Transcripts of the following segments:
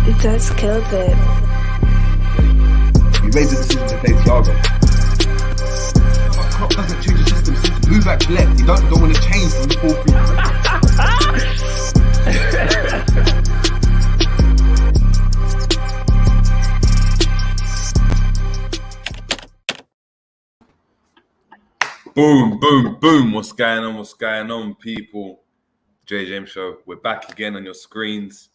That's killed it. You made the decision to play Thiago. But Klopp doesn't change the system. Since blue back left, you don't want to change from the 4-3. Boom, boom, boom. What's going on? What's going on, people? J James Show. We're back again on your screens.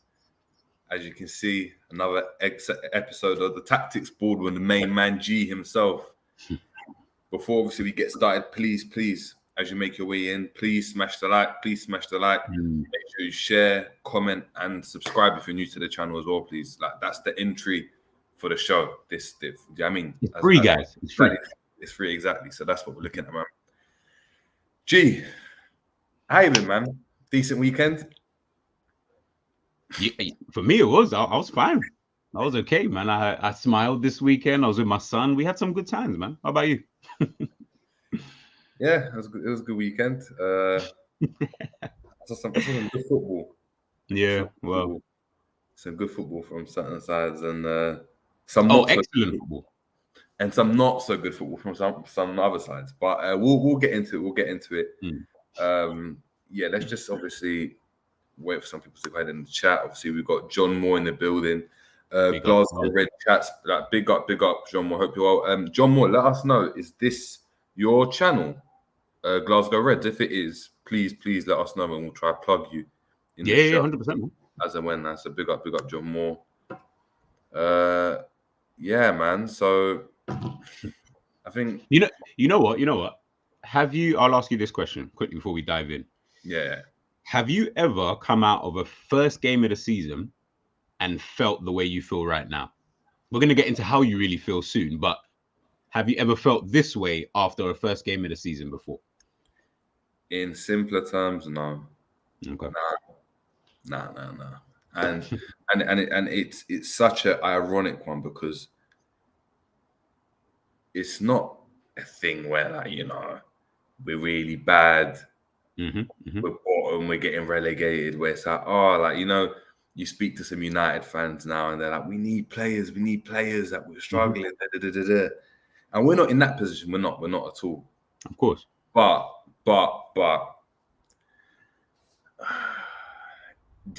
As you can see, another episode of the Tactics Board with the main man, G himself. Before, obviously, we get started, please, as you make your way in, please smash the like. Make sure you share, comment, and subscribe if you're new to the channel as well, please. Like, that's the entry for the show. This I mean, it's free, guys. It's free. It's free, exactly. So that's what we're looking at, man. G, how you been, man? Decent weekend? Yeah, for me, it was. I was fine. I was okay, man. I smiled this weekend. I was with my son. We had some good times, man. How about you? Yeah, it was a good weekend. I saw some good football. Yeah, well, some good football from certain sides, and some excellent football, and some not so good football from some other sides. But we'll get into it. We'll get into it. Yeah, let's just obviously wait for some people to go ahead in the chat. Obviously, we've got John Moore in the building. Glasgow Red chats. Like, big up, John Moore. Hope you're well. John Moore, let us know. Is this your channel, Glasgow Reds? If it is, please let us know, and we'll try to plug you. In the show 100%. As and when. That's a big up, John Moore. Yeah, man. So I think you know what. Have you? I'll ask you this question quickly before we dive in. Yeah. Have you ever come out of a first game of the season and felt the way you feel right now? We're going to get into how you really feel soon, but have you ever felt this way after a first game of the season before? In simpler terms, no. Okay. No. And it's such an ironic one because it's not a thing where, like, you know, we're really bad. We're bottom, we're getting relegated, where it's like, you speak to some United fans now and they're like, we need players, that we're struggling, and we're not in that position. We're not at all. Of course. But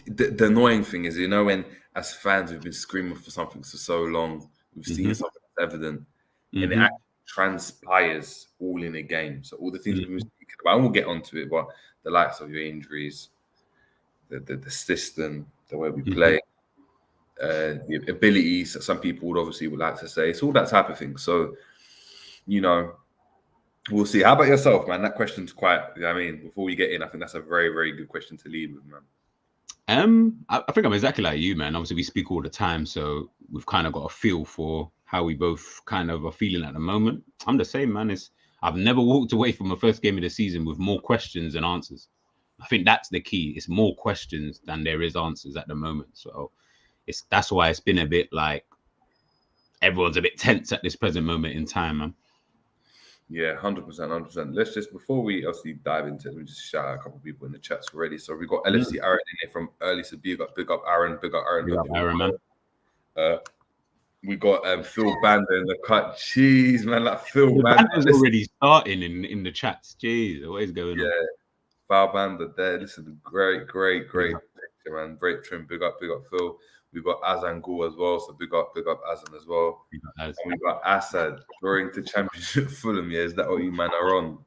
the annoying thing is, you know, when as fans we've been screaming for something for so long, we've seen something evident, and it actually transpires all in a game. So all the things we've been speaking about, and we'll get onto it, but the likes of your injuries, the system, the way we play, the abilities that some people would like to say, it's all that type of thing. So, you know, we'll see. How about yourself, man? That question's quite, I mean, before we get in, I think that's a very, very good question to lead with, man. I think I'm exactly like you, man. Obviously, we speak all the time, so we've kind of got a feel for how we both kind of are feeling at the moment. I'm the same, man. I've never walked away from a first game of the season with more questions than answers. I think that's the key. It's more questions than there is answers at the moment. So that's why it's been a bit like everyone's a bit tense at this present moment in time, man. Yeah, 100%. Let's just, before we obviously dive into it, let me just shout out a couple of people in the chats already. So we've got LFC Aaron in here from early, so big up Aaron. Big up Aaron, man. We got Phil Bander in the cut. Jeez, man, like Phil Bander. Bander's already starting in the chats. Jeez, what is going on? Yeah, Phil Bander there. Listen, great picture, man. Great trim. Big up Phil. We've got Azan Gul as well, so big up Azan as well. And we've got Assad going to Championship Fulham. Yeah, is that what you man are on?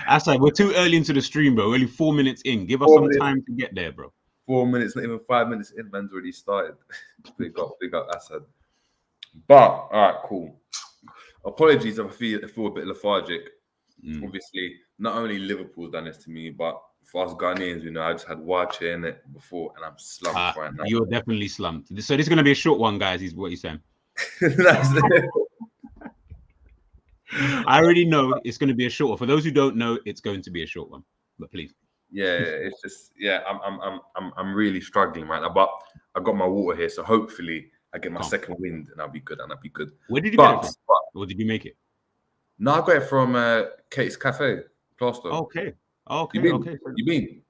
Assad, we're too early into the stream, bro. We're only 4 minutes in. Give us some time to get there, bro. 4 minutes, not even 5 minutes in, man's already started. Big up Assad. But all right, cool. Apologies if I feel a bit lethargic. Obviously, not only Liverpool's done this to me, but for us Ghanaians, you know, I just had watching it before, and I'm slumped right now. You're definitely slumped. So this is going to be a short one, guys. Is what you're saying? I already know it's going to be a short one. For those who don't know, it's going to be a short one. But please. Yeah, it's just I'm really struggling right now. But I got my water here, so hopefully I get my second wind, and I'll be good. Where did you get it from? Or did you make it? No, I got it from Kate's Cafe, Plaster. Okay. You been?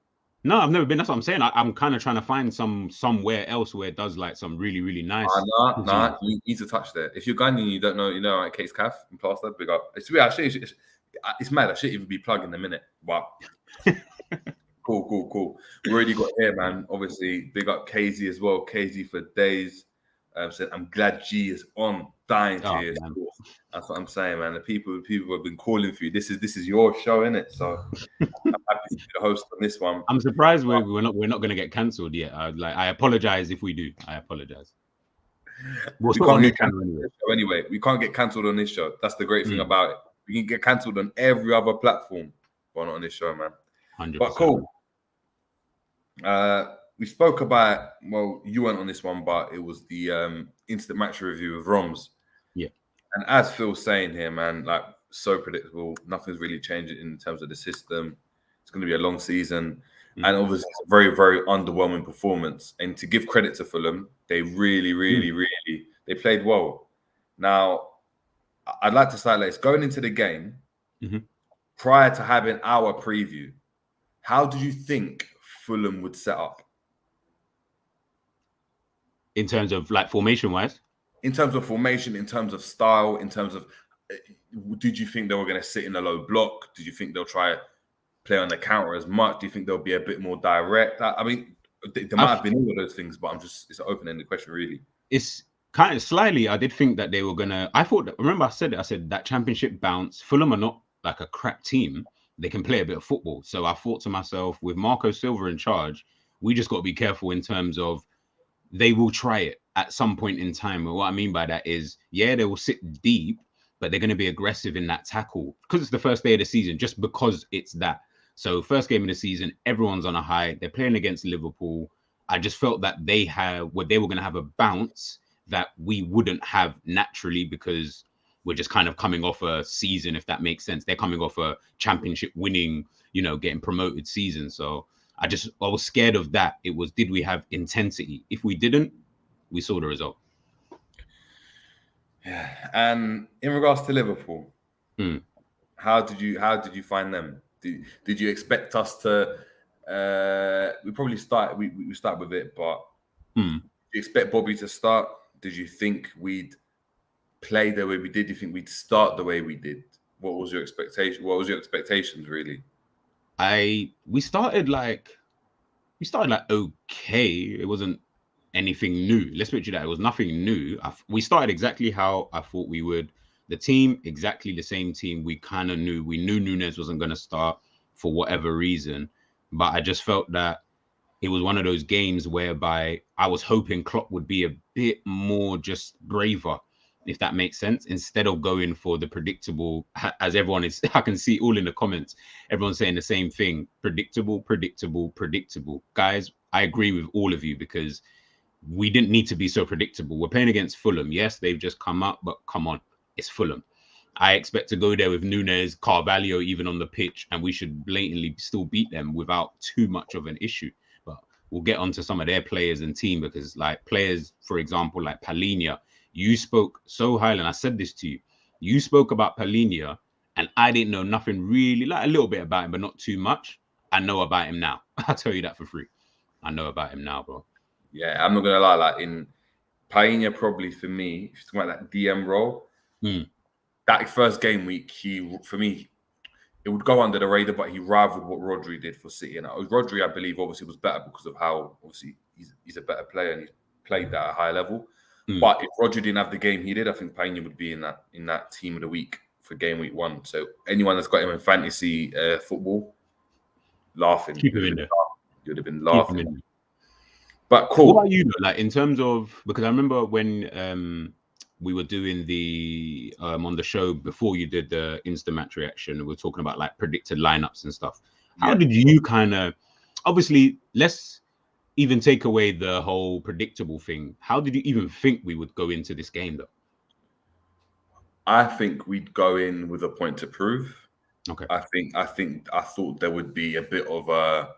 No, I've never been. That's what I'm saying. I'm kind of trying to find somewhere else where it does like some really, really nice. Nah, you need to touch there. If you're Ghanaian and you don't know, like Kate's Calf in Plaster, big up. It's weird. It's mad. I should even be plugged in a minute. Wow. Cool. We already got here, man. Obviously, big up KZ as well. KZ for days. Said, I'm glad G is on. Dying to hear. That's what I'm saying, man. The people have been calling for you. This is your show, isn't it? So I'm happy to be the host on this one. I'm surprised we're not going to get cancelled yet. I apologize if we do. I apologize. We can't get cancelled anyway. We can't get cancelled on this show. That's the great thing about it. We can get cancelled on every other platform, but not on this show, man. 100%. But cool. We spoke about, well, you weren't on this one, but it was the instant match review of Roms. Yeah. And as Phil's saying here, man, like so predictable. Nothing's really changing in terms of the system. It's going to be a long season. And obviously it's a very, very underwhelming performance. And to give credit to Fulham, they really, they played well. Now, I'd like to start like going into the game prior to having our preview. How do you think Fulham would set up? In terms of like formation-wise? In terms of formation, in terms of style, in terms of, did you think they were going to sit in a low block? Did you think they'll try play on the counter as much? Do you think they'll be a bit more direct? I mean, there might have been all of those things, but it's an open-ended question, really. It's kind of slightly, I did think that they were going to, remember I said that championship bounce, Fulham are not like a crap team. They can play a bit of football. So I thought to myself, with Marco Silva in charge, we just got to be careful in terms of they will try it at some point in time. And what I mean by that is, yeah, they will sit deep, but they're going to be aggressive in that tackle because it's the first day of the season, just because it's that. So first game of the season, everyone's on a high. They're playing against Liverpool. I just felt that they were going to have a bounce that we wouldn't have naturally because we're just kind of coming off a season, if that makes sense. They're coming off a championship winning, getting promoted season. So I was scared of that. It was, did we have intensity? If we didn't, we saw the result. Yeah. And in regards to Liverpool, how did you find them? Did you expect us to? We probably start. We start with it, but did you expect Bobby to start? Did you think we'd play the way we did? Do you think we'd start the way we did? What was your expectation? What was your expectations, really? We started like okay. It wasn't anything new. Let's put it that. It was nothing new. We started exactly how I thought we would. The team, exactly the same team. We kind of knew. We knew Nunez wasn't going to start for whatever reason. But I just felt that it was one of those games whereby I was hoping Klopp would be a bit more just braver, if that makes sense, instead of going for the predictable, as everyone is, I can see all in the comments, everyone's saying the same thing, predictable. Guys, I agree with all of you because we didn't need to be so predictable. We're playing against Fulham. Yes, they've just come up, but come on, it's Fulham. I expect to go there with Nunez, Carvalho even on the pitch, and we should blatantly still beat them without too much of an issue. But we'll get onto some of their players and team because like players, for example, like Palhinha, you spoke so highly, and I said this to you. You spoke about Palhinha, and I didn't know nothing really, like a little bit about him, but not too much. I know about him now. I'll tell you that for free. I know about him now, bro. Yeah, I'm not going to lie. Like in Palhinha, probably for me, if you're talking about that DM role, that first game week, for me, it would go under the radar, but he rivaled what Rodri did for City. And Rodri, I believe, obviously was better because of how, obviously, he's a better player and he's played that at a high level. But if Rodri didn't have the game he did, I think Palhinha would be in that team of the week for game week 1. So anyone that's got him in fantasy football, laughing. Keep him in there. You'd have been laughing. But cool. What about you, though? Like in terms of, because I remember when we were doing the on the show before you did the instant match reaction, we were talking about like predicted lineups and stuff. How did you kind of, obviously, let's even take away the whole predictable thing. How did you even think we would go into this game, though? I think we'd go in with a point to prove. Okay. I thought there would be a bit of a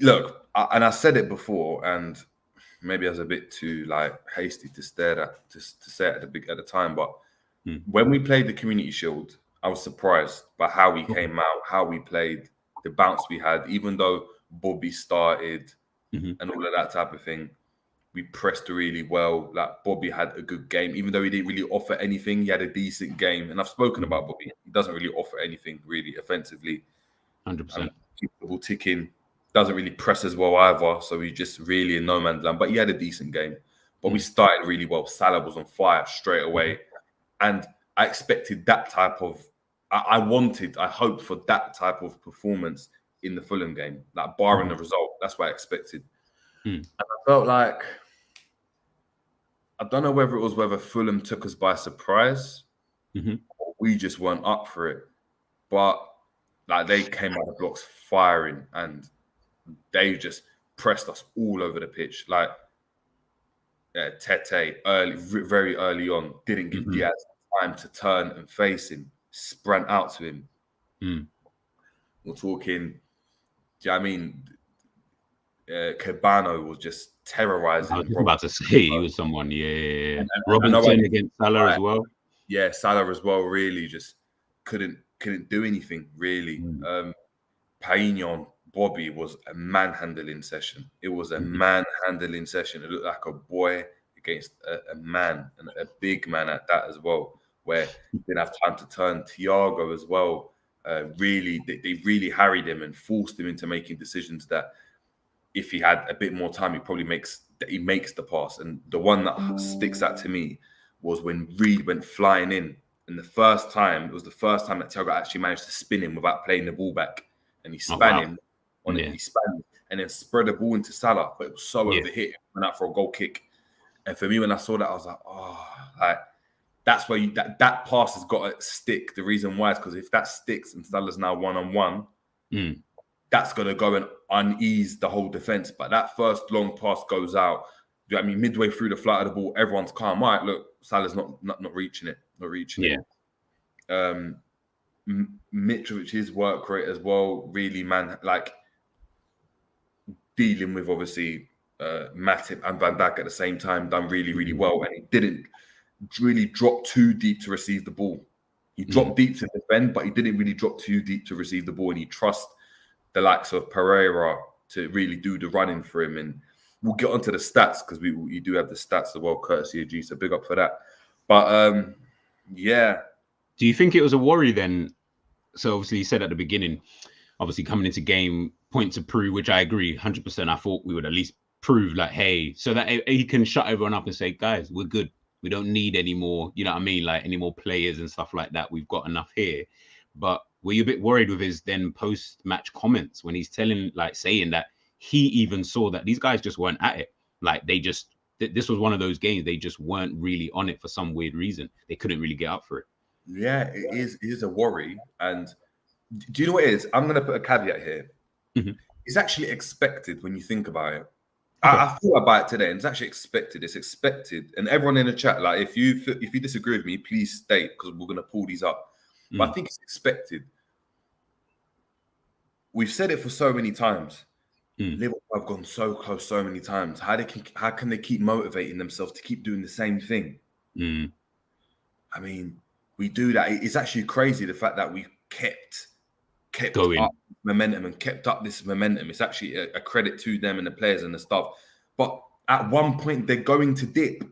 look, and I said it before, and maybe I was a bit too like hasty to say it at the time. But when we played the Community Shield, I was surprised by how we came out, how we played. the bounce we had, even though Bobby started Mhm. and all of that type of thing. We pressed really well. Like Bobby had a good game, even though he didn't really offer anything. He had a decent game, and I've spoken about Bobby. He doesn't really offer anything really offensively. 100%. Keep the ball ticking. Doesn't really press as well either. So he's just really in no man's land. But he had a decent game. But we started really well. Salah was on fire straight away, and I expected that type of. I hoped for that type of performance in the Fulham game, like barring the result. That's what I expected. And I felt like. I don't know whether Fulham took us by surprise or we just weren't up for it. But like they came out of the blocks firing and they just pressed us all over the pitch. Like Tete very early on didn't give Diaz time to turn and face him, sprint out to him. We're talking, do you know what I mean? Cabano was just terrorizing. I was just about to say he was someone, And Robinson against Salah as well. Yeah, Salah as well. Really, just couldn't do anything really. Paignon, Bobby was a manhandling session. It was a manhandling session. It looked like a boy against a man, and a big man at that as well. Where he didn't have time to turn. Thiago as well. Really, they really harried him and forced him into making decisions that. If he had a bit more time, he makes the pass. And the one that sticks out to me was when Reed went flying in. And it was the first time that Thiago actually managed to spin him without playing the ball back. And he span him on it. He span and then spread the ball into Salah. But it was so overhit, it went out for a goal kick. And for me, when I saw that, I was like, that's where that pass has got to stick. The reason why is because if that sticks and Salah's now one-on-one, that's going to go and unease the whole defense. But that first long pass goes out. Do you know what I mean? Midway through the flight of the ball, everyone's calm. All right, look, Salah's not reaching it. Not reaching it. Mitrovic's work rate as well, really, man, like dealing with obviously Matip and Van Dijk at the same time, done really, really well. And he didn't really drop too deep to receive the ball. He dropped deep to defend, but he didn't really drop too deep to receive the ball. And he trusts the likes of Pereira to really do the running for him. And we'll get onto the stats because we do have the stats as well, courtesy of G, so big up for that. But yeah. Do you think it was a worry then? So obviously you said at the beginning, obviously coming into game, point to prove, which I agree, 100%. I thought we would at least prove like, hey, so that he can shut everyone up and say, guys, we're good. We don't need any more, you know what I mean? Like any more players and stuff like that. We've got enough here. But were you a bit worried with his then post-match comments when he's saying that he even saw that these guys just weren't at it? Like this was one of those games. They just weren't really on it for some weird reason. They couldn't really get up for it. Yeah, it is a worry. And do you know what it is? I'm going to put a caveat here. It's actually expected when you think about it. Okay. I thought about it today, and it's actually expected. It's expected. And everyone in the chat, like if you disagree with me, please state, because we're going to pull these up. But I think it's expected. We've said it for so many times. Liverpool have gone so close so many times. How can they keep motivating themselves to keep doing the same thing? I mean, we do that. It's actually crazy the fact that we kept going up momentum and kept up this momentum. It's actually a credit to them and the players and the staff. But at one point, they're going to dip.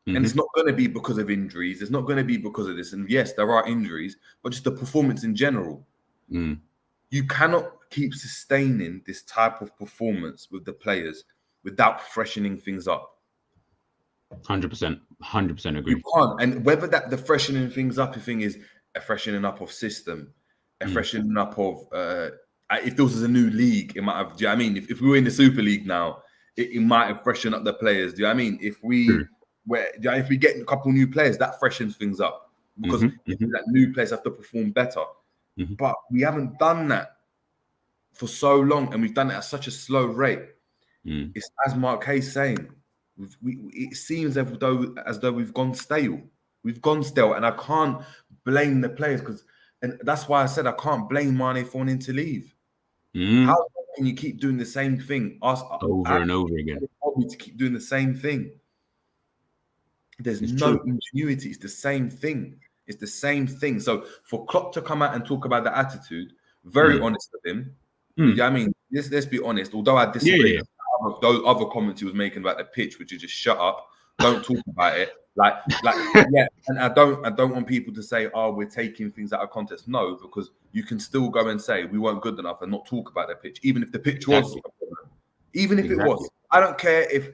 And it's not going to be because of injuries. It's not going to be because of this. And yes, there are injuries, but just the performance in general. You cannot keep sustaining this type of performance with the players without freshening things up. 100% agree. You can't. And whether that the freshening things up thing is a freshening up of system, a freshening up of if this was a new league, it might have. Do you know what I mean? If we were in the Super League now, it might have freshened up the players. Do you know what I mean? If we get a couple new players, that freshens things up because that new players have to perform better. But we haven't done that for so long, and we've done it at such a slow rate. It's as Mark Hayes saying, it seems as though we've gone stale. We've gone stale, and I can't blame the players and that's why I said I can't blame Mane for wanting to leave. How can you keep doing the same thing? Over and over again. To keep doing the same thing. There's no ingenuity. It's the same thing. It's the same thing. So for Klopp to come out and talk about the attitude, very honest with him, Yeah, I mean, let's be honest. Although I disagree Yeah. with those other comments he was making about the pitch, which is just shut up, don't talk about it. Like, yeah. And I don't want people to say, "Oh, we're taking things out of context." No, because you can still go and say we weren't good enough and not talk about the pitch, even if the pitch was a problem. Even if it was. I don't care if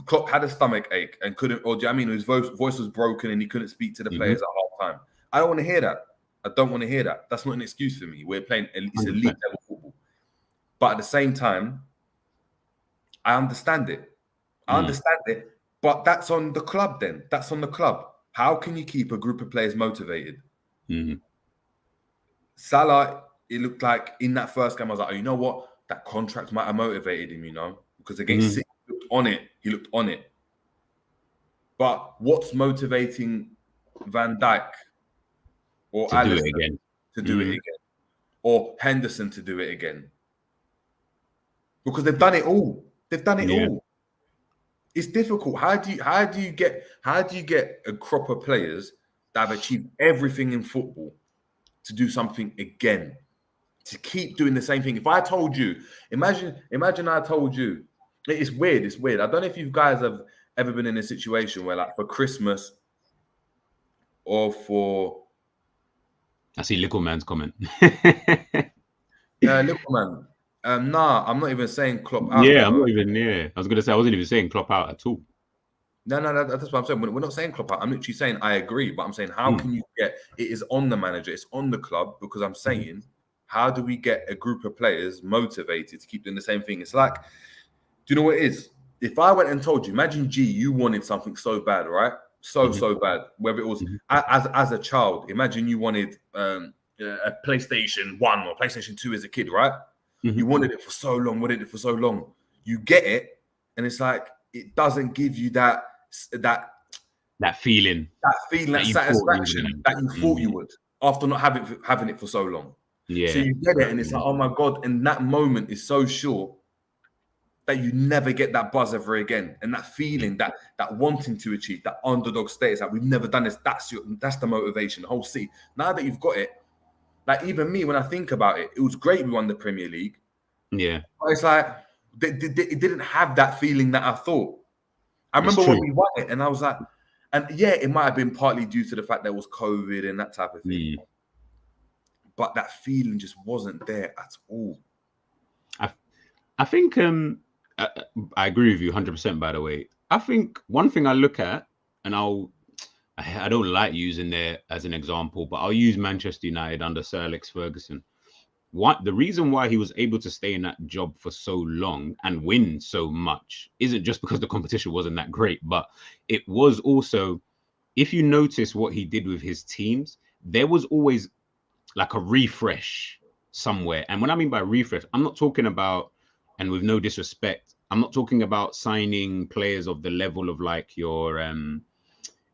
Klopp had a stomach ache and couldn't, or do you know what I mean, his voice was broken and he couldn't speak to the players at half time. I don't want to hear that. I don't want to hear that. That's not an excuse for me. We're playing, it's elite level football. But at the same time, I understand it. But that's on the club then. That's on the club. How can you keep a group of players motivated? Salah, it looked like in that first game, I was like, oh, you know what? That contract might have motivated him, because against City, he looked on it. But what's motivating Van Dijk or Alisson to do it again? Or Henderson to do it again? Because they've done it all. They've done it all. It's difficult. How do you get a crop of players that have achieved everything in football to do something again? To keep doing the same thing. If I told you, imagine I told you, it's weird. I don't know if you guys have ever been in a situation where, like, for Christmas or for... I see Little Man's comment. Little Man. Nah, I'm not even saying Klopp out. Yeah, I'm not even. Yeah, I was gonna say I wasn't even saying Klopp out at all. No, that's what I'm saying. We're not saying Klopp out. I'm literally saying I agree, but I'm saying how can you get? It is on the manager. It's on the club, because I'm saying how do we get a group of players motivated to keep doing the same thing? It's like, do you know what it is? If I went and told you, imagine you wanted something so bad, right? So bad. Whether it was as a child, imagine you wanted a PlayStation 1 or PlayStation 2 as a kid, right? You wanted it for so long, You get it, and it's like it doesn't give you that feeling, that satisfaction that you thought you would after not having it for so long. Yeah. So you get it, and it's like, oh my God, and that moment is so short that you never get that buzz ever again, and that feeling, that wanting to achieve, that underdog status, that we've never done this. That's the motivation. The whole city. Now that you've got it. Like, even me, when I think about it, it was great we won the Premier League. Yeah. But it's like, it didn't have that feeling that I thought. I remember when we won it, and I was like, and yeah, it might have been partly due to the fact there was COVID and that type of thing. But that feeling just wasn't there at all. I think I agree with you 100%, by the way. I think one thing I look at, and I don't like using there as an example, but I'll use Manchester United under Sir Alex Ferguson. The reason why he was able to stay in that job for so long and win so much isn't just because the competition wasn't that great, but it was also, if you notice what he did with his teams, there was always like a refresh somewhere. And when I mean by refresh, I'm not talking about, and with no disrespect, I'm not talking about signing players of the level of like your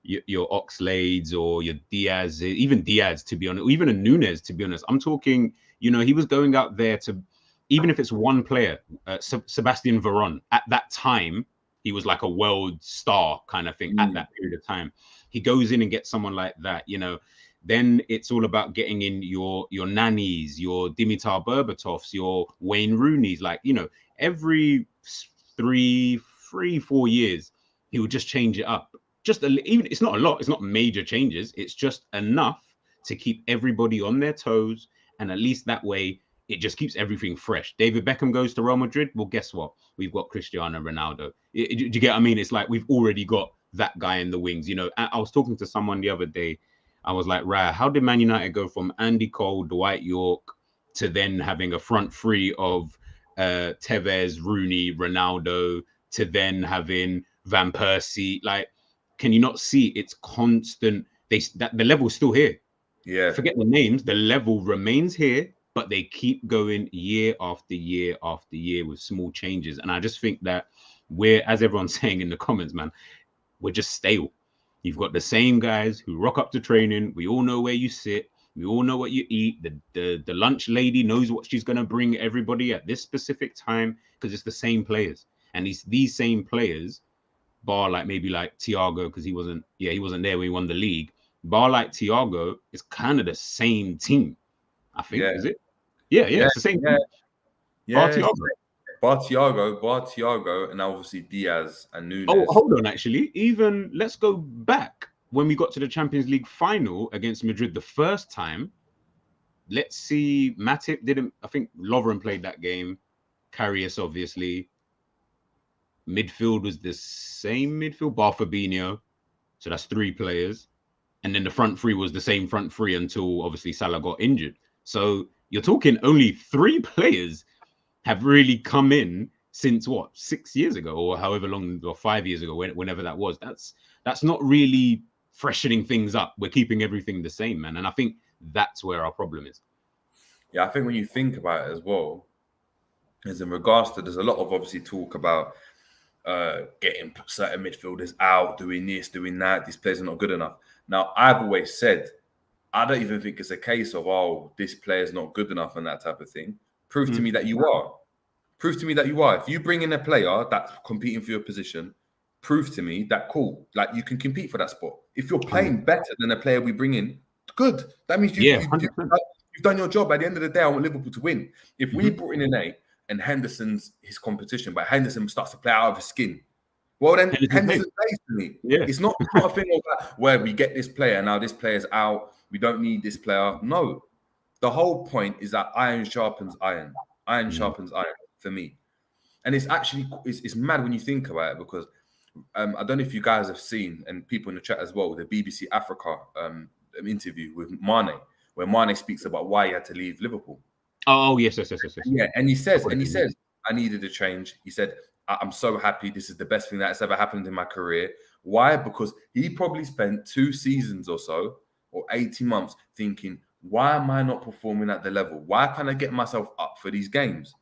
Oxlades or your Diaz, even Diaz, to be honest, or even a Nunez, to be honest. I'm talking, he was going out there to, even if it's one player, Sebastian Veron, at that time, he was like a world star kind of thing at that period of time. He goes in and gets someone like that, then it's all about getting in your Nannies, your Dimitar Berbatovs, your Wayne Rooney's, like, every 3-4 years, he would just change it up. Even it's not a lot, it's not major changes, it's just enough to keep everybody on their toes, and at least that way it just keeps everything fresh. David Beckham goes to Real Madrid, well, guess what? We've got Cristiano Ronaldo. Do you get what I mean? It's like we've already got that guy in the wings. I was talking to someone the other day, I was like, right, how did Man United go from Andy Cole, Dwight York, to then having a front three of Tevez, Rooney, Ronaldo, to then having Van Persie? Like, can you not see it's constant? The level is still here. Yeah. Forget the names. The level remains here, but they keep going year after year after year with small changes. And I just think that as everyone's saying in the comments, man, we're just stale. You've got the same guys who rock up to training. We all know where you sit. We all know what you eat. The lunch lady knows what she's going to bring everybody at this specific time, because it's the same players. And these same players, bar like maybe like Thiago, because he wasn't there when we won the league. Bar like Thiago, is kind of the same team, I think. Yeah. Is it? Yeah, it's the same team. Yeah, Thiago. Thiago, and now obviously Diaz and Oh, Nunez. hold on. Actually, even let's go back when we got to the Champions League final against Madrid the first time. Let's see. Matip didn't. I think Lovren played that game. Karius, obviously. Midfield was the same midfield, bar Fabinho. So that's 3 players. And then the front 3 was the same front 3 until obviously Salah got injured. So you're talking only 3 players have really come in since what, 6 years ago or however long, or 5 years ago, whenever that was. That's not really freshening things up. We're keeping everything the same, man. And I think that's where our problem is. Yeah, I think when you think about it as well, is in regards to, there's a lot of obviously talk about getting certain midfielders out, doing this, doing that. These players are not good enough. Now, I've always said, I don't even think it's a case of, oh, this player's not good enough and that type of thing. Prove to me that you are. Prove to me that you are. If you bring in a player that's competing for your position, prove to me that, cool, like you can compete for that spot. If you're playing better than a player we bring in, good. That means you've done your job. At the end of the day, I want Liverpool to win. If we brought in an 8 and Henderson's his competition, but Henderson starts to play out of his skin, well, then Henderson plays for me. Yeah. It's not a thing of that where we get this player, now this player's out, we don't need this player. No. The whole point is that iron sharpens iron. Iron sharpens iron for me. And it's actually, it's mad when you think about it, because I don't know if you guys have seen, and people in the chat as well, the BBC Africa interview with Mane, where Mane speaks about why he had to leave Liverpool. Oh, yes. Yeah, and he says, I needed a change. He said, I'm so happy. This is the best thing that's ever happened in my career. Why? Because he probably spent 2 seasons or so, or 18 months, thinking, why am I not performing at the level? Why can't I get myself up for these games?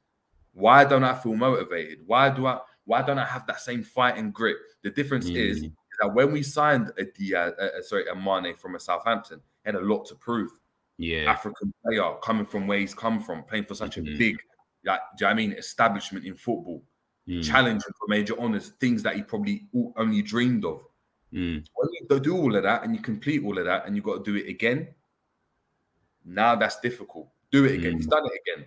Why don't I feel motivated? Why don't I have that same fight and grit? The difference is that when we signed a Mane from a Southampton, he had a lot to prove. Yeah, African player coming from where he's come from, playing for such a big, like, do you know what I mean, establishment in football, challenging for major honours, things that he probably only dreamed of. When you do all of that and you complete all of that and you've got to do it again, now that's difficult. Do it again. He's done it again.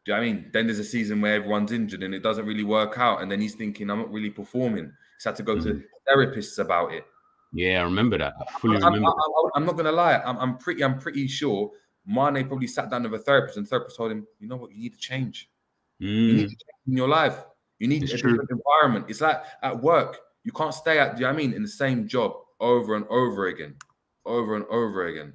Do you know what I mean? Then there's a season where everyone's injured and it doesn't really work out. And then he's thinking, I'm not really performing. He's had to go to therapists about it. Yeah, I remember that. I fully remember. I'm not going to lie. I'm pretty sure Mane probably sat down with a therapist and the therapist told him, you know what? You need to change. You need to change in your life. You need a different environment. It's like at work. You can't stay at, do you know what I mean, in the same job over and over again. Over and over again.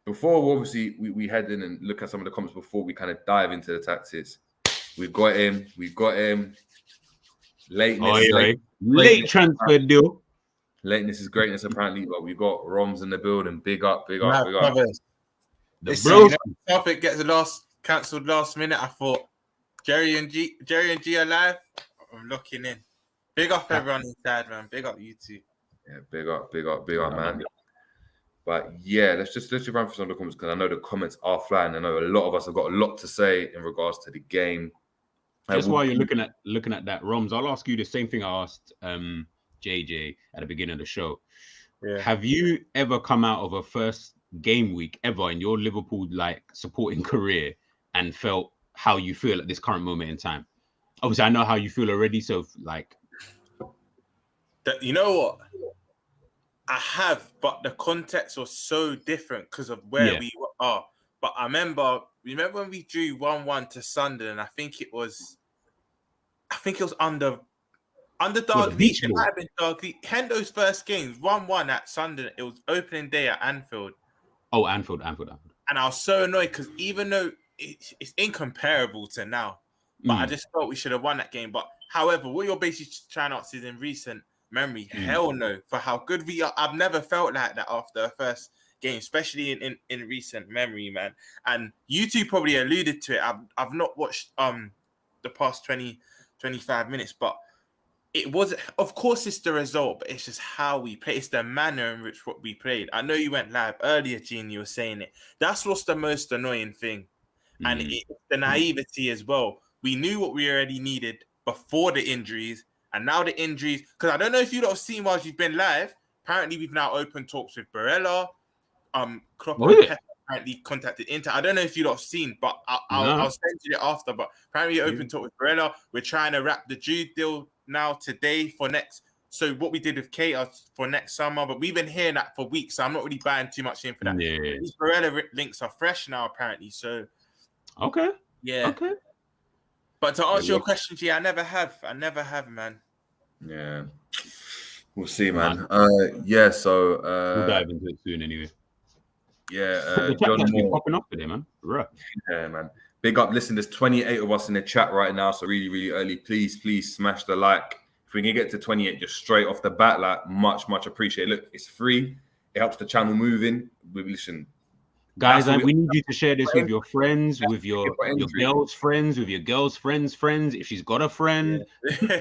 Before, obviously, we head in and look at some of the comments before we kind of dive into the tactics. We've got him. Late transfer deal. Lateness is greatness, apparently, but we got Roms in the building. Big up. Brothers. Topic gets cancelled last minute. I thought Jerry and G are live. I'm locking in. Big up everyone inside, man. Big up you two. Yeah, big up, man. But yeah, let's just run through some of the comments because I know the comments are flying. I know a lot of us have got a lot to say in regards to the game. Just while you're looking at that, Roms, I'll ask you the same thing I asked JJ at the beginning of the show. Yeah. Have you ever come out of a first game week ever in your Liverpool supporting career and felt how you feel at this current moment in time? Obviously, I know how you feel already. So you know what? I have, but the context was so different because of where we are. But I remember when we drew 1-1 to Sunderland. I think it was under Dalglish. It might have been Dalglish. Hendo's first game, 1-1 at Sunderland. It was opening day at Anfield. Oh, Anfield. And I was so annoyed because even though it's incomparable to now, but I just thought we should have won that game. But however, what you're basically trying to ask is in recent memory, hell no, for how good we are. I've never felt like that after a first game, especially in recent memory, man. And you two probably alluded to it. I've not watched the past 20-25 minutes, but it was, of course, it's the result, but it's just how we play. It's the manner in which what we played. I know you went live earlier, Gene, you were saying it. That's what's the most annoying thing. And it's the naivety as well. We knew what we already needed before the injuries, and now the injuries, because I don't know if you lot have seen while you've been live, apparently we've now opened talks with Barella, Klopp and Pep apparently contacted Inter. I don't know if you lot have seen, but I'll send you it after. But apparently, open talk with Barella. We're trying to wrap the Jude deal now today for next. So what we did with Kate for next summer, but we've been hearing that for weeks. So I'm not really buying too much in for that. Yeah. These Barella links are fresh now, apparently. So okay. Yeah. Okay. But to answer your question, G, I never have, man. Yeah. We'll see, man. Man. So we'll dive into it soon anyway. Yeah, the John chat's been Moore. popping up today, man. Right. Yeah, man. Big up. Listen, there's 28 of us in the chat right now, so really, really early. Please smash the like. If we can get to 28 just straight off the bat, like much appreciated. Look, it's free. It helps the channel moving. Listen, guys, we need you to share this with your friends, with your girl's friends, with your girl's friends' friends. If she's got a friend,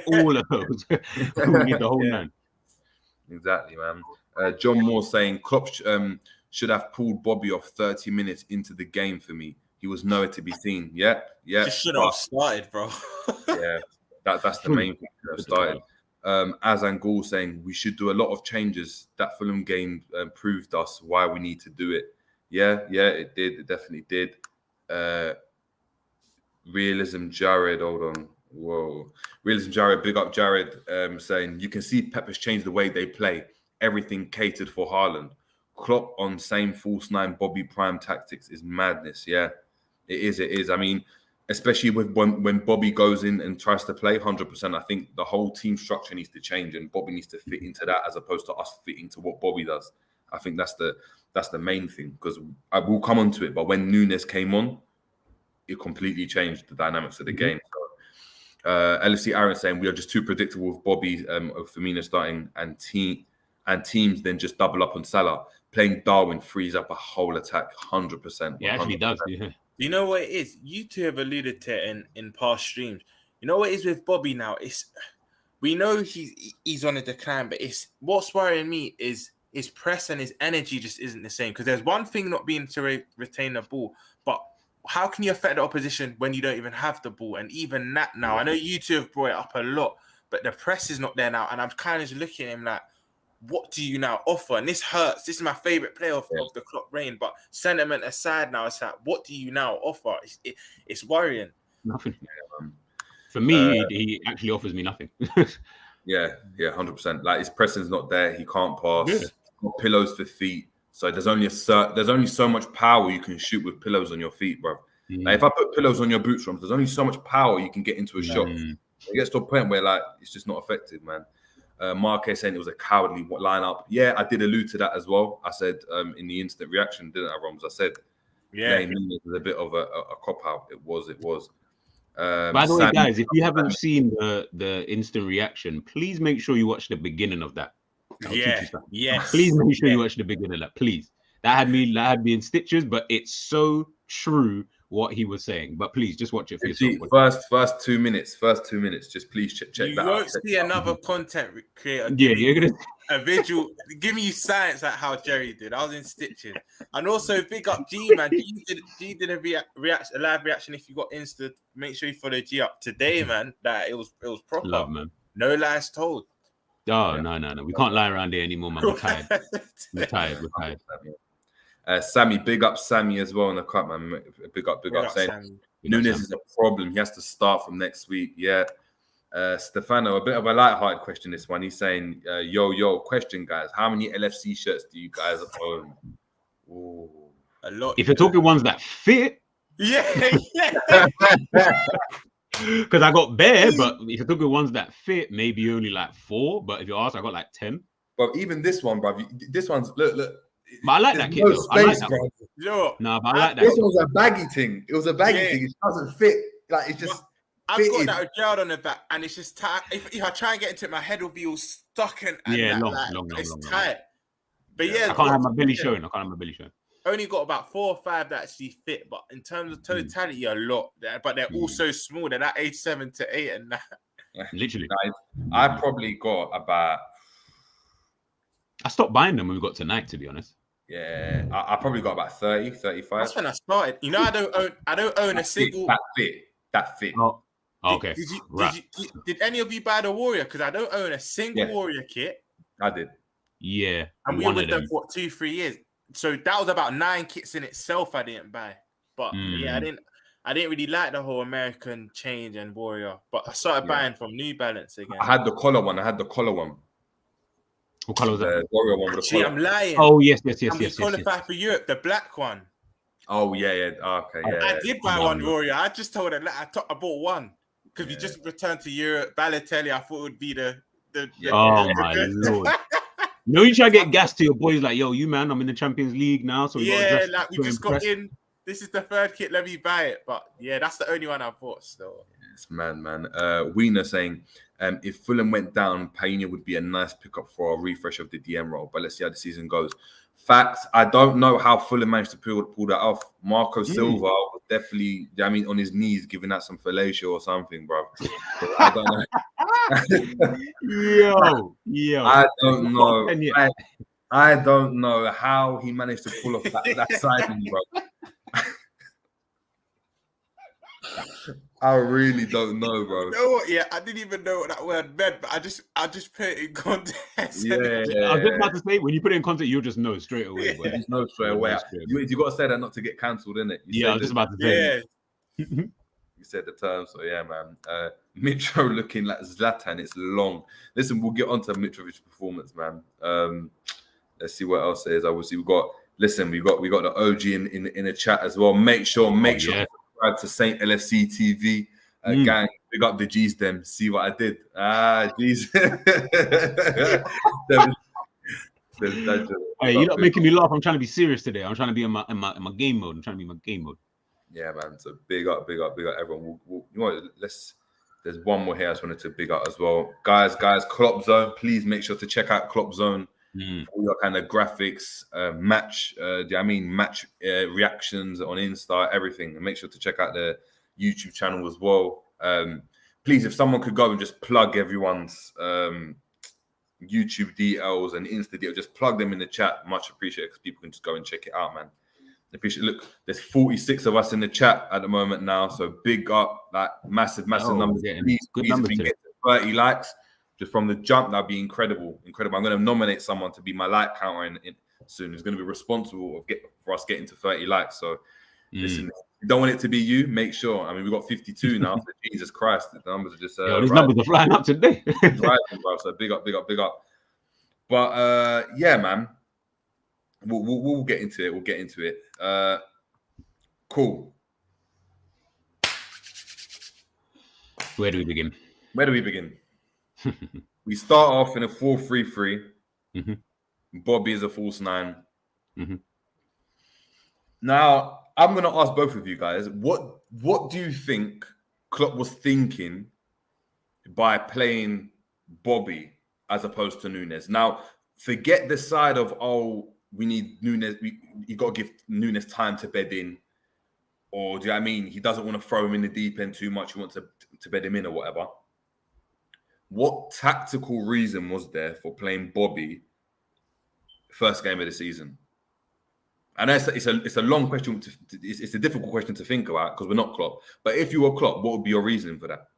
all of those. We need the whole nine. Exactly, man. John Moore saying Klopp should have pulled Bobby off 30 minutes into the game for me. He was nowhere to be seen. Yeah. Just should have started, bro. Yeah, that's the main thing. That started. Azan Ghoul saying we should do a lot of changes. That Fulham game proved us why we need to do it. Yeah, it did. It definitely did. Realism Jared, hold on. Whoa. Realism Jared, big up Jared, saying you can see Pep has changed the way they play. Everything catered for Haaland. Klopp on same false nine Bobby Prime tactics is madness. Yeah, it is. I mean, especially with when Bobby goes in and tries to play 100%, I think the whole team structure needs to change and Bobby needs to fit into that as opposed to us fitting to what Bobby does. I think that's the main thing, because I will come on to it. But when Nunez came on, it completely changed the dynamics of the game. So, LFC Aaron saying we are just too predictable with Bobby or Firmino starting and teams then just double up on Salah. Playing Darwin frees up a whole attack 100%. Yeah, actually does. Yeah. You know what it is? You two have alluded to it in past streams. You know what it is with Bobby now? We know he's on a decline, but what's worrying me is his press and his energy just isn't the same. Because there's one thing not being to retain the ball, but how can you affect the opposition when you don't even have the ball? And even that now, I know you two have brought it up a lot, but the press is not there now. And I'm kind of just looking at him like, what do you now offer? And this hurts. This is my favorite player of the Klopp reign. But sentiment aside now, it's like, what do you now offer? It's worrying. Nothing. For me, he actually offers me nothing. Yeah, 100%. Like his pressing's not there. He can't pass. Yeah. Got pillows for feet. So there's only so much power you can shoot with pillows on your feet, bro. Like if I put pillows on your boots, there's only so much power you can get into a shot. It gets to a point where like it's just not effective, man. Marquez saying it was a cowardly lineup. Yeah, I did allude to that as well. I said in the instant reaction, didn't I, Roms? I said, it was a bit of a cop out. It was. By the way, guys, if you haven't seen the instant reaction, please make sure you watch the beginning of that. Yes. Please make sure you watch the beginning of that. Please. That had me in stitches, but it's so true what he was saying. But please just watch it for yourself. First 2 minutes. Just please check that out. You won't see another content creator. Yeah, you're gonna a visual. Give me science like how Jerry did. I was in stitches. And also big up G, man. G did a live reaction. If you got Insta, make sure you follow G up today, man. That it was proper. Love, man. No lies told. Oh, no. We can't lie around here anymore, man. We're tired. We're tired. Sammy, big up Sammy as well in the cup, man. Big up. Saying Sammy. Nunez is a problem. He has to start from next week. Yeah. Stefano, a bit of a light-hearted question, this one. He's saying, yo, question, guys. How many LFC shirts do you guys own? Ooh. A lot. If you're talking ones that fit. Yeah. Because I got bare, but if you're talking ones that fit, maybe only like 4. But if you ask, I got like 10. But even this one, bro. This one's look. But I like that kit. Though. I like that one. No, but I like that. This was a baggy thing. It was a baggy thing. It doesn't fit. Like it's just. I've got that Gerald on the back, and it's just tight. If I try and get into it, my head will be all stuck and long. It's tight. But yeah, I can't have my belly showing. Only got about 4 or 5 that actually fit, but in terms of totality, a lot. But they're all so small. They're that age 7 to 8 and that. Literally. I probably got about. I stopped buying them when we got tonight, to be honest. Yeah, I probably got about 30, 35. That's when I started. You know, I don't own a single. That fit. Oh, okay. Did any of you buy the Warrior? Because I don't own a single Warrior kit. I did. Yeah. And we were with them for 2-3 years. So that was about 9 kits in itself. I didn't buy, but yeah, I didn't really like the whole American change and Warrior. But I started buying from New Balance again. I had the collar one. What color was that? The Warrior one with the collar. I'm lying. Oh yes. And we qualified for Europe, the black one. Oh yeah. Okay, yeah. I did buy one Warrior. I just told her I bought one because we just returned to Europe. Balotelli, I thought it would be the oh my lord. No, you try to get gas to your boys like, yo, you man, I'm in the Champions League now. So we like we just got in. This is the third kit. Let me buy it. But yeah, that's the only one I bought still. It's man. Wiener saying, if Fulham went down, Payne would be a nice pickup for a refresh of the DM role. But let's see how the season goes. Facts. I don't know how Fulham managed to pull that off. Marco Silva was definitely, on his knees giving out some fellatio or something, bro. I don't know. Yo. I don't know. I don't know how he managed to pull off that signing, bro. I really don't know, bro. You know what? Yeah, I didn't even know what that word meant, but I just put it in context. Yeah. I was just about to say, when you put it in context, you'll just know straight away. You just know straight away. You got to say that not to get cancelled, innit? I was just about to say. Yeah. You said the term, so yeah, man. Mitro looking like Zlatan. It's long. Listen, we'll get on to Mitrovic's performance, man. Let's see what else there is. Obviously, we got the OG in the chat as well. Make sure subscribe to Saint LFC TV. Gang, big up the G's them. See what I did? G's. Hey, you're not making me laugh. I'm trying to be serious today. I'm trying to be in my game mode. Yeah, man. So big up everyone. There's one more here I just wanted to big up as well. Guys, Klopp Zone. Please make sure to check out Klopp Zone. All your kind of graphics, match reactions on Insta, everything. And make sure to check out the YouTube channel as well. Please, if someone could go and just plug everyone's YouTube details and Insta details, just plug them in the chat. Much appreciated because people can just go and check it out, man. Appreciate. Look, there's 46 of us in the chat at the moment now, so big up, like massive numbers. Good numbers. Get to 30 likes just from the jump, that'd be incredible. I'm going to nominate someone to be my like counter in soon. Who's going to be responsible for us getting to 30 likes. So listen, if you don't want it to be you, make sure. I mean, we've got 52 now. So Jesus Christ, the numbers are just these numbers are flying up today. Rising, bro. So big up. But yeah, man. We'll get into it. We'll get into it. Cool. Where do we begin? We start off in a 4-3-3. Bobby is a false 9. Now, I'm going to ask both of you guys, what do you think Klopp was thinking by playing Bobby as opposed to Nunez? Now, forget the side of, we need Nunez. You got to give Nunez time to bed in, or do you know what I mean? He doesn't want to throw him in the deep end too much. He wants to bed him in or whatever. What tactical reason was there for playing Bobby first game of the season? I know it's a long question. It's a difficult question to think about because we're not Klopp. But if you were Klopp, what would be your reason for that?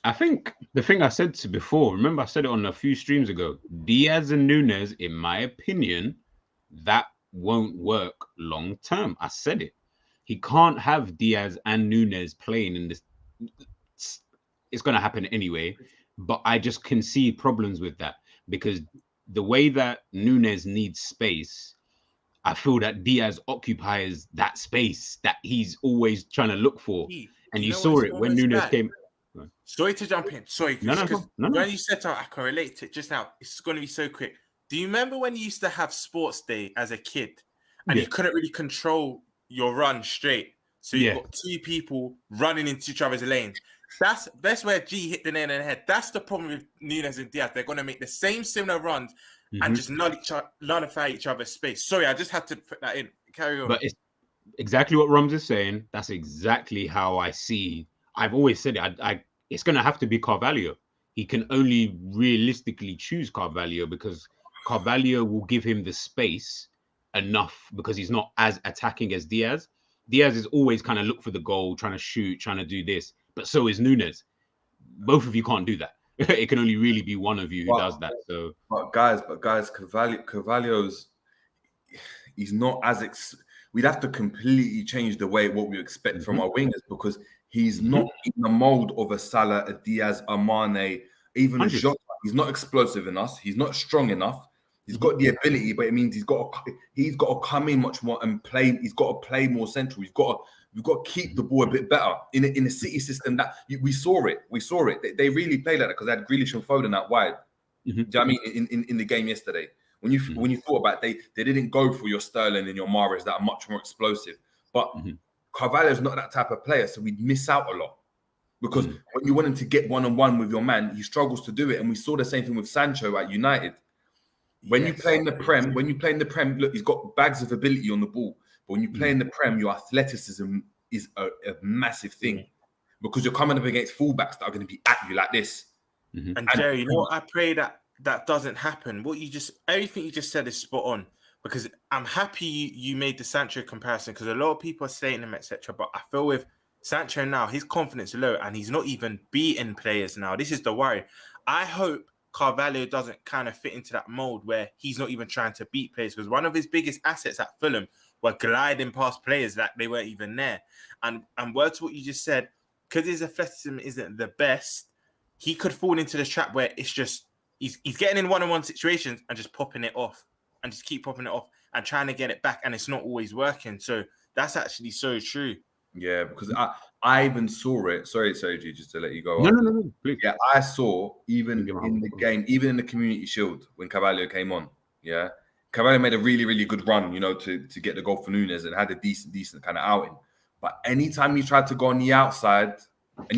I think the thing I said before, remember I said it on a few streams ago, Diaz and Nunez, in my opinion, that won't work long term. I said it. He can't have Diaz and Nunez playing in this. It's going to happen anyway, but I just can see problems with that because the way that Nunez needs space, I feel that Diaz occupies that space that he's always trying to look for. And you saw it when Nunez came. Sorry to jump in. Sorry. No. When you said I can relate to it just now, it's going to be so quick. Do you remember when you used to have sports day as a kid and you couldn't really control your run straight? So you've got two people running into each other's lanes. That's where G hit the nail on the head. That's the problem with Nunez and Diaz. They're going to make the same similar runs and just nullify each other's space. Sorry, I just had to put that in. Carry on. But it's exactly what Rums is saying. That's exactly how I see. I've always said it. It's going to have to be Carvalho. He can only realistically choose Carvalho because Carvalho will give him the space enough because he's not as attacking as Diaz. Diaz is always kind of look for the goal, trying to shoot, trying to do this. But so is Nunez. Both of you can't do that. It can only really be one of you who does that. So, but guys, Carvalho's he's not as we'd have to completely change the way what we expect from our wingers, because he's not in the mold of a Salah, a Diaz, a Mane, even a Jota. He's not explosive enough. He's not strong enough. He's got the ability, but it means he's got to come in much more and play. He's got to play more central. We've got to keep the ball a bit better in a City system that we saw it. We saw it. They really played like that because they had Grealish and Foden out wide. Do you know what I mean? In the game yesterday, when you thought about it, they didn't go for your Sterling and your Mahrez that are much more explosive. But Carvalho's not that type of player, so we'd miss out a lot. Because when you want him to get one-on-one with your man, he struggles to do it. And we saw the same thing with Sancho at United. When you play in the Prem, look, he's got bags of ability on the ball. But when you play in the Prem, your athleticism is a massive thing. Because you're coming up against fullbacks that are going to be at you like this. And Jerry, you know what? I pray that doesn't happen. Everything you just said is spot on. Because I'm happy you made the Sancho comparison, because a lot of people are saying him, etc. But I feel with Sancho now, his confidence is low and he's not even beating players now. This is the worry. I hope Carvalho doesn't kind of fit into that mold where he's not even trying to beat players, because one of his biggest assets at Fulham were gliding past players that they weren't even there. And word to what you just said, because his athleticism isn't the best, he could fall into the trap where it's just he's getting in one-on-one situations and just popping it off and just keep popping it off and trying to get it back, and it's not always working. So that's actually so true. Yeah, because I even saw it. Sorry, G, just to let you go. No, please. Yeah, I saw even in the game, even in the Community Shield when Carvalho came on. Yeah, Carvalho made a really, really good run, to get the goal for Nunez and had a decent kind of outing. But anytime he tried to go on the outside, he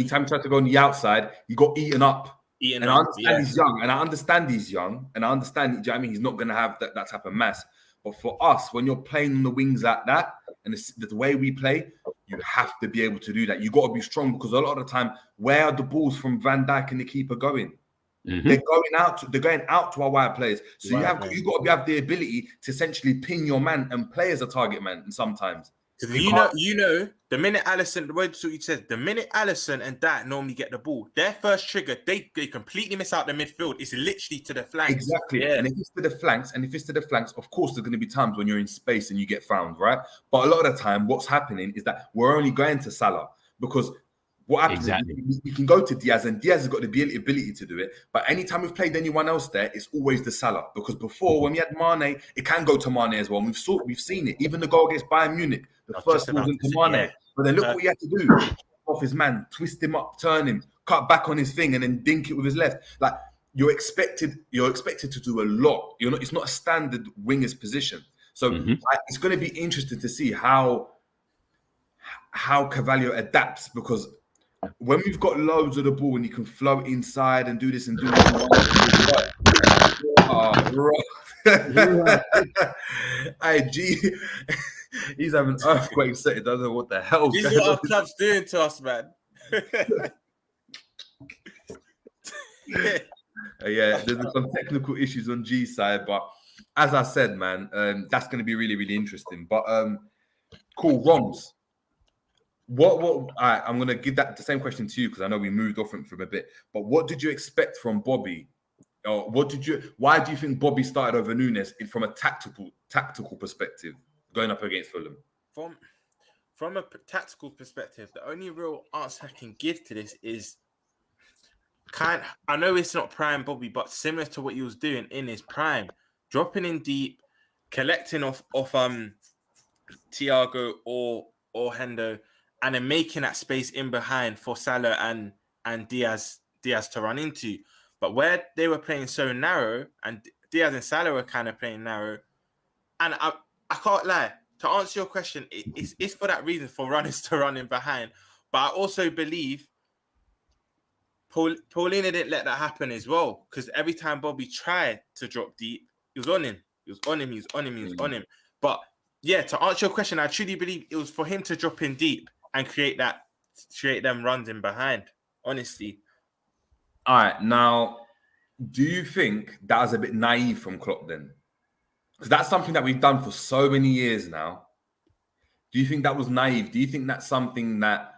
got eaten up. I understand he's young, and I understand he's young, and I understand. Do you know what I mean? He's not going to have that type of mass. But for us, when you're playing on the wings like that, and the way we play, you have to be able to do that. You got to be strong, because a lot of the time, where are the balls from Van Dijk and the keeper going? They're going out to our wide players. So you got to have the ability to essentially pin your man and play as a target man. And sometimes, the minute Alisson, the word you said, the minute Alisson and that normally get the ball, their first trigger, they completely miss out the midfield. It's literally to the flanks. Exactly. Yeah. And if it's to the flanks, of course, there's going to be times when you're in space and you get found, right? But a lot of the time, what's happening is that we're only going to Salah, because what happens is we can go to Diaz, and Diaz has got the ability to do it. But anytime we've played anyone else there, it's always the Salah. Because before, when we had Mane, it can go to Mane as well. And we've seen it. Even the goal against Bayern Munich, the first ball into Mane. Yeah. But then look what he had to do. Off his man, twist him up, turn him, cut back on his thing, and then dink it with his left. Like, you're expected to do a lot. It's not a standard winger's position. So it's going to be interesting to see how Carvalho adapts, because when we've got loads of the ball and you can float inside and do this and do that. He's having earthquake set. He doesn't know what the hell. This is what our club's doing to us, man. Yeah, there's some technical issues on G's side, but as I said, man, that's going to be really, really interesting. But cool, Roms. What? I'm going to give that the same question to you, because I know we moved off from a bit. But what did you expect from Bobby? Or why do you think Bobby started over Nunez from a tactical perspective, going up against Fulham? From a tactical perspective, the only real answer I can give to this is I know it's not prime Bobby, but similar to what he was doing in his prime, dropping in deep, collecting off Thiago or Hendo, and then making that space in behind for Salah and Diaz to run into. But where they were playing so narrow, and Diaz and Salah were kind of playing narrow, and I can't lie, to answer your question, it's for that reason, for runners to run in behind. But I also believe Paulina didn't let that happen as well, because every time Bobby tried to drop deep, he was on him. But yeah, to answer your question, I truly believe it was for him to drop in deep and create them runs in behind, honestly. All right, now, do you think that was a bit naive from Klopp then? Because that's something that we've done for so many years now. Do you think that was naive? Do you think that's something that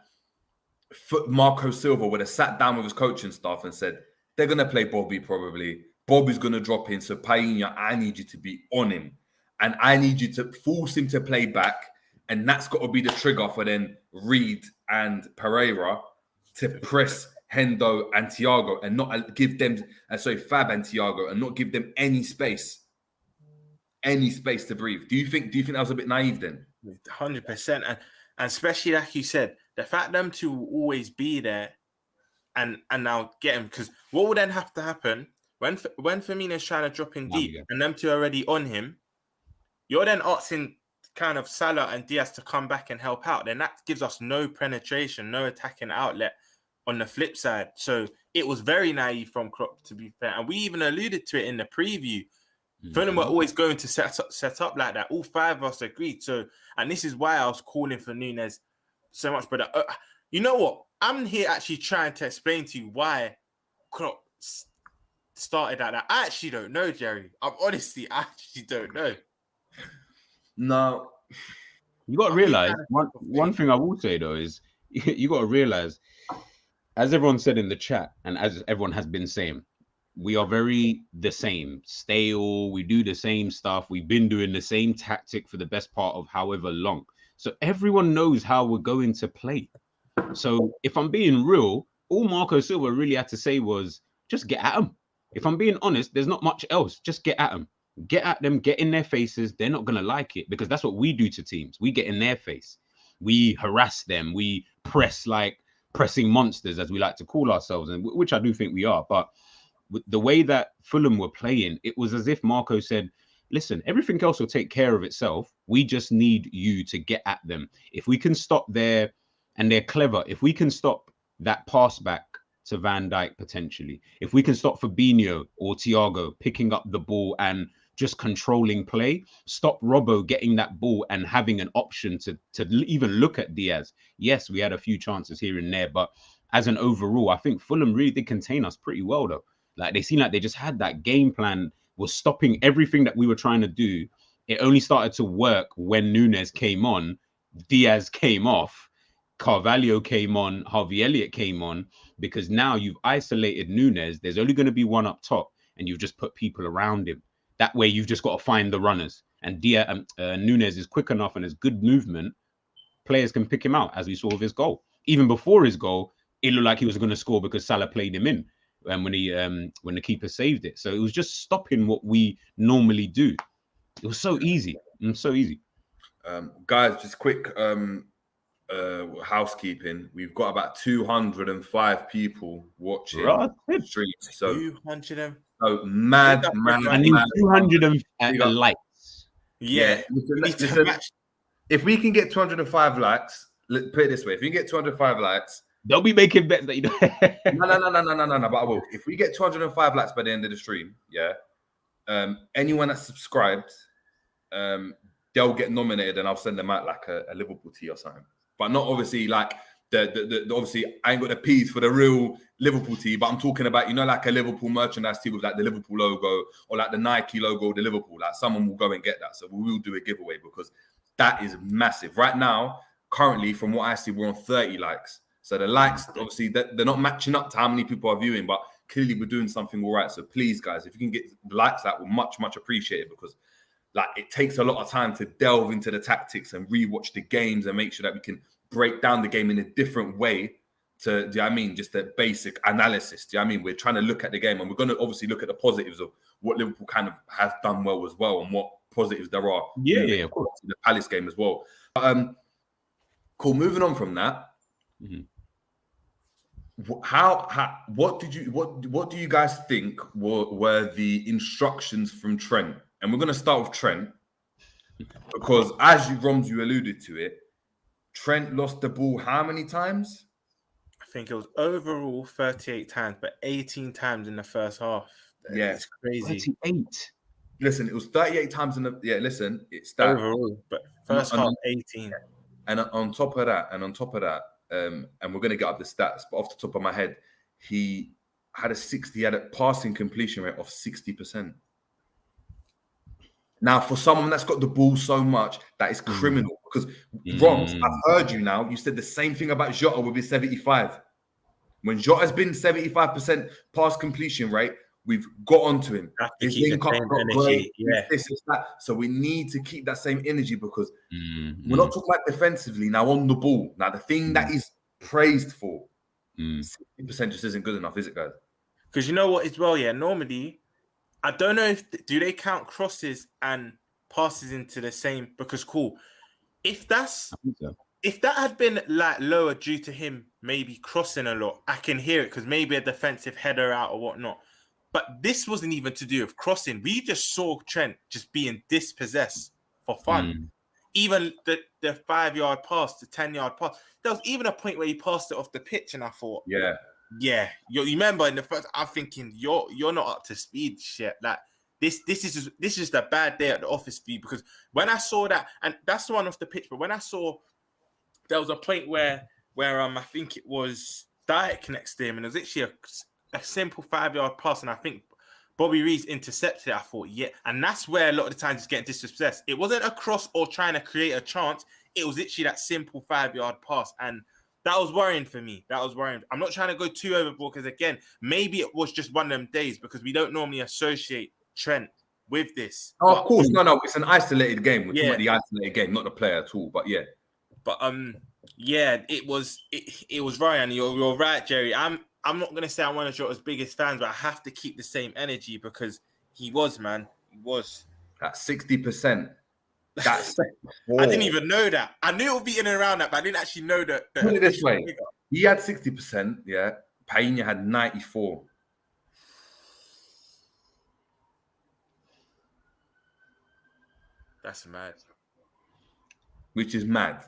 Marco Silva would have sat down with his coaching staff and said, they're going to play Bobby probably. Bobby's going to drop in. So, Painha, I need you to be on him. and I need you to force him to play back, and that's got to be the trigger for then Reed and Pereira to press Hendo and Thiago and not give them, Fab and Thiago, and not give them any space to breathe. Do you think that was a bit naive then? 100%, and especially like you said, the fact them two will always be there, and now get him, because what would then have to happen when Firmino's trying to drop in deep and them two are already on him? You're then asking kind of Salah and Diaz to come back and help out. Then that gives us no penetration, no attacking outlet on the flip side. So it was very naive from Klopp, to be fair. And we even alluded to it in the preview. Fulham were always going to set up like that. All five of us agreed. So, and this is why I was calling for Nunez so much. But you know what? I'm here actually trying to explain to you why Klopp started like that. I actually don't know, Jerry. I actually don't know. No, you got to realize one thing I will say though is you got to realize, as everyone said in the chat, and as everyone has been saying, we are very the same, stale. We do the same stuff. We've been doing the same tactic for the best part of however long. So everyone knows how we're going to play. So if I'm being real, all Marco Silva really had to say was just get at them. If I'm being honest, there's not much else. Just get at them. Get at them, get in their faces. They're not going to like it, because that's what we do to teams. We get in their face. We harass them. We press like pressing monsters, as we like to call ourselves, and which I do think we are. But with the way that Fulham were playing, it was as if Marco said, listen, everything else will take care of itself. We just need you to get at them. If we can stop there, and they're clever, if we can stop that pass back to Van Dijk potentially, if we can stop Fabinho or Thiago picking up the ball and just controlling play, stop Robbo getting that ball and having an option to even look at Diaz. Yes, we had a few chances here and there, but as an overall, I think Fulham really did contain us pretty well though. Like they seemed like they just had that game plan, was stopping everything that we were trying to do. It only started to work when Nunez came on, Diaz came off, Carvalho came on, Harvey Elliott came on, because now you've isolated Nunez. There's only going to be one up top, and you've just put people around him. That way, you've just got to find the runners. And Nunez is quick enough and has good movement. Players can pick him out, as we saw with his goal. Even before his goal, it looked like he was going to score because Salah played him in, and when the keeper saved it. So it was just stopping what we normally do. It was so easy. So easy. Guys, just quick housekeeping. We've got about 205 people watching the stream. So 200. So mad. I need 200 likes. Yeah. Listen, if we can get 205 likes, put it this way: if you get 205 likes, don't be making bets that you don't. No. But I will. If we get 205 likes by the end of the stream, anyone that's subscribed, they'll get nominated, and I'll send them out like a Liverpool tee or something. But not obviously like the obviously I ain't got the P's for the real Liverpool tee, but I'm talking about, like a Liverpool merchandise tee with like the Liverpool logo or like the Nike logo, the Liverpool. Like someone will go and get that. So we will do a giveaway because that is massive. Right now, currently, from what I see, we're on 30 likes. So the likes, obviously, they're not matching up to how many people are viewing, but clearly we're doing something all right. So please, guys, if you can get likes, that will much appreciate it, because like it takes a lot of time to delve into the tactics and rewatch the games and make sure that we can break down the game in a different way to, do you know what I mean? Just the basic analysis. Do you know what I mean? We're trying to look at the game, and we're going to obviously look at the positives of what Liverpool kind of have done well as well, and what positives there are. Yeah, of course. In the Palace game as well. Cool. Moving on from that. Mm-hmm. What do you guys think were the instructions from Trent? And we're going to start with Trent, because as you alluded to it, Trent lost the ball how many times? I think it was overall 38 times, but 18 times in the first half. Yeah, it's crazy. 38. Listen, it was 38 times in the it's that overall, but first half 18. And on top of that, and we're going to get up the stats, but off the top of my head, he had a passing completion rate of 60%. Now, for someone that's got the ball so much, that is criminal. Because, Roms, I've heard you now. You said the same thing about Jota with his 75. When Jota's been 75% pass completion rate, We've got onto him. Have to His keep the link up same got energy, great. yeah. This is that. So we need to keep that same energy because we're not talking about defensively now on the ball. Now the thing that is praised for 60% just isn't good enough, is it, guys? Because you know what as well, yeah. Normally, I don't know if do they count crosses and passes into the same? Because if that's if that had been like lower due to him maybe crossing a lot, I can hear it because maybe a defensive header out or whatnot. But this wasn't even to do with crossing. We just saw Trent just being dispossessed for fun. Even the 5-yard pass, the 10-yard pass. There was even a point where he passed it off the pitch, and I thought, yeah. You remember in the first, I'm thinking you're not up to speed, shit. Like this is just a bad day at the office for you, because when I saw that, and that's the one off the pitch, but when I saw there was a point where I think it was Dijk next to him, and it was actually a simple 5-yard pass, and I think Bobby Rees intercepted it. I thought, yeah, and that's where a lot of the times it's getting dispossessed. It wasn't a cross or trying to create a chance. It was literally that simple 5-yard pass, and that was worrying for me. That was worrying. I'm not trying to go too overboard because, again, maybe it was just one of them days because we don't normally associate Trent with this. Oh, of course, no, it's an isolated game. We're talking about the isolated game, not the player at all. But yeah. But yeah, it was Ryan. You're right, Jerry. I'm not gonna say I'm one of Jota's biggest fans, but I have to keep the same energy because he was, man. He was. At 60%. That's I didn't even know that. I knew it would be in and around that, but I didn't actually know that. Put it this way. He had 60%, yeah. Payne had 94. That's mad. Which is mad.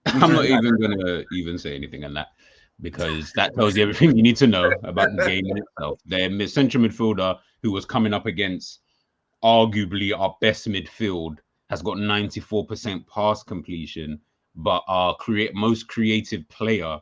I'm not even gonna say anything on that, because that tells you everything you need to know about the game in itself. The central midfielder who was coming up against arguably our best midfield has got 94% pass completion, but our most creative player,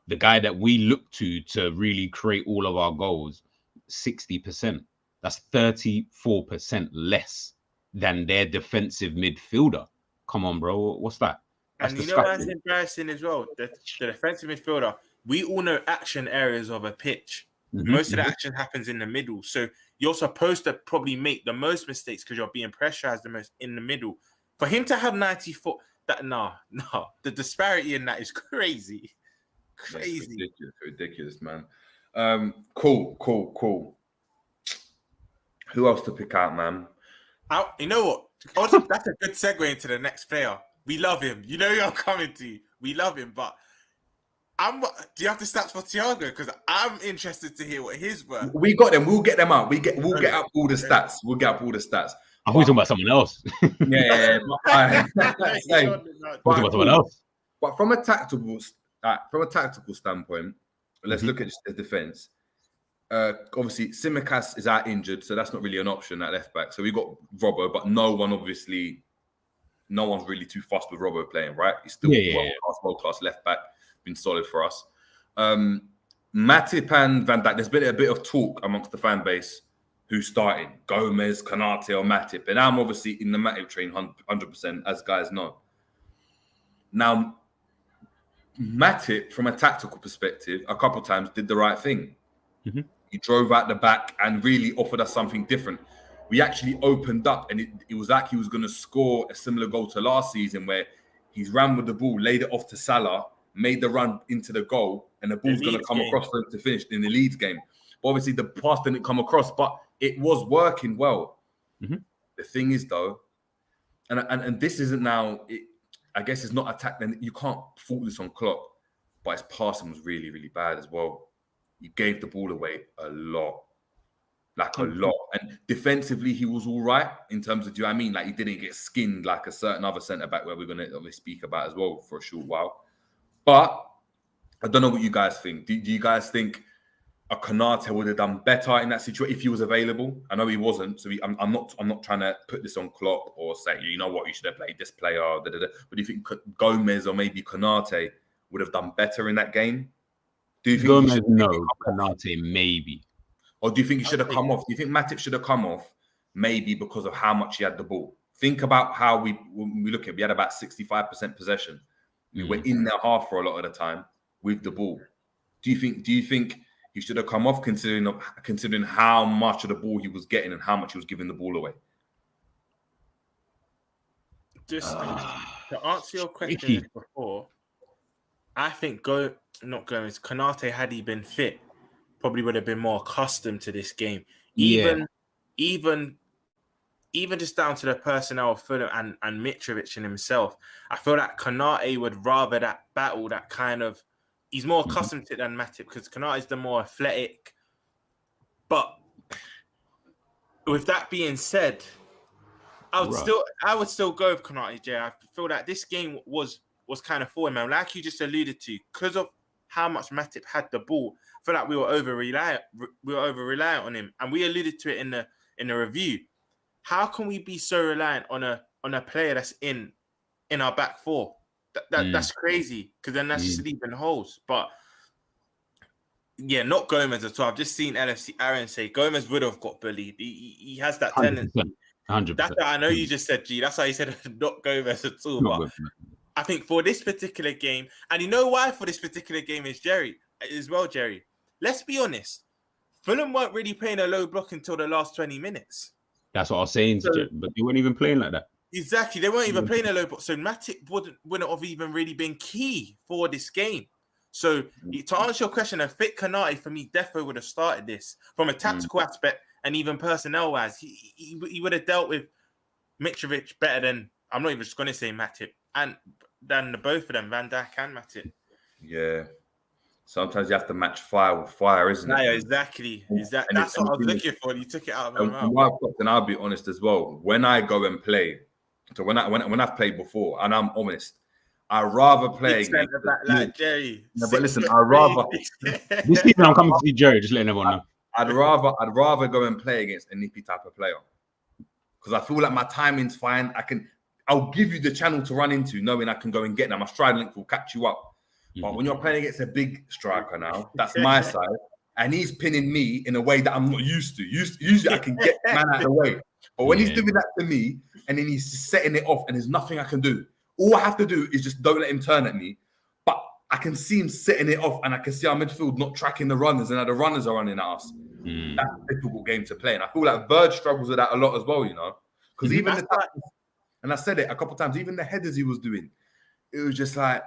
the guy that we look to really create all of our goals, 60%. That's 34% less than their defensive midfielder. Come on, bro. What's that? That's and you know that's embarrassing as well. The defensive midfielder, we all know action areas of a pitch. Most of the action happens in the middle. So you're supposed to probably make the most mistakes because you're being pressurized the most in the middle. For him to have 94, the disparity in that is crazy. Crazy. It's ridiculous, man. Cool. Who else to pick out, man? You know what? Also, that's a good segue into the next player. We love him. You know I'm coming to you. We love him, but do you have the stats for Thiago? Because I'm interested to hear what his were. We got them. We'll get them out. We'll get up all the stats. We'll get up all the stats. I was talking about someone else. Yeah. Talking about someone else. But from a tactical standpoint, let's look at the defense. Obviously, Tsimikas is out injured, so that's not really an option at left back. So we got Robbo, but no one's really too fussed with Robbo playing, right? He's still world-class left back, been solid for us. Matip and Van Dijk, there's been a bit of talk amongst the fan base who's starting, Gomez, Konate, or Matip. And I'm obviously in the Matip train 100%, as guys know. Now, Matip, from a tactical perspective, a couple of times did the right thing. He drove out the back and really offered us something different. We actually opened up, and it was like he was going to score a similar goal to last season, where he's ran with the ball, laid it off to Salah, made the run into the goal, and the ball's going to come across for him to finish in the Leeds game. But obviously, the pass didn't come across, but it was working well. The thing is, though, and this isn't now, I guess it's not attack, then you can't fault this on Klopp, but his passing was really, really bad as well. He gave the ball away a lot. And defensively, he was all right in terms of, do you know what I mean? Like, he didn't get skinned like a certain other centre-back where we're going to speak about as well for a short while. But I don't know what you guys think. Do you guys think a Konate would have done better in that situation if he was available? I know he wasn't, so I'm not trying to put this on Klopp or say, you know what, you should have played this player. But do you think Gomez or maybe Konate would have done better in that game? Do you think Gomez, no. Konate, maybe. Or do you think he should have come off? Do you think Matip should have come off maybe because of how much he had the ball? Think about how when we look at it, we had about 65% possession. We were in their half for a lot of the time with the ball. Do you think he should have come off considering how much of the ball he was getting and how much he was giving the ball away. Just to answer your question before, I think Konate, had he been fit, probably would have been more accustomed to this game. Even just down to the personnel of Fulham and Mitrovic and himself, I feel like Konate would rather that battle, that kind of, he's more accustomed to it than Matip, because Konate is the more athletic. But with that being said, I would still go with Konate, Jay. I feel that this game was kind of for him, and like you just alluded to, because of how much Matip had the ball, I feel like we were over reliant on him, and we alluded to it in the review. How can we be so reliant on a player that's in our back four? That's crazy, because then that's just leaving holes. But yeah, not Gomez at all. I've just seen LFC Aaron say Gomez would have got bullied. He has that tendency. 100%. That's what I know. You just said G. That's why you said not Gomez at all. But I think for this particular game, and you know why for this particular game is Jerry. Let's be honest. Fulham weren't really playing a low block until the last 20 minutes. That's what I was saying, but they weren't even playing like that. Exactly, they weren't even playing a low block, so Matip wouldn't have even really been key for this game. So to answer your question, a fit Konate for me, defo would have started this from a tactical aspect and even personnel wise. He would have dealt with Mitrovic better than, I'm not even just going to say Matip, and than the both of them, Van Dijk and Matip. Yeah. Sometimes you have to match fire with fire, isn't it? Yeah, exactly. That's what I was looking for. You took it out of my mouth. And I'll be honest as well. When I go and play, so when I've played before, and I'm honest, I rather play against like Jerry. No, but listen, I rather this season I'm coming to see Jerry. Just letting everyone know. I'd rather go and play against a nippy type of player, because I feel like my timing's fine. I'll give you the channel to run into, knowing I can go and get them. My stride link will catch you up. But when you're playing against a big striker now, that's my side, and he's pinning me in a way that I'm not used to. Usually I can get man out of the way. But when he's doing that to me, and then he's just setting it off, and there's nothing I can do. All I have to do is just don't let him turn at me. But I can see him setting it off, and I can see our midfield not tracking the runners, and now the runners are running at us. That's a difficult game to play. And I feel like Verge struggles with that a lot as well, you know? Because even and I said it a couple of times, even the headers he was doing, it was just like,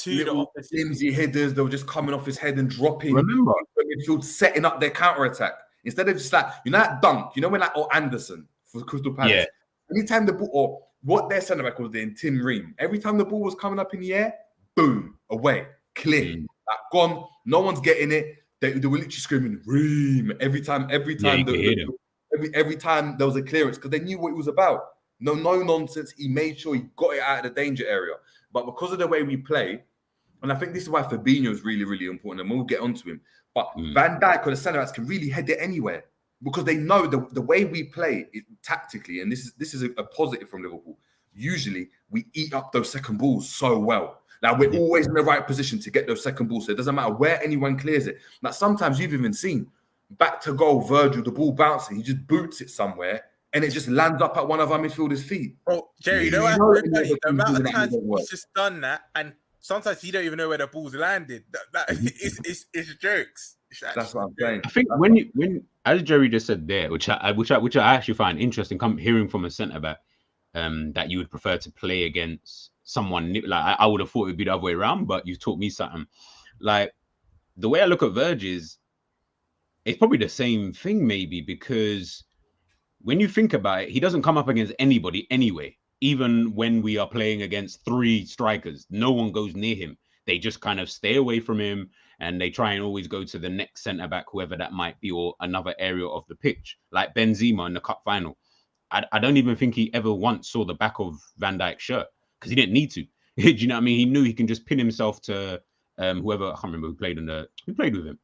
little flimsy headers, they were just coming off his head and dropping. Remember, midfield setting up their counter attack instead of just like, you know, that dunk, you know, when like Anderson for Crystal Palace, anytime the ball, or what their centre back was doing, Tim Ream, every time the ball was coming up in the air, boom, away, clear, like, gone. No one's getting it. They were literally screaming Ream every time. Every time there was a clearance, because they knew what it was about. No nonsense. He made sure he got it out of the danger area. But because of the way we play, and I think this is why Fabinho is really, really important, and we'll get onto him. But Van Dijk or the centre backs can really head it anywhere, because they know the way we play tactically, and this is a positive from Liverpool. Usually, we eat up those second balls so well. Like, we're always in the right position to get those second balls, so it doesn't matter where anyone clears it. Like, sometimes you've even seen back to goal, Virgil, the ball bouncing, he just boots it somewhere, and it just lands up at one of our midfielders' feet. Oh, Jerry, the amount of times he's just done that, and sometimes you don't even know where the ball's landed. It's jokes. That's what I'm saying. I think when as Jerry just said there, which I actually find interesting, hearing from a centre back, that you would prefer to play against someone like I would have thought it would be the other way around, but you taught me something. Like, the way I look at Verge is, it's probably the same thing, maybe, because when you think about it, he doesn't come up against anybody anyway. Even when we are playing against three strikers, no one goes near him. They just kind of stay away from him, and they try and always go to the next centre back, whoever that might be, or another area of the pitch, like Benzema in the cup final. I don't even think he ever once saw the back of Van Dijk's shirt, because he didn't need to. Do you know what I mean? He knew he can just pin himself to whoever, I can't remember who played with him.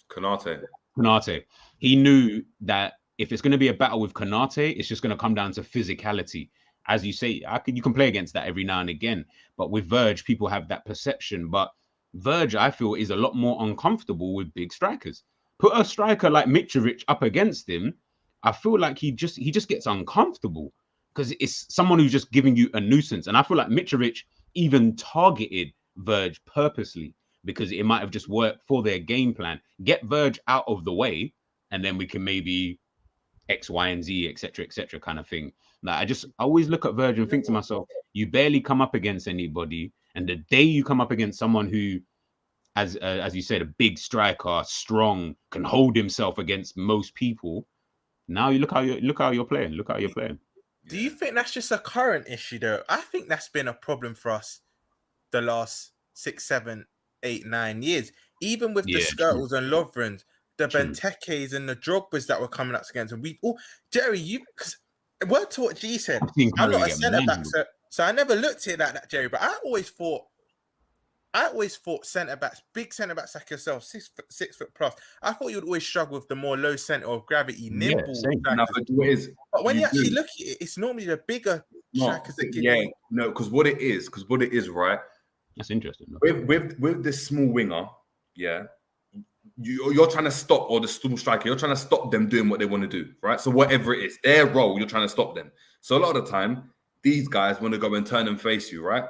Konate. He knew that if it's going to be a battle with Konate, it's just going to come down to physicality. As you say, you can play against that every now and again. But with Verge, people have that perception. But Verge, I feel, is a lot more uncomfortable with big strikers. Put a striker like Mitrovic up against him, I feel like he just gets uncomfortable, because it's someone who's just giving you a nuisance. And I feel like Mitrovic even targeted Verge purposely, because it might have just worked for their game plan. Get Verge out of the way, and then we can maybe X, Y, and Z, etc., kind of thing. Like I always look at Verge and think to myself, you barely come up against anybody, and the day you come up against someone who, as you said, a big striker, strong, can hold himself against most people. Now you look how you're playing. Look how you're playing. Do you think that's just a current issue though? I think that's been a problem for us the last 6, 7, 8, 9 years. Even with the Skirtles and Lovrens, the Bentekes and the Drogbas that were coming up against them. Jerry, because word to what G said, I'm not a centre back, so I never looked at it like that, Jerry. But I always thought centre backs, big centre backs like yourself, 6 foot plus. I thought you'd always struggle with the more low centre of gravity, nimble. But when you actually look at it, it's normally the bigger strikers that give you. No, because what it is, right? That's interesting. With this small winger, you're trying to stop, or the small striker, you're trying to stop them doing what they want to do, right? So whatever it is, their role, you're trying to stop them. So a lot of the time, these guys want to go and turn and face you, right?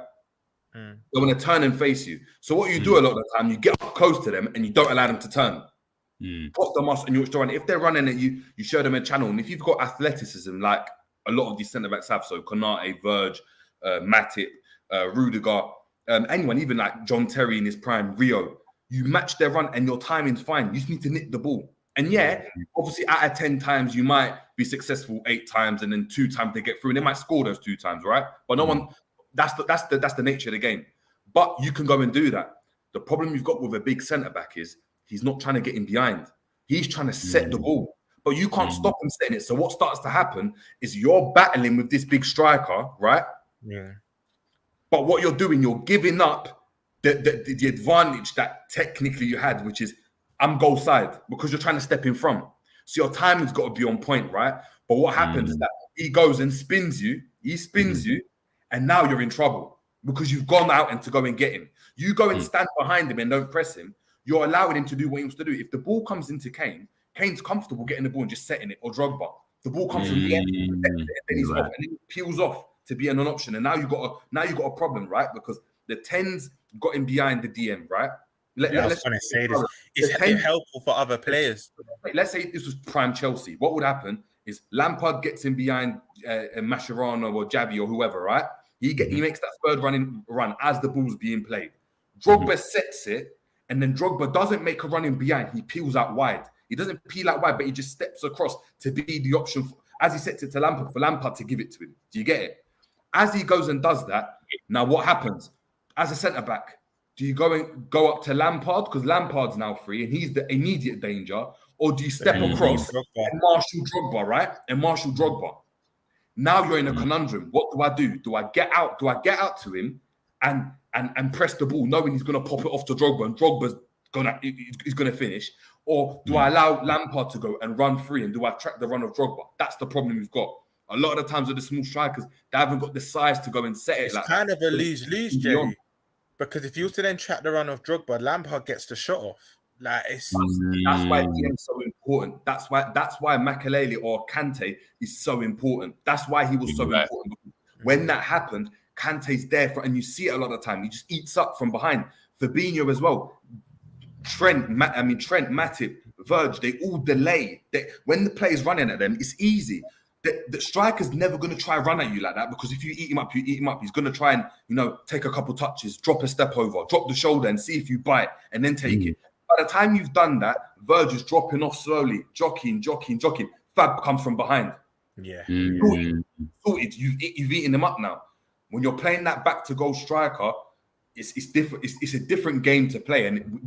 They want to turn and face you. So what you do a lot of the time, you get up close to them and you don't allow them to turn. Pop them off and you're running. If they're running at you, you show them a channel. And if you've got athleticism, like a lot of these centre backs have, so Konate, Verge, Matip, Rudiger, anyone, even like John Terry in his prime, Rio, you match their run and your timing's fine. You just need to nick the ball. And obviously out of 10 times, you might be successful 8 times and then 2 times they get through and they might score those 2 times, right? But no one, that's the nature of the game. But you can go and do that. The problem you've got with a big centre-back is he's not trying to get in behind. He's trying to set the ball. But you can't stop him setting it. So what starts to happen is you're battling with this big striker, right? Yeah. But what you're doing, you're giving up the advantage that technically you had, which is I'm goal side, because you're trying to step in front. So your timing's got to be on point, right? But what happens is that he goes and spins you, and now you're in trouble because you've gone out and to go and get him. You go and stand behind him and don't press him. You're allowing him to do what he wants to do. If the ball comes into Kane, Kane's comfortable getting the ball and just setting it, or Drogba. The ball comes from the end, and then he's off, and then he peels off to be an option. And now you got a problem, right? Because the 10's got him behind the DM, right? I was going to say this. It's helpful for other players. Let's say this was prime Chelsea. What would happen is Lampard gets him behind Mascherano or Javi or whoever, right? He makes that third run as the ball's being played. Drogba sets it, and then Drogba doesn't make a run in behind. He peels out wide. He doesn't peel out wide, but he just steps across to be the option as he sets it to Lampard, for Lampard to give it to him. Do you get it? As he goes and does that, now what happens? As a centre-back, do you go up to Lampard because Lampard's now free and he's the immediate danger, or do you step across and Marshall Drogba, right? And Marshall Drogba. Now you're in a conundrum. What do I do? Do I get out? Do I get out to him and press the ball, knowing he's going to pop it off to Drogba and Drogba's gonna finish, or do I allow Lampard to go and run free, and do I track the run of Drogba? That's the problem we've got. A lot of the times with the small strikers, they haven't got the size to go and set it. It's kind of a lose-lose, Jerry. Because if you were to then track the run of Drogba, Lampard gets the shot off. Like that's why DM's so important. That's why Makelele or Kante is so important. That's why he was so important. When that happened, Kante's there and you see it a lot of the time. He just eats up from behind. Fabinho as well. Trent, Matip, Verge, they all delay. When the player's running at them, it's easy. The striker's never going to try run at you like that, because if you eat him up, He's going to try and, take a couple touches, drop a step over, drop the shoulder and see if you bite and then take it. By the time you've done that, Verge is dropping off slowly, jockeying. Fab comes from behind. Yeah. Sorted. You've eaten him up now. When you're playing that back to goal striker, it's different. It's a different game to play, and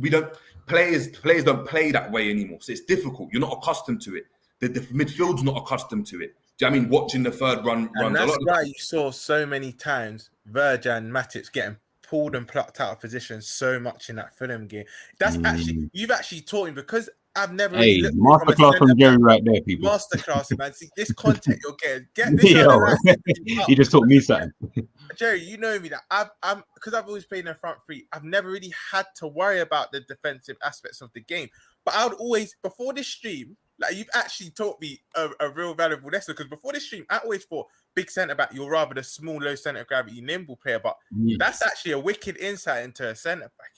players don't play that way anymore. So it's difficult. You're not accustomed to it. The midfield's not accustomed to it. Do you know what I mean? Watching the third run, and that's why you saw so many times Verge and Matip getting pulled and plucked out of position so much in that Fulham game. That's you've actually taught me, because I've never really masterclass from Jerry right there, people. Masterclass, man. See this content you're getting. Get this. You just taught me something. Jerry, you know me that I'm because I've always played in the front three. I've never really had to worry about the defensive aspects of the game. But I would always, before this stream, like, you've actually taught me a real valuable lesson, because before this stream, I always thought big centre back, you're rather the small, low centre of gravity, nimble player. But that's actually a wicked insight into a centre back,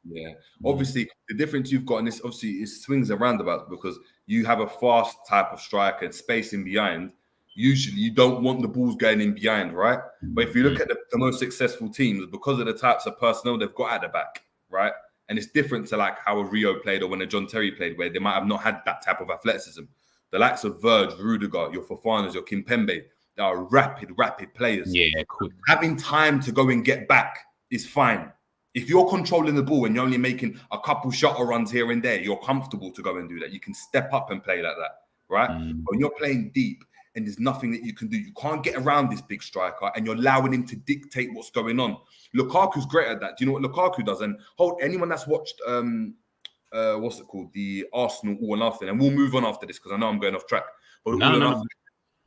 Yeah. Obviously, the difference you've got in this, obviously, is swings and roundabouts because you have a fast type of striker and space in behind. Usually, you don't want the balls going in behind, right? But if you look at the most successful teams, because of the types of personnel they've got at the back, right? And it's different to like how a Rio played or when a John Terry played, where they might have not had that type of athleticism. The likes of Verge, Rudiger, your Fofanas, your Kimpembe, they are rapid players. Yeah, quick. Having time to go and get back is fine. If you're controlling the ball and you're only making a couple shuttle runs here and there, you're comfortable to go and do that. You can step up and play like that, right? But when you're playing deep and there's nothing that you can do, you can't get around this big striker and you're allowing him to dictate what's going on. Lukaku's great at that. Do you know what Lukaku does? And anyone that's watched, what's it called? The Arsenal All or Nothing. And we'll move on after this because I know I'm going off track. But No.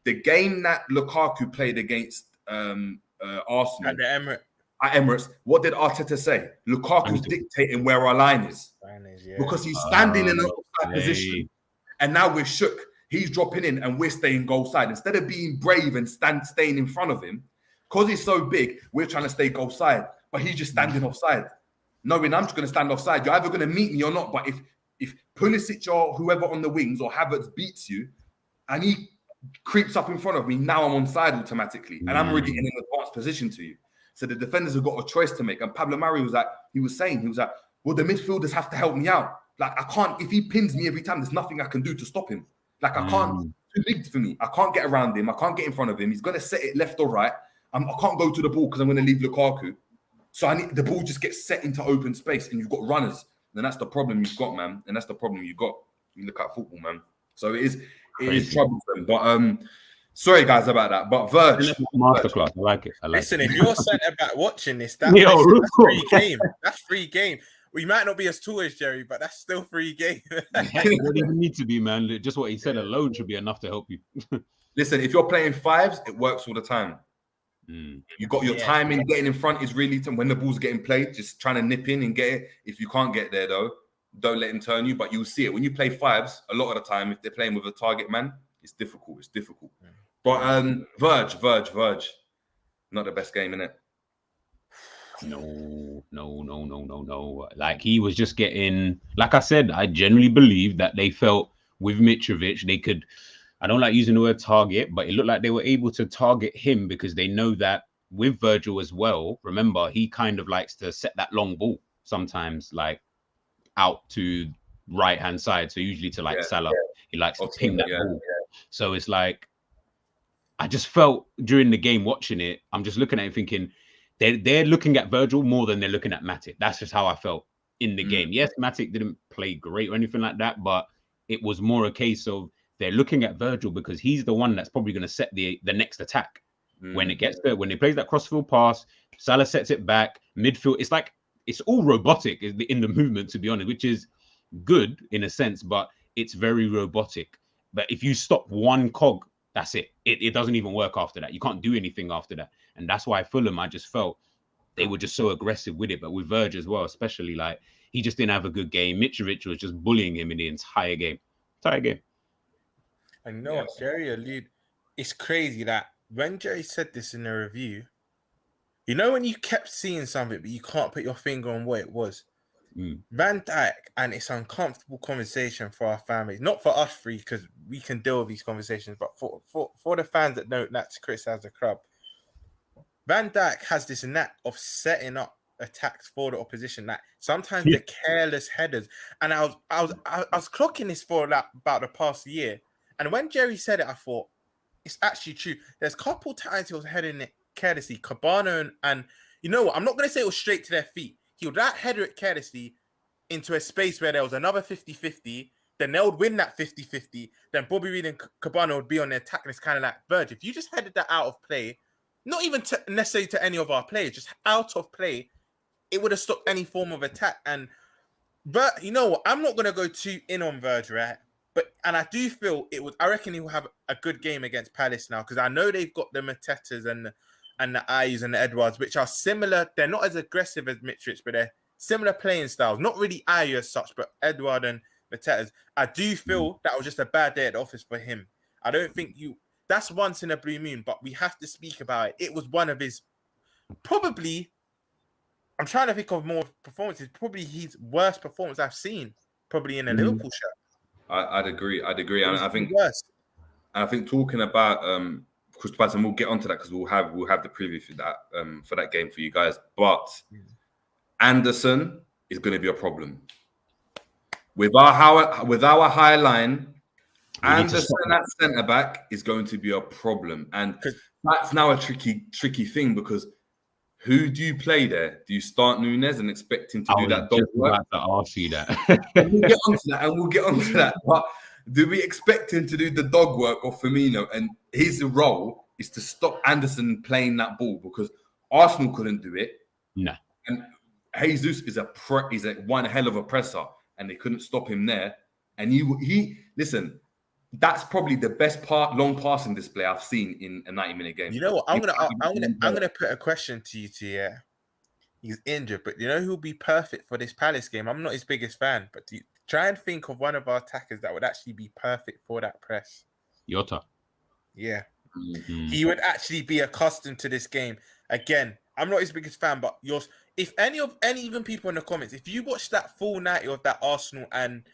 The game that Lukaku played against Arsenal At the Emirates, what did Arteta say? Lukaku's dictating where our line is because he's standing in an offside position, and now we're shook. He's dropping in, and we're staying goal side instead of being brave and staying in front of him. Because he's so big, we're trying to stay goal side, but he's just standing offside, knowing I'm just going to stand offside. You're either going to meet me or not. But if Pulisic or whoever on the wings or Havertz beats you, and he creeps up in front of me, now I'm on side automatically, and I'm already in an advanced position to you. So the defenders have got a choice to make. And Pablo Mari was like, well, the midfielders have to help me out. Like, I can't, if he pins me every time, there's nothing I can do to stop him. Like, I can't, too big for me. I can't get around him. I can't get in front of him. He's going to set it left or right. I can't go to the ball because I'm going to leave Lukaku. So the ball just gets set into open space and you've got runners. And that's the problem you've got, man. And that's the problem you've got. You look at football, man. So it is troublesome. But, sorry, guys, about that. But Verge. Masterclass. I like it. Listen, if you're centre back watching this, that's free game. That's free game. We might not be as tall as Jerry, but that's still free game. You don't even need to be, man. Just what he said alone should be enough to help you. Listen, if you're playing fives, it works all the time. You got your timing, getting in front is really when the ball's getting played, just trying to nip in and get it. If you can't get there, though, don't let him turn you, but you'll see it. When you play fives, a lot of the time, if they're playing with a target man, it's difficult. But Verge. Not the best game, innit? No. Like, he was just getting, like I said, I generally believe that they felt with Mitrovic, they could, I don't like using the word target, but it looked like they were able to target him because they know that with Virgil as well, remember, he kind of likes to set that long ball sometimes, like out to right-hand side. So usually to Salah, he likes to ping that ball. So it's like, I just felt during the game watching it, I'm just looking at it thinking, they're looking at Virgil more than they're looking at Matic. That's just how I felt in the game. Yes, Matic didn't play great or anything like that, but it was more a case of they're looking at Virgil because he's the one that's probably going to set the next attack. When it gets there, when he plays that crossfield pass, Salah sets it back, midfield. It's like, it's all robotic in the movement, to be honest, which is good in a sense, but it's very robotic. But if you stop one cog, that's it. It doesn't even work after that. You can't do anything after that. And that's why Fulham, I just felt they were just so aggressive with it. But with Verge as well, especially, like, he just didn't have a good game. Mitrovic was just bullying him in the entire game. And you know what, Jerry, it's crazy that when Jerry said this in the review, you know when you kept seeing something, but you can't put your finger on what it was? Van Dijk, and it's uncomfortable conversation for our families, not for us three, because we can deal with these conversations, but for the fans that don't like to criticize the club. Van Dijk has this knack of setting up attacks for the opposition. Like sometimes the careless headers, and I was clocking this for about the past year. And when Jerry said it, I thought it's actually true. There's a couple times he was heading it carelessly. Cabana and you know what? I'm not going to say it was straight to their feet. He would header it carelessly into a space where there was another 50-50. Then they would win that 50-50. Then Bobby Reed and Cabana would be on the attack. And it's kind of like, Virg, if you just headed that out of play, not even necessarily to any of our players, just out of play, it would have stopped any form of attack. But you know what? I'm not going to go too in on Virg, right? And I do feel I reckon he will have a good game against Palace now, because I know they've got the Matetas and the Ayes and the Edwards, which are similar. They're not as aggressive as Mitrovic, but they're similar playing styles. Not really Ayew as such, but Edward and Matetas. I do feel that was just a bad day at the office for him. I don't think that's once in a blue moon, but we have to speak about it. It was one of his, probably I'm trying to think of more performances. Probably his worst performance I've seen, probably in a Liverpool shirt. I'd agree. And I think worst. And I think talking about Crystal Palace, and we'll get onto that because we'll have the preview for that game for you guys. But Anderson is going to be a problem with our high line. Anderson at centre back is going to be a problem, and that's now a tricky thing because who do you play there? Do you start Nunez and expect him to do that dog work? To ask you that. And we'll get onto that. But do we expect him to do the dog work of Firmino? And his role is to stop Anderson playing that ball because Arsenal couldn't do it. No. And Jesus is one hell of a presser, and they couldn't stop him there. And he listen. That's probably the best long passing display I've seen in a 90-minute game. You know what? I'm gonna put a question to you. He's injured, but you know who'll be perfect for this Palace game? I'm not his biggest fan, but try and think of one of our attackers that would actually be perfect for that press. Jota. Yeah, he would actually be accustomed to this game. Again, I'm not his biggest fan, but if any even people in the comments, if you watch that full 90 of that Arsenal and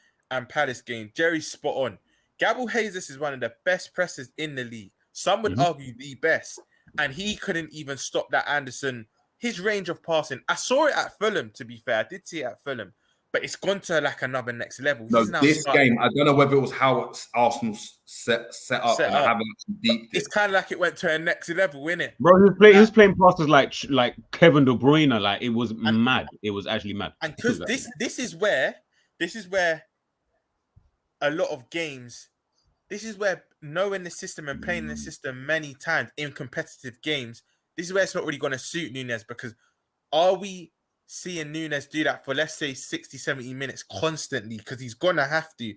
Palace game, Jerry's spot on. Gabriel Jesus is one of the best pressers in the league. Some would argue the best. And he couldn't even stop that Anderson. His range of passing. I saw it at Fulham, to be fair. I did see it at Fulham. But it's gone to like another next level. No, this game, I don't know whether it was how Arsenal set up. I haven't deep. It's kind of like it went to a next level, innit? Bro, he was playing passes like Kevin De Bruyne. Like, it was mad. It was actually mad. And because this is where a lot of games, this is where knowing the system and playing the system many times in competitive games, this is where it's not really going to suit Nunez, because are we seeing Nunez do that for, let's say, 60, 70 minutes constantly? Because he's going to have to.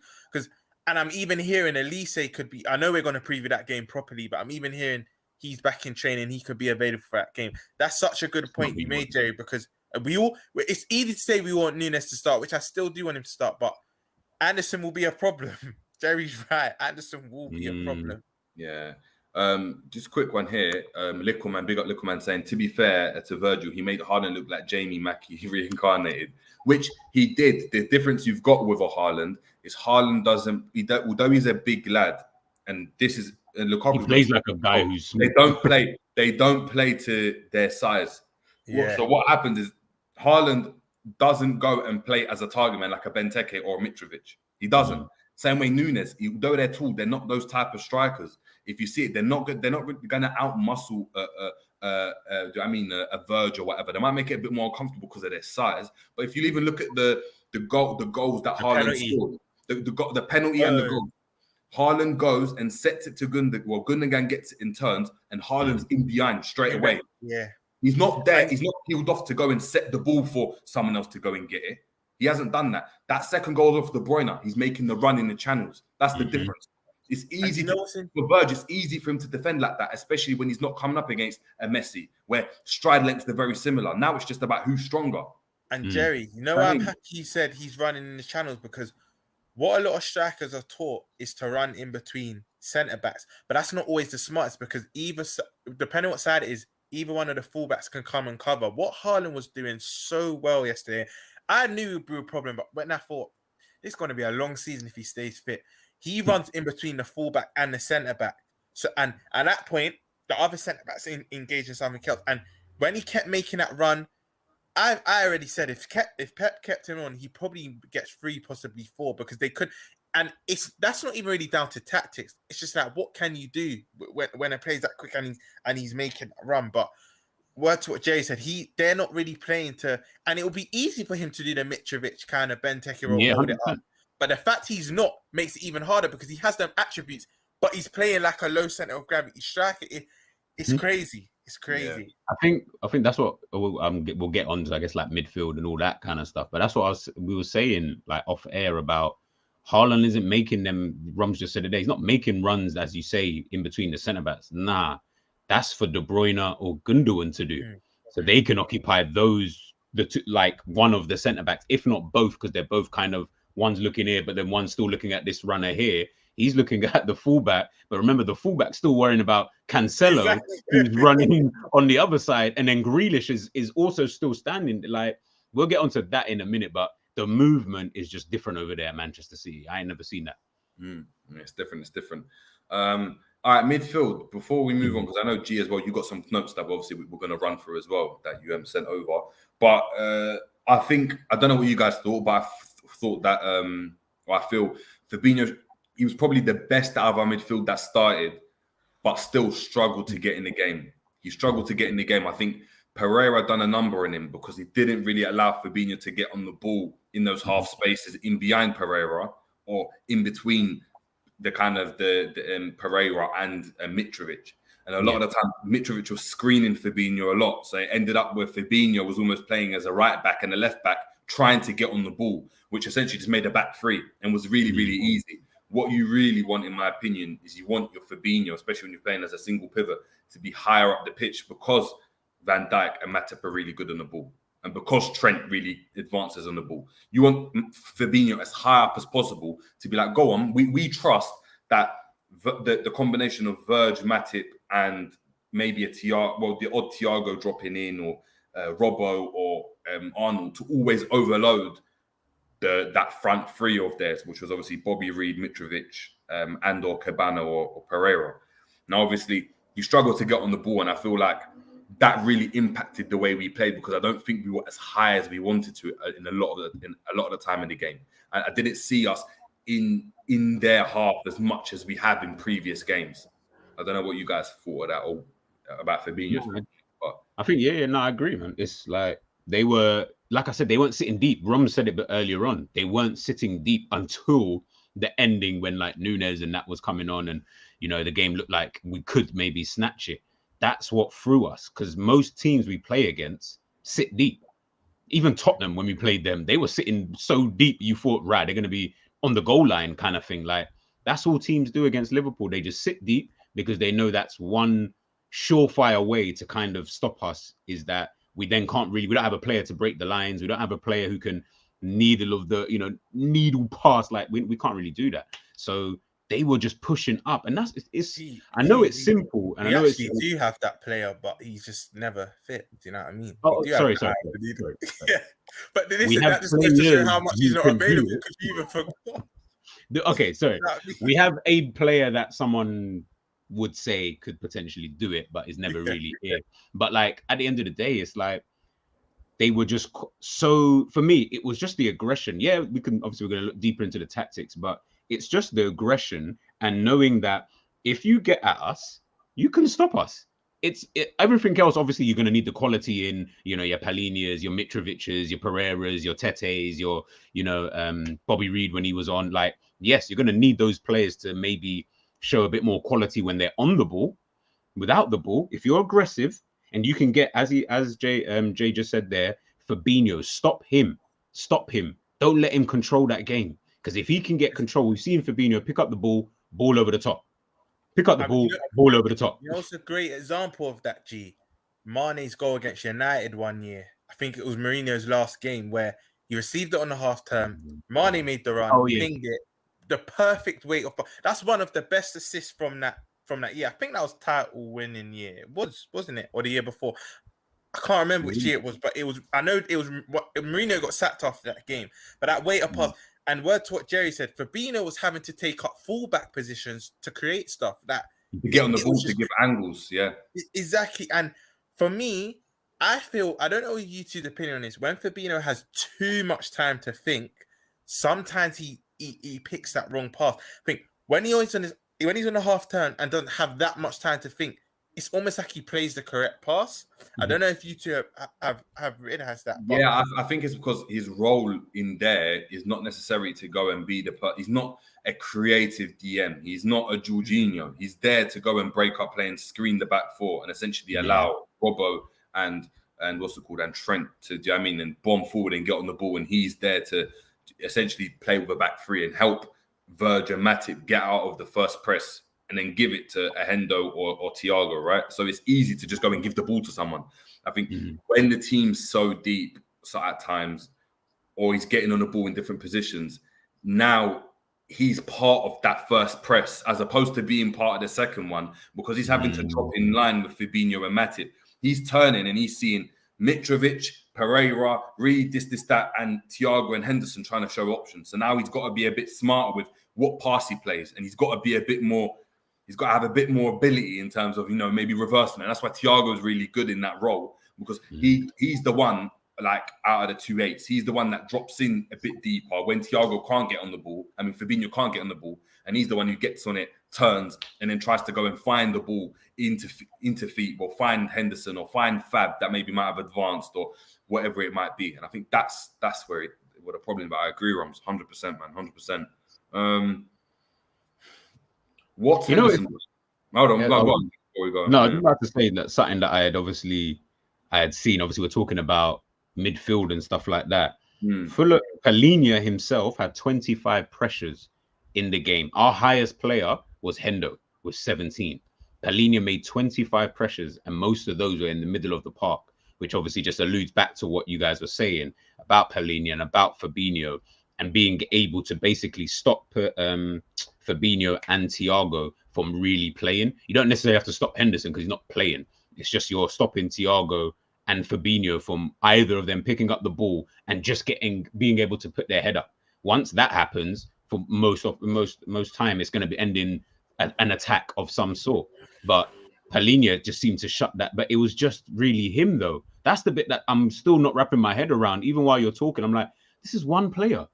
And I'm even hearing Elise could be, I know we're going to preview that game properly, but I'm even hearing he's back in training, he could be available for that game. That's such a good point you made, Jerry, because it's easy to say we want Nunez to start, which I still do want him to start, but Anderson will be a problem. Jerry's right. Anderson will be a problem. Yeah. Just a quick one here. Little man, big up Little man, saying, to be fair to Virgil, he made Haaland look like Jamie Mackie reincarnated, which he did. The difference you've got with a Haaland is Haaland although he's a big lad, and this is Lukaku, he plays like a guy who's small. They don't play to their size. Yeah. So what happens is Haaland doesn't go and play as a target man like a Benteke or a Mitrovic. He doesn't. Same way Nunez, though they're tall, they're not those type of strikers. If you see it, they're not good. They're not really going to outmuscle a Verge or whatever. They might make it a bit more uncomfortable because of their size. But if you even look at the goals that Haaland scored, the penalty and the goal, Haaland goes and sets it to Gundogan. Well, Gundogan gets it in turns, and Haaland's in behind straight away. Yeah, he's not there. He's not peeled off to go and set the ball for someone else to go and get it. He hasn't done that. That second goal off De Bruyne, he's making the run in the channels. That's the difference. It's easy for Virgil. It's easy for him to defend like that, especially when he's not coming up against a Messi, where stride lengths are very similar. Now it's just about who's stronger. And Jerry, I'm happy he said he's running in the channels, because what a lot of strikers are taught is to run in between centre backs, but that's not always the smartest, because depending on what side it is, either one of the fullbacks can come and cover. What Haaland was doing so well yesterday, I knew it would be a problem, but when I thought it's going to be a long season if he stays fit, he runs in between the fullback and the centre back. So, and at that point, the other centre backs engage in something else. And when he kept making that run, I already said if Pep kept him on, he probably gets 3, possibly 4, because they could. And that's not even really down to tactics. It's just like, what can you do when a play's that quick and he's making a run? But word to what Jay said, they're not really playing to, and it will be easy for him to do the Mitrovic kind of Benteke or hold it up. But the fact he's not makes it even harder, because he has them attributes, but he's playing like a low center of gravity striker. It's crazy. It's crazy. Yeah. I think that's what we'll get on to, I guess, like midfield and all that kind of stuff. But that's what we were saying, like off air, about Haaland isn't making them. Rums just said today, he's not making runs, as you say, in between the centre backs. Nah, that's for De Bruyne or Gundogan to do, so they can occupy like one of the centre backs, if not both, because they're both kind of, one's looking here, but then one's still looking at this runner here. He's looking at the fullback, but remember the fullback's still worrying about Cancelo, who's running on the other side, and then Grealish is also still standing. Like, we'll get onto that in a minute, but the movement is just different over there at Manchester City. I ain't never seen that. It's different. It's different. All right, midfield. Before we move on, because I know G as well, you got some notes that obviously we're going to run through as well that you sent over. But I think, I don't know what you guys thought, but I thought that I feel Fabinho, he was probably the best out of our midfield that started, but still struggled to get in the game. He struggled to get in the game. I think Pereira done a number on him because he didn't really allow Fabinho to get on the ball in those half spaces in behind Pereira or in between the kind of the Pereira and Mitrovic. And a lot of the time, Mitrovic was screening Fabinho a lot. So it ended up where Fabinho was almost playing as a right back and a left back, trying to get on the ball, which essentially just made a back free and was really, really easy. What you really want, in my opinion, is you want your Fabinho, especially when you're playing as a single pivot, to be higher up the pitch because Van Dijk and Matip are really good on the ball. And because Trent really advances on the ball, you want Fabinho as high up as possible to be like, go on. We trust that the combination of Verge, Matip, and maybe the odd Thiago dropping in, or Robbo or Arnold, to always overload that front three of theirs, which was obviously Bobby Reed, Mitrovic, and or Cabana or Pereira. Now, obviously, you struggle to get on the ball, and I feel like that really impacted the way we played because I don't think we were as high as we wanted to in a lot of the time in the game. I didn't see us in their half as much as we have in previous games. I don't know what you guys thought of that or about Fabinho. But I think I agree, man. It's like they were, like I said, they weren't sitting deep. Rom said it earlier on. They weren't sitting deep until the ending when like Nunez and that was coming on, and the game looked like we could maybe snatch it. That's what threw us, because most teams we play against sit deep. Even Tottenham, when we played them, they were sitting so deep you thought, right, they're going to be on the goal line kind of thing. Like, that's all teams do against Liverpool. They just sit deep because they know that's one surefire way to kind of stop us, is that we then we don't have a player to break the lines. We don't have a player who can needle pass. Like, we can't really do that. So they were just pushing up, and I know it's simple, and I know we do have that player, but he's just never fit. Do you know what I mean? Oh, sorry. Yeah, but listen, that just goes to show how much he's not available because you even forgot. Okay, sorry. We have a player that someone would say could potentially do it, but is never really here. But like at the end of the day, it's like they were just so. For me, it was just the aggression. Yeah, we're going to look deeper into the tactics, but it's just the aggression and knowing that if you get at us, you can stop us. Everything else, obviously, you're going to need the quality in, your Palhinhas, your Mitrovic's, your Pereiras, your Tetes, your, Bobby Reed when he was on. Like, yes, you're going to need those players to maybe show a bit more quality when they're on the ball. Without the ball, if you're aggressive and you can get, as Jay just said there, Fabinho, stop him. Don't let him control that game. Because if he can get control, we've seen Fabinho pick up the ball over the top. Pick up the ball over the top. It's a great example of that, G. Mane's goal against United one year. I think it was Mourinho's last game where he received it on the half term. Mane made the run, pinged it. The perfect weight of. That's one of the best assists from that year. I think that was title winning year. It was, wasn't it? Or the year before. I can't remember which year it was, but it was. I know it was. Mourinho got sacked after that game, but that weight of pass. And word to what Jerry said, Fabinho was having to take up fullback positions to create stuff that to get on the ball, to give angles. Yeah, exactly. And for me, I feel, I don't know you two's opinion on this. When Fabinho has too much time to think, sometimes he picks that wrong path. I think when he's on the half turn and doesn't have that much time to think, it's almost like he plays the correct pass. I don't know if you two have realized that. Yeah, I think it's because his role in there is not necessarily to go and be he's not a creative DM. He's not a Jorginho. He's there to go and break up play and screen the back four and essentially allow Robbo and and Trent to, do you know what I mean, and bomb forward and get on the ball. And he's there to essentially play with a back three and help Verge and Matip get out of the first press and then give it to a Hendo or Thiago, right? So it's easy to just go and give the ball to someone. I think when the team's so deep, so at times, or he's getting on the ball in different positions, now he's part of that first press as opposed to being part of the second one because he's having to drop in line with Fabinho and Matip. He's turning and he's seeing Mitrovic, Pereira, Reed, this, that, and Thiago and Henderson trying to show options. So now he's got to be a bit smarter with what pass he plays, and he's got to be a bit more. He's got to have a bit more ability in terms of maybe reversing. And that's why Thiago is really good in that role because he's the one like out of the 2-8s. He's the one that drops in a bit deeper when Thiago can't get on the ball. I mean, Fabinho can't get on the ball, and he's the one who gets on it, turns, and then tries to go and find the ball into feet, or find Henderson, or find Fab that maybe might have advanced, or whatever it might be. And I think that's where the problem. But I agree, Rams, 100%, man, 100%. What's Henderson? Hold on, go on. Before we go. No, I'd like to say that something that I had seen. Obviously, we're talking about midfield and stuff like that. Palhinha himself had 25 pressures in the game. Our highest player was Hendo with 17. Palhinha made 25 pressures, and most of those were in the middle of the park, which obviously just alludes back to what you guys were saying about Palhinha and about Fabinho, and being able to basically stop Fabinho and Thiago from really playing. You don't necessarily have to stop Henderson because he's not playing. It's just you're stopping Thiago and Fabinho from either of them picking up the ball and just being able to put their head up. Once that happens, for most time, it's going to be ending an attack of some sort. But Palhinha just seemed to shut that. But it was just really him, though. That's the bit that I'm still not wrapping my head around. Even while you're talking, I'm like, this is one player.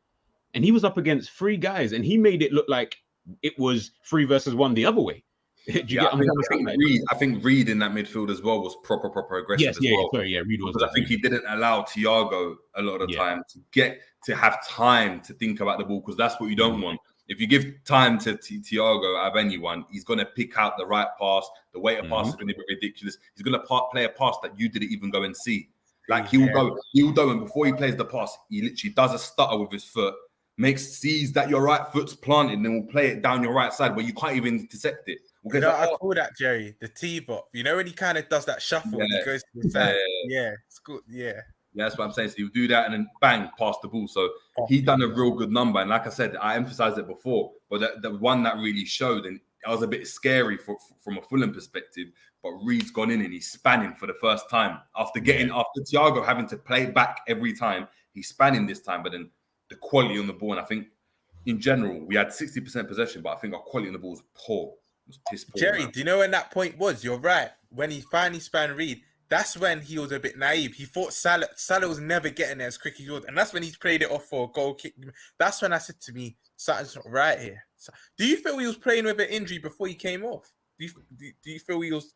And he was up against 3 guys, and he made it look like it was 3 versus 1 the other way. I think Reed in that midfield as well was proper aggressive well. Reed was. Because I think he didn't allow Thiago a lot of the time to have time to think about the ball, because that's what you don't want. If you give time to Thiago out of anyone, he's going to pick out the right pass. The weight of pass is going to be ridiculous. He's going to play a pass that you didn't even go and see. Like he will go, and before he plays the pass, he literally does a stutter with his foot, sees that your right foot's planted, and then will play it down your right side where you can't even intercept it. Okay, I call that, Jerry, the T-bop. When he kind of does that shuffle and he goes to the side. Yeah, it's good. Yeah, that's what I'm saying. So he'll do that and then bang, pass the ball. So he done a real good number. And like I said, I emphasized it before, but the one that really showed, and it was a bit scary from a Fulham perspective, but Reed's gone in and he's spanning for the first time. After Thiago having to play back every time, he's spanning this time. But then the quality on the ball, and I think in general, we had 60% possession, but I think our quality on the ball was poor. Jerry, do you know when that point was? You're right. When he finally spanned Reed, that's when he was a bit naive. He thought Salah was never getting there as quick as he would. And that's when he played it off for a goal kick. That's when I said to me, something's not right here. So, do you feel he was playing with an injury before he came off? Do you feel he was...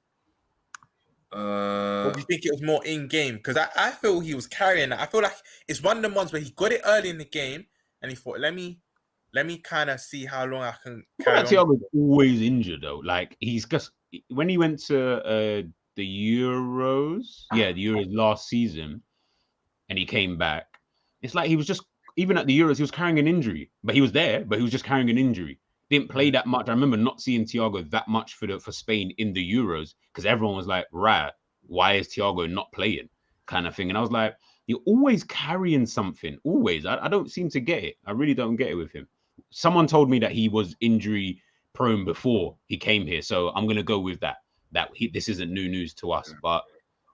or do you think it was more in-game? Because I feel he was carrying that. I feel like it's one of the ones where he got it early in the game and he thought, let me kind of see how long I can carry on. Thiago's always injured, though. Like, he's just... When he went to the Euros... Yeah, the Euros last season, and he came back, it's like he was just... Even at the Euros, he was carrying an injury. But he was there, but he was just carrying an injury. Didn't play that much. I remember not seeing Thiago that much for Spain in the Euros, because everyone was like, right, why is Thiago not playing? Kind of thing. And I was like, you're always carrying something. Always. I don't seem to get it. I really don't get it with him. Someone told me that he was injury prone before he came here. So I'm going to go with that. This isn't new news to us, but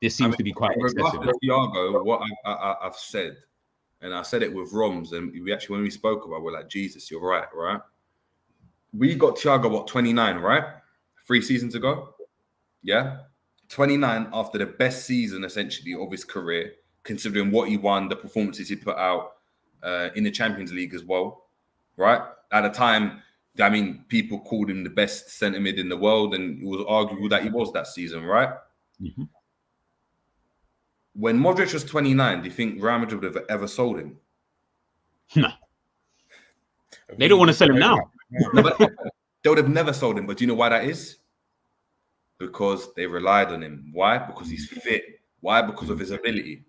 this seems to be quite excessive. Thiago, what I've said, and I said it with Roms, and we actually, when we spoke about it, we're like, Jesus, you're right? We got Thiago, 29, right? 3 seasons ago. Yeah. 29 after the best season, essentially, of his career, considering what he won, the performances he put out in the Champions League as well, right? At the time, I mean, people called him the best centre mid in the world, and it was arguable that he was that season, right? Mm-hmm. When Modric was 29, do you think Real Madrid would have ever sold him? No. They don't want to sell him now. No, but they would have never sold him. But do you know why that is? Because they relied on him. Why? Because he's fit. Why? Because of his ability.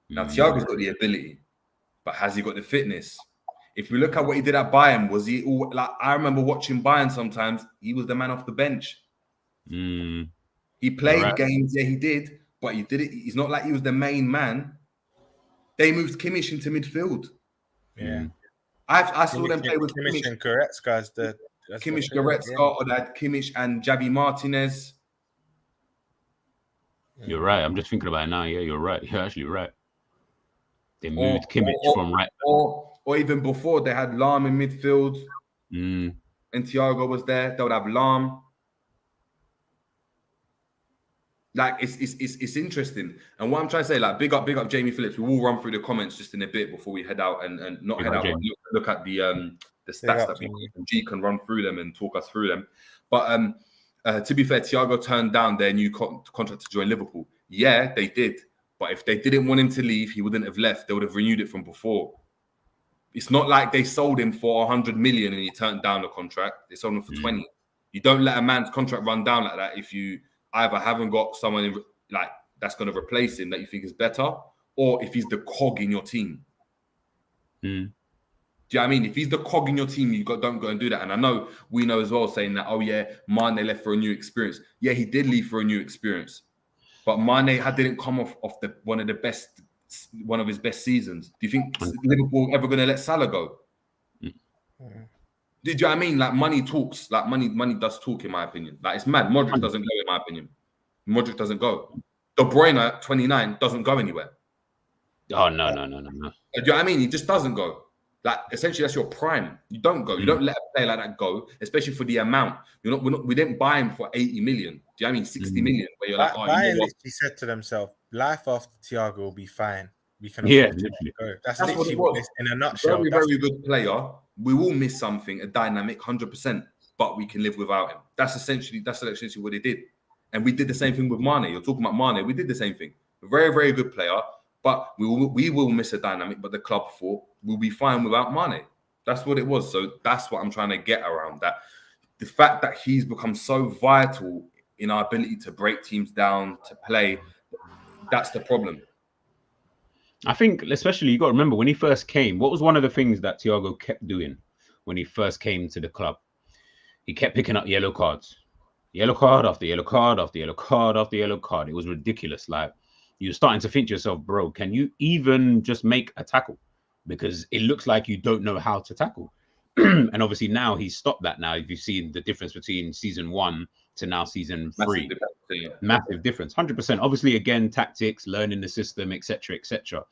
Now, Thiago's got the ability, but has he got the fitness? If we look at what he did at Bayern, was he all like? I remember watching Bayern sometimes. He was the man off the bench. He played games, yeah, he did, but he did it. He's not like he was the main man. They moved Kimmich into midfield. Yeah. I saw them play with Kimmich and Goretzka as the Kimmich, Goretzka, or that Kimmich and Javi Martinez. You're right. I'm just thinking about it now. Yeah, you're right. You're actually right. They moved Kimmich from right. Or even before, they had Lahm in midfield. And Thiago was there. They would have Lahm. Like, it's interesting. And what I'm trying to say, like, big up Jamie Phillips. We will run through the comments just in a bit before we head out and not head out, but look at the stats that people G can run through them and talk us through them. But to be fair, Thiago turned down their new contract to join Liverpool. Yeah, they did. But if they didn't want him to leave, he wouldn't have left. They would have renewed it from before. It's not like they sold him for 100 million and he turned down the contract. They sold him for 20. You don't let a man's contract run down like that if you either haven't got someone like that's going to replace him that you think is better, or if he's the cog in your team. Do you know what I mean? If he's the cog in your team, don't go and do that. And I know we know as well, saying that, oh yeah, Mane left for a new experience. Yeah, he did leave for a new experience, but Mane didn't come off one of his best seasons. Do you think Liverpool ever going to let Salah go? Did you know what I mean? Like, money talks. Like, money does talk, in my opinion. Like, it's mad. Modric doesn't go, in my opinion. Modric doesn't go. De Bruyne at 29 doesn't go anywhere. Oh, no. Do you know what I mean? He just doesn't go. Like, essentially, that's your prime. You don't go. You don't let a player like that go, especially for the amount. We didn't buy him for 80 million. Do you know what I mean? 60 million. Where you're like, oh, Bayern literally said to themselves, life after Thiago will be fine. We can afford to go. That's literally what it was. In a nutshell. Very good player. We will miss something, a dynamic, 100%, but we can live without him. That's essentially what they did. And we did the same thing with Mane. You're talking about Mane. We did the same thing. A very, very good player, but we will miss a dynamic, but the club thought we'll be fine without Mane. That's what it was. So that's what I'm trying to get around that. The fact that he's become so vital in our ability to break teams down, to play, that's the problem. I think, especially, you got to remember when he first came, what was one of the things that Thiago kept doing when he first came to the club? He kept picking up yellow cards. Yellow card after yellow card after yellow card after yellow card. It was ridiculous. Like, you're starting to think to yourself, bro, can you even just make a tackle? Because it looks like you don't know how to tackle. And obviously now he's stopped that now. If you've seen the difference between season 1 to now season 3. Massive difference, 100%. Obviously, again, tactics, learning the system, etc., etc.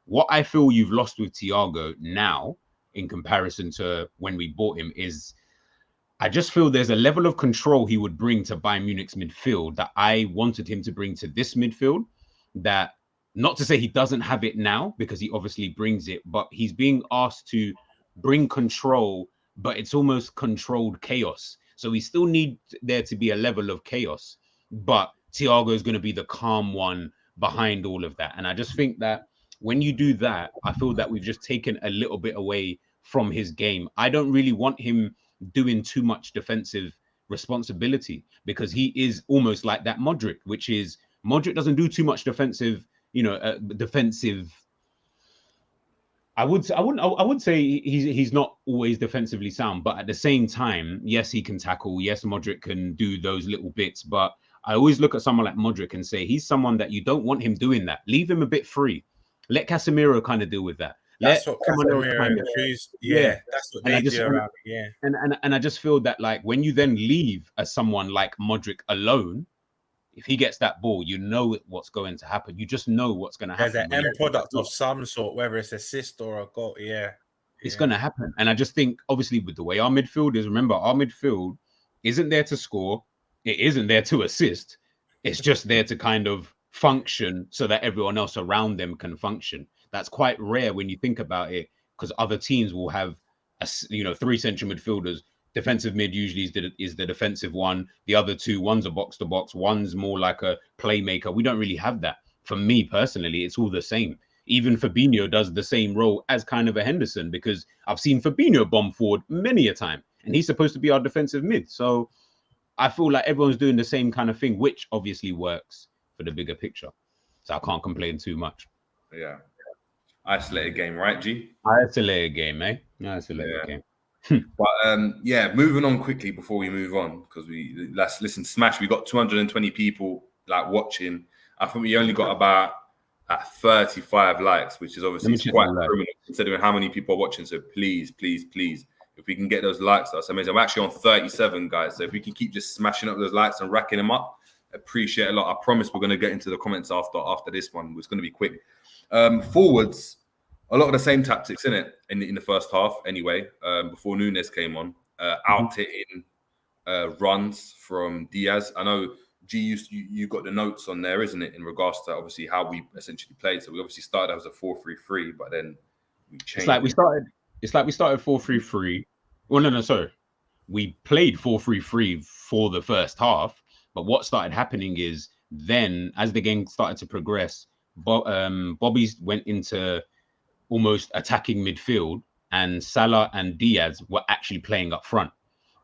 What I feel you've lost with Thiago now in comparison to when we bought him is I just feel there's a level of control he would bring to Bayern Munich's midfield that I wanted him to bring to this midfield. That, not to say he doesn't have it now, because he obviously brings it, but he's being asked to bring control, but it's almost controlled chaos. So we still need there to be a level of chaos, but Thiago is going to be the calm one behind all of that. And I just think that when you do that, I feel that we've just taken a little bit away from his game. I don't really want him doing too much defensive responsibility, because he is almost like that Modric, which is Modric doesn't do too much defensive, defensive. I would say he's not always defensively sound, but at the same time, yes, he can tackle. Yes, Modric can do those little bits, but I always look at someone like Modric and say he's someone that you don't want him doing that. Leave him a bit free. Let Casemiro kind of deal with that. That's what Casemiro choose. Yeah, that's what they do around it. Yeah, and I just feel that, like, when you then leave someone like Modric alone, if he gets that ball, you know what's going to happen. You just know what's going to happen. There's an end product of some sort, whether it's assist or a goal. Yeah, it's going to happen. And I just think, obviously, with the way our midfield is, remember, our midfield isn't there to score. It isn't there to assist. It's just there to kind of function so that everyone else around them can function. That's quite rare when you think about it, because other teams will have, 3 central midfielders. Defensive mid usually is the defensive one. The other 2, one's a box to box, one's more like a playmaker. We don't really have that. For me personally, it's all the same. Even Fabinho does the same role as kind of a Henderson, because I've seen Fabinho bomb forward many a time, and he's supposed to be our defensive mid. So I feel like everyone's doing the same kind of thing, which obviously works for the bigger picture. So I can't complain too much. Yeah. Isolated game, right, G? Isolated game, eh? Isolated game. But moving on quickly before we move on, because let's listen, Smash. We got 220 people like watching. I think we only got about at 35 likes, which is obviously quite criminal considering how many people are watching. So please, if we can get those likes, that's amazing. I'm actually on 37, guys. So if we can keep just smashing up those likes and racking them up, appreciate a lot. I promise we're going to get into the comments after this one. It's going to be quick. Forwards, a lot of the same tactics in it in the first half. Anyway, before Nunez came on, out hitting runs from Diaz. I know. G, you got the notes on there, isn't it, in regards to obviously how we essentially played. So we obviously started as a 4-3-3, but then we changed. It's like we started 4-3-3. Well, no, sorry. We played 4-3-3 for the first half, but what started happening is then as the game started to progress, Bobby went into almost attacking midfield, and Salah and Diaz were actually playing up front.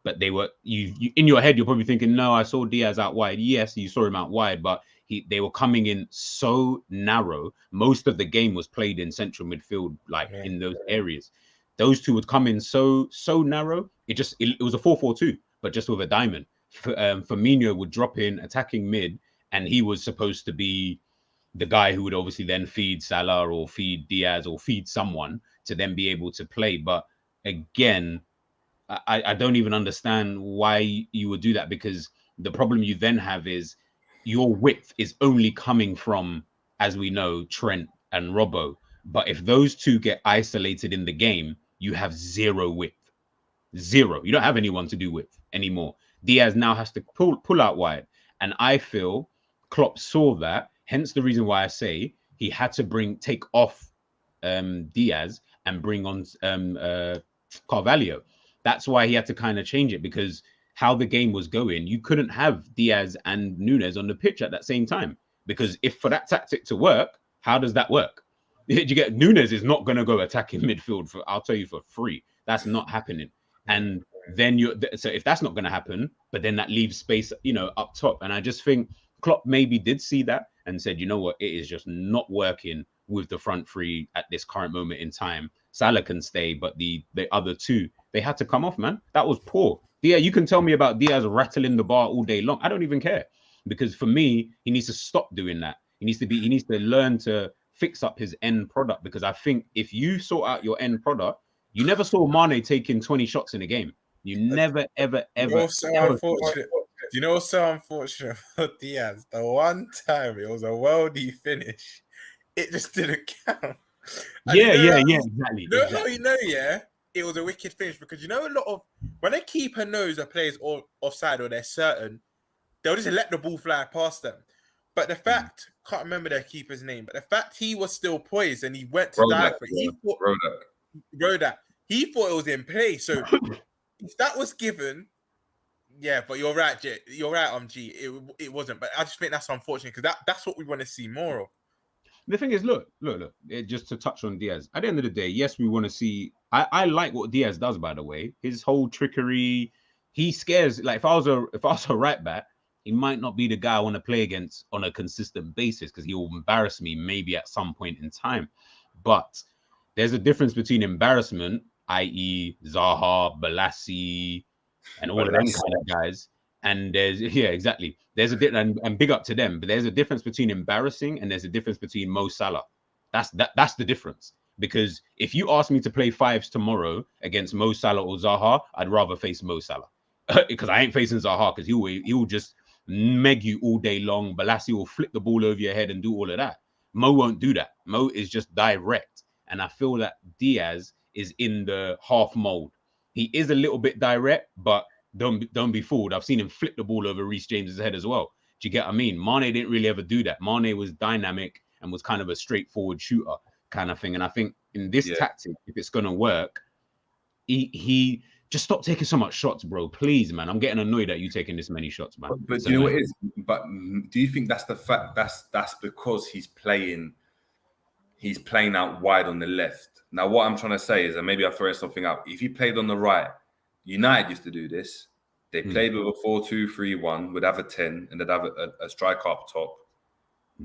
But they were you in your head, you're probably thinking, no, I saw Diaz out wide. Yes, you saw him out wide, but they were coming in so narrow. Most of the game was played in central midfield, in those areas. Those two would come in so narrow. It was a 4-4-2, but just with a diamond. Fabinho would drop in attacking mid, and he was supposed to be the guy who would obviously then feed Salah or feed Diaz or feed someone to then be able to play. But again, I don't even understand why you would do that, because the problem you then have is your width is only coming from, as we know, Trent and Robbo. But if those two get isolated in the game, you have zero width. Zero. You don't have anyone to do width anymore. Diaz now has to pull out wide. And I feel Klopp saw that, hence the reason why I say he had to take off Diaz and bring on Carvalho. That's why he had to kind of change it, because how the game was going, you couldn't have Diaz and Nunez on the pitch at that same time. Because if for that tactic to work, how does that work? You get Nunez is not going to go attacking midfield I'll tell you for free. That's not happening. And then so if that's not going to happen, but then that leaves space, up top. And I just think Klopp maybe did see that and said, you know what, it is just not working with the front three at this current moment in time. Salah can stay, but the other two, they had to come off, man. That was poor. Yeah, you can tell me about Diaz rattling the bar all day long. I don't even care, because for me, he needs to stop doing that. He needs to learn to fix up his end product, because I think if you sort out your end product, you never saw Mane taking 20 shots in a game. You never, ever. Unfortunate. You know what's so unfortunate for Diaz? The one time it was a worldie finish, it just didn't count. Yeah, exactly. Yeah, it was a wicked finish, because a lot of when a keeper knows a player's offside or they're certain, they'll just let the ball fly past them. But the fact, can't remember their keeper's name, but the fact he was still poised and he went to dive for it, Rodak. He thought it was in play. So if that was given, yeah, but you're right, Jay. You're right, G. It wasn't, but I just think that's unfortunate, because that's what we want to see more of. The thing is, look, just to touch on Diaz, at the end of the day, yes, we want to see. I like what Diaz does, by the way. His whole trickery, he scares. Like if I was a right back, he might not be the guy I want to play against on a consistent basis, because he will embarrass me maybe at some point in time. But there's a difference between embarrassment, i.e. Zaha, Balassi, and all of them kind of guys. And there's There's a difference, and big up to them. But there's a difference between embarrassing and there's a difference between Mo Salah. That's the difference. Because if you ask me to play fives tomorrow against Mo Salah or Zaha, I'd rather face Mo Salah, because I ain't facing Zaha, because he will just meg you all day long. Balassi will flip the ball over your head and do all of that. Mo won't do that. Mo is just direct, and I feel that Diaz is in the half mold. He is a little bit direct, but don't be fooled. I've seen him flip the ball over Reece James's head as well. Do you get what I mean? Mane didn't really ever do that. Mane was dynamic and was kind of a straightforward shooter kind of thing. And I think in this tactic, if it's going to work, he just stop taking so much shots, bro. Please, man. I'm getting annoyed at you taking this many shots, man. But do you know what it is? But do you think that's the fact that's because he's playing out wide on the left? Now, what I'm trying to say is, and maybe I'm throwing something out, if he played on the right, United used to do this. They played with a 4-2-3-1, would have a 10, and they'd have a striker up top.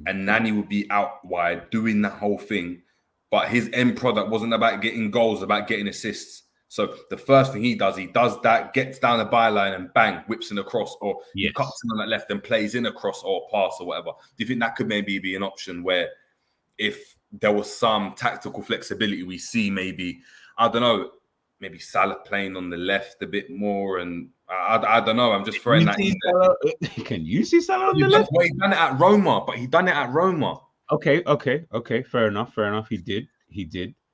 And Nani would be out wide doing that whole thing. But his end product wasn't about getting goals, about getting assists. So the first thing he does that, gets down the byline and bang, whips in across, or he cuts in on that left and plays in a cross or a pass or whatever. Do you think that could maybe be an option where if there was some tactical flexibility, we see maybe, I don't know, maybe Salah playing on the left a bit more, and I don't know. I'm just throwing that in there. Can you see Salah on the left? Well, he done it at Roma, but he done it at Roma. Okay. Fair enough. He did.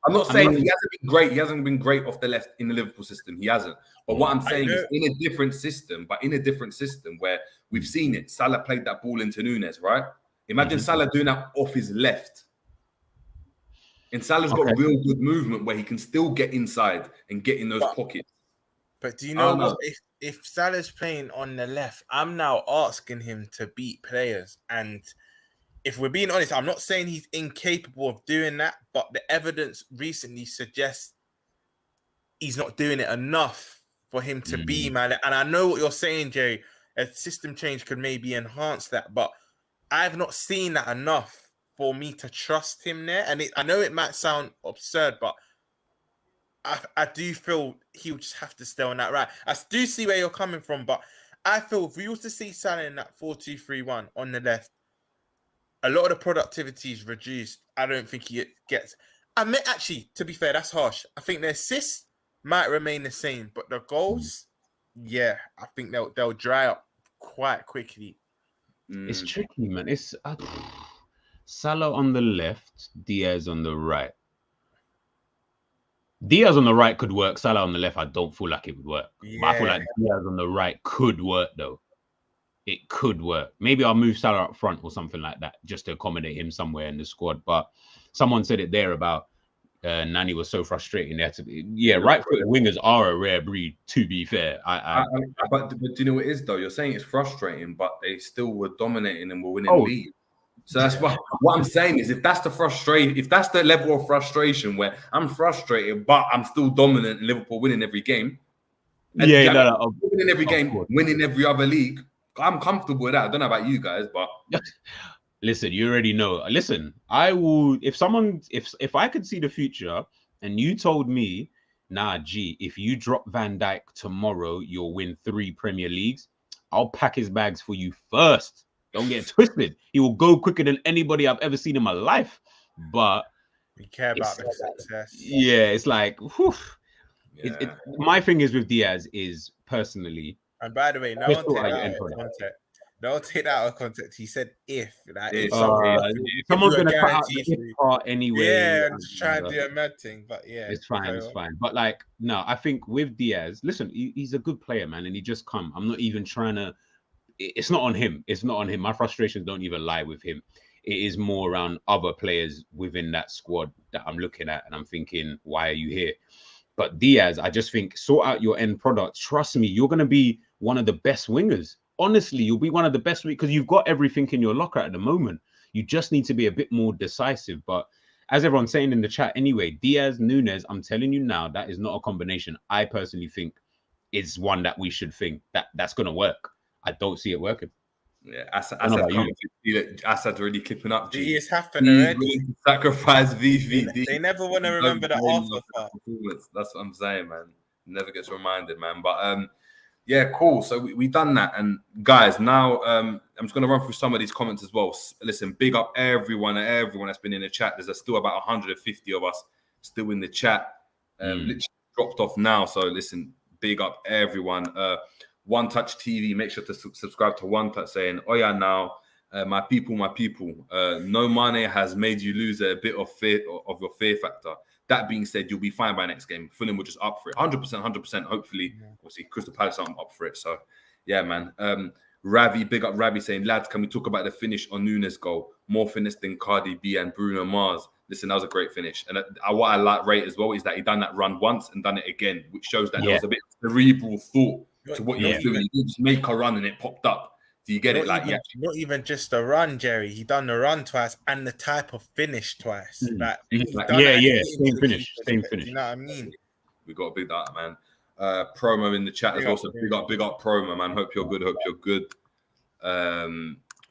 I'm not saying he hasn't been great. He hasn't been great off the left in the Liverpool system. He hasn't. But what I'm saying is in a different system, where we've seen it. Salah played that ball into Nunez, right? Imagine Salah doing that off his left. And Salah's got real good movement where he can still get inside and get in those pockets. But do you know what? If Salah's playing on the left, I'm now asking him to beat players. And if we're being honest, I'm not saying he's incapable of doing that, but the evidence recently suggests he's not doing it enough for him to be man. And I know what you're saying, Jerry. A system change could maybe enhance that, but I've not seen that enough for me to trust him there. And I know it might sound absurd, but I do feel he'll just have to stay on that right. I do see where you're coming from, but I feel if we was to see Salah in that 4-2-3-1 on the left, a lot of the productivity is reduced. I don't think he gets... I mean, actually, to be fair, that's harsh. I think the assists might remain the same, but the goals, I think they'll dry up quite quickly. It's tricky, man. It's Salah on the left, Diaz on the right. Diaz on the right could work. Salah on the left, I don't feel like it would work. Yeah. But I feel like Diaz on the right could work, though. It could work. Maybe I'll move Salah up front or something like that just to accommodate him somewhere in the squad. But someone said it there about Nani was so frustrating. They had to be, right-footed wingers are a rare breed, to be fair. But do you know what it is, though? You're saying it's frustrating, but they still were dominating and were winning leagues. So that's what I'm saying is if that's the level of frustration where I'm frustrated, but I'm still dominant and Liverpool winning every game. Winning every game, winning every other league. I'm comfortable with that. I don't know about you guys, but listen, you already know. Listen, I will if I could see the future and you told me, if you drop Van Dijk tomorrow, you'll win 3 Premier Leagues, I'll pack his bags for you first. Don't get twisted. He will go quicker than anybody I've ever seen in my life. But we care about the success. Yeah, it's like, whew. My thing is with Diaz is personally. And by the way, no one take that out of context. He said if someone's going to cut out the if part anyway. Yeah, I'm just trying to do a mad thing, but it's fine. But like, no, I think with Diaz, listen, he's a good player, man, and he just come. I'm not even trying to. It's not on him. My frustrations don't even lie with him. It is more around other players within that squad that I'm looking at, and I'm thinking, why are you here? But Diaz, I just think, sort out your end product. Trust me, you're going to be one of the best wingers. Honestly, you'll be one of the best because you've got everything in your locker at the moment. You just need to be a bit more decisive. But as everyone's saying in the chat anyway, Diaz, Nunez, I'm telling you now, that is not a combination I personally think is one that we should think that's going to work. I don't see it working. Yeah, Asad's already clipping up. He is happening already. Sacrifice VVD. They never want to remember the after. That's what I'm saying, man. Never gets reminded, man. But cool. So we done that, and guys, now I'm just gonna run through some of these comments as well. Listen, big up everyone that's been in the chat. There's still about 150 of us still in the chat. Literally dropped off now. So listen, big up everyone. One Touch TV, make sure to subscribe to One Touch, saying, "Oh yeah, now my people, no money has made you lose a bit of fear of your fear factor. That being said, you'll be fine by next game. Fulham will just up for it, 100%. Hopefully, we'll see Crystal Palace aren't up for it. So, yeah, man. Ravi, big up Ravi, saying, lads, can we talk about the finish on Nunez goal? More finesse than Cardi B and Bruno Mars. Listen, that was a great finish. And what I rate as well is that he done that run once and done it again, which shows that there was a bit of cerebral thought to what you're doing. You didn't just make a run and it popped up. Do you get it? Not even just a run, Jerry. He done the run twice and the type of finish twice. Same finish. You know what I mean? We got to big that, man. Promo in the chat as well. So big up Promo, man. Hope you're good.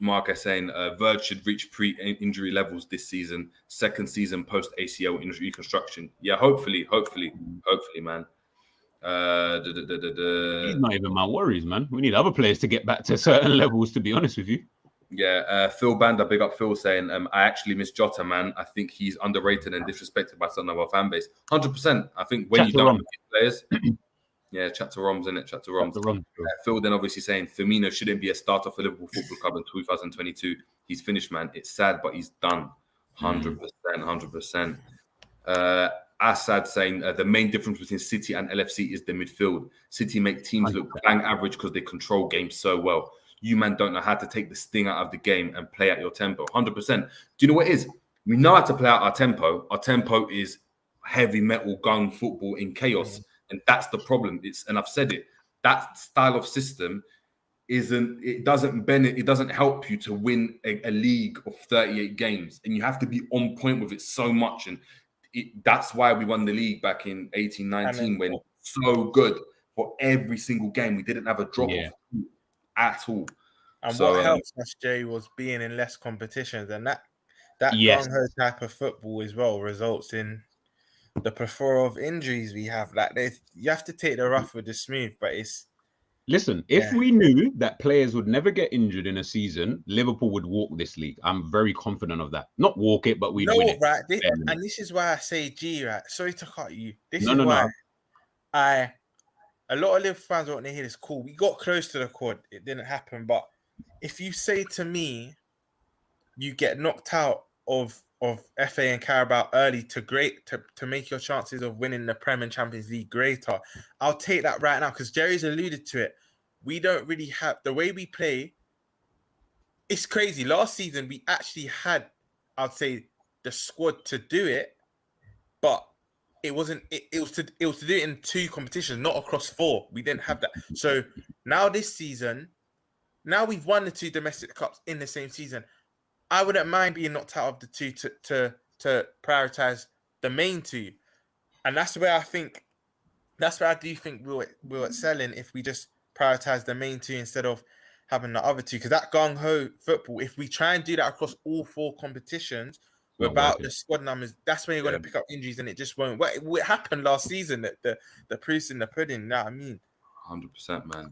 Mark is saying Verge should reach pre-injury levels this season. Second season post ACL injury reconstruction. Yeah, hopefully, man. He's not even my worries, man. We need other players to get back to certain levels, to be honest with you. Yeah, Phil Banda, big up Phil, saying, I actually miss Jota, man. I think he's underrated and disrespected by some of our fan base. 100%. I think when you don't have players, yeah, chat to Roms, innit? Chat to Roms. Phil then obviously saying Firmino shouldn't be a starter for Liverpool Football Club in 2022. He's finished, man. It's sad, but he's done. 100%, 100%. Assad saying the main difference between City and LFC is the midfield. City make teams look bang average because they control games so well. You, man, don't know how to take the sting out of the game and play at your tempo. 100%. Do you know what it is? We know how to play out our tempo. Our tempo is heavy metal gun football in chaos. And that's the problem. And I've said it, that style of system doesn't help you to win a league of 38 games. And you have to be on point with it so much. And that's why we won the league back in 18-19 when so good for every single game. We didn't have a drop off at all. And what helps us, Jay, was being in less competitions. And that gung-ho type of football as well results in the plethora of injuries we have. Like, you have to take the rough with the smooth, but it's... Listen, if we knew that players would never get injured in a season, Liverpool would walk this league. I'm very confident of that. Not walk it, but we'd win it. Right? And this is why I say, right? Sorry to cut you. This is why a lot of Liverpool fans want to hear this. Cool. We got close to the quad. It didn't happen. But if you say to me, you get knocked out of FA and Carabao early to make your chances of winning the Prem and Champions League greater, I'll take that right now because Jerry's alluded to it. We don't really have the way we play. It's crazy. Last season we actually had, I'd say, the squad to do it, but it wasn't. It was to do it in 2 competitions, not across 4. We didn't have that. So now this season, now we've won the 2 domestic cups in the same season. I wouldn't mind being knocked out of the 2 to prioritize the main 2, and that's where I do think we'll excel in if we just prioritize the main 2 instead of having the other 2. Because that gung ho football, if we try and do that across all 4 competitions without the squad numbers, that's when you're going to pick up injuries, and it just won't work. It happened last season. That the proof's in the pudding. You know what I mean? 100%, man.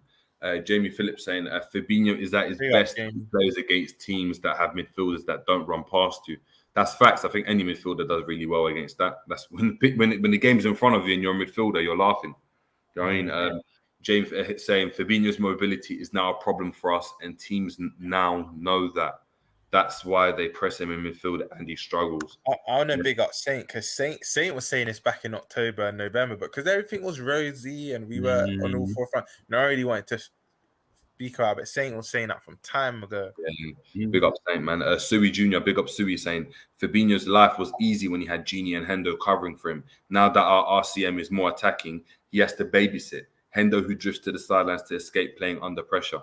Jamie Phillips saying Fabinho is at his best when he plays against teams that have midfielders that don't run past you. That's facts. I think any midfielder does really well against that. That's when the game's in front of you and you're a midfielder, you're laughing. You know what I mean? James saying Fabinho's mobility is now a problem for us, and teams now know that. That's why they press him in midfield and he struggles. I want to big up Saint, because Saint was saying this back in October and November, but because everything was rosy and we were on all 4 fronts. And I really wanted to speak about it, but Saint was saying that from time ago. Yeah. Big up Saint, man. Sui Jr., big up Sui, saying Fabinho's life was easy when he had Gini and Hendo covering for him. Now that our RCM is more attacking, he has to babysit. Hendo, who drifts to the sidelines to escape playing under pressure.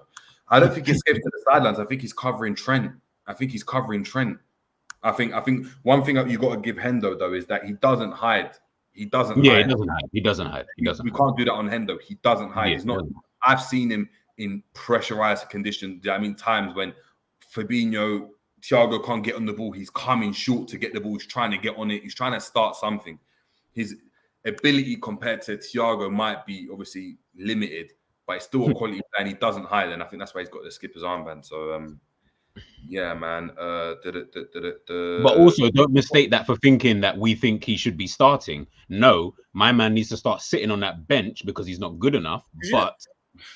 I don't think he escapes to the sidelines. I think he's covering Trent. I think one thing you got to give Hendo though is that he doesn't hide. He doesn't hide. We can't do that on Hendo. He doesn't hide. He's not. I've seen him in pressurized conditions. I mean, times when Fabinho, Thiago can't get on the ball. He's coming short to get the ball. He's trying to get on it. He's trying to start something. His ability compared to Thiago might be obviously limited, but it's still a quality player, and he doesn't hide. And I think that's why he's got the skipper's armband. So, yeah, man. But also, don't mistake that for thinking that we think he should be starting. No, my man needs to start sitting on that bench because he's not good enough. But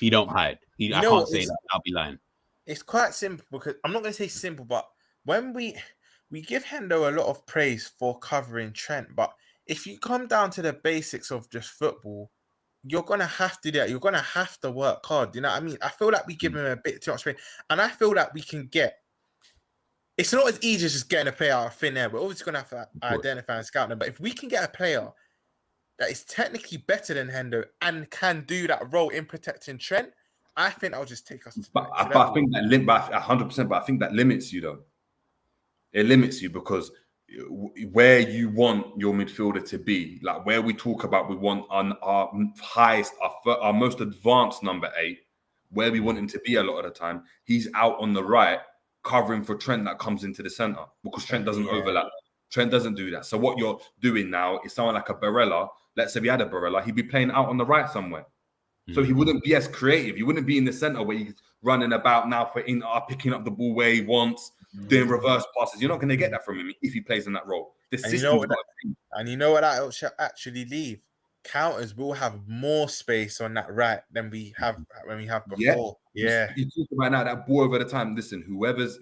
he don't hide. I can't say that. I'll be lying. It's quite simple, because I'm not going to say simple, but when we give Hendo a lot of praise for covering Trent, but if you come down to the basics of just football, you're going to have to do that. You're going to have to work hard. You know what I mean? I feel like we give him a bit too much praise, and I feel like we can get... It's not as easy as just getting a player out of thin air. We're always going to have to identify and scout them. But if we can get a player that is technically better than Hendo and can do that role in protecting Trent, I think I'll just take us to but I think that 100%, but I think that limits you though. It limits you because where you want your midfielder to be, like where we talk about we want our highest, our most advanced number 8, where we want him to be a lot of the time, he's out on the right covering for Trent that comes into the center because Trent doesn't overlap. Trent doesn't do that. So what you're doing now is someone like a Barella. Let's say we had a Barella, he'd be playing out on the right somewhere. So he wouldn't be as creative. He wouldn't be in the center where he's running about now picking up the ball where he wants, doing reverse passes. You're not going to get that from him if he plays in that role. The system's got to change. And you know what that will actually leave? Counters will have more space on that right than we have when we have before. Yeah. You talk about now that ball over the time. Listen, whoever's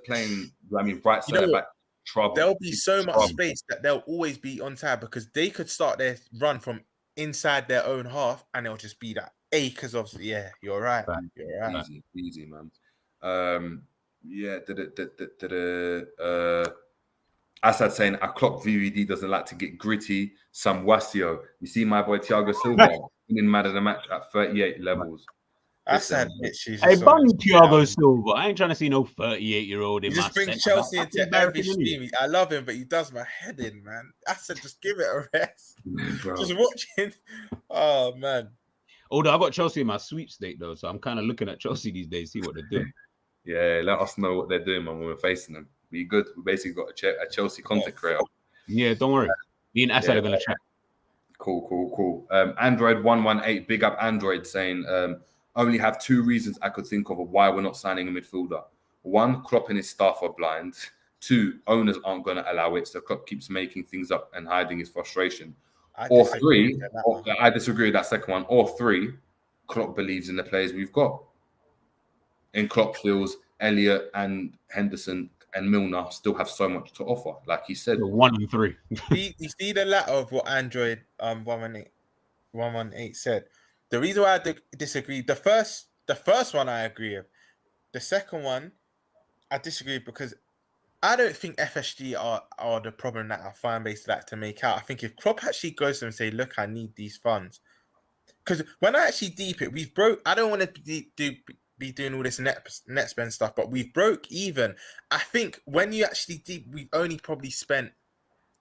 playing, right side back, trouble. There'll be so much space that they'll always be on time because they could start their run from inside their own half and it'll just be that acres of you're right. You're right. Easy, man. Assad saying a clock VVD doesn't like to get gritty. Sam Wasio. You see my boy Thiago Silva winning man of the match at 38 levels. Assad, hey, bun Thiago Silva. I ain't trying to see no 38-year-old in my just bring Chelsea into every stream. I love him, but he does my head in, man. Assad, just give it a rest. Just watching. Oh, man. Although I got Chelsea in my sweepstake, though, so I'm kind of looking at Chelsea these days, see what they're doing. Yeah, let us know what they're doing, man, when we're facing them. Be good. We basically got a Chelsea content creator. Yeah, don't worry. Me and Assad are going to chat. Cool. Android 118, big up Android, saying only have 2 reasons I could think of why we're not signing a midfielder. 1, Klopp and his staff are blind. 2, owners aren't going to allow it, so Klopp keeps making things up and hiding his frustration. Or 3, I disagree with that second one. Or 3, Klopp believes in the players we've got. And Klopp feels Elliott and Henderson and Milner still have so much to offer, like he said. 1 and 3. You see the latter of what Android 118 said. The reason why I disagree, the first one I agree with. The second one, I disagree because I don't think FSG are the problem that our fan base like to make out. I think if Klopp actually goes to them and say, look, I need these funds. Because when I actually deep it, we've broke. I don't want to be doing all this net spend stuff, but we've broke even. I think when you actually deep, we only probably spent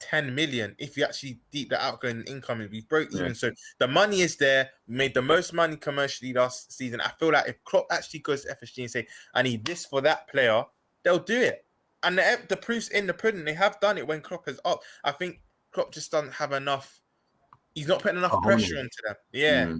10 million. If you actually deep the outgoing and incoming, we broke even. So the money is there. We made the most money commercially last season. I feel like if Klopp actually goes to FSG and say, I need this for that player, they'll do it. And the proof's in the pudding. They have done it when Klopp is up. I think Klopp just doesn't have enough. He's not putting enough pressure onto them. Yeah.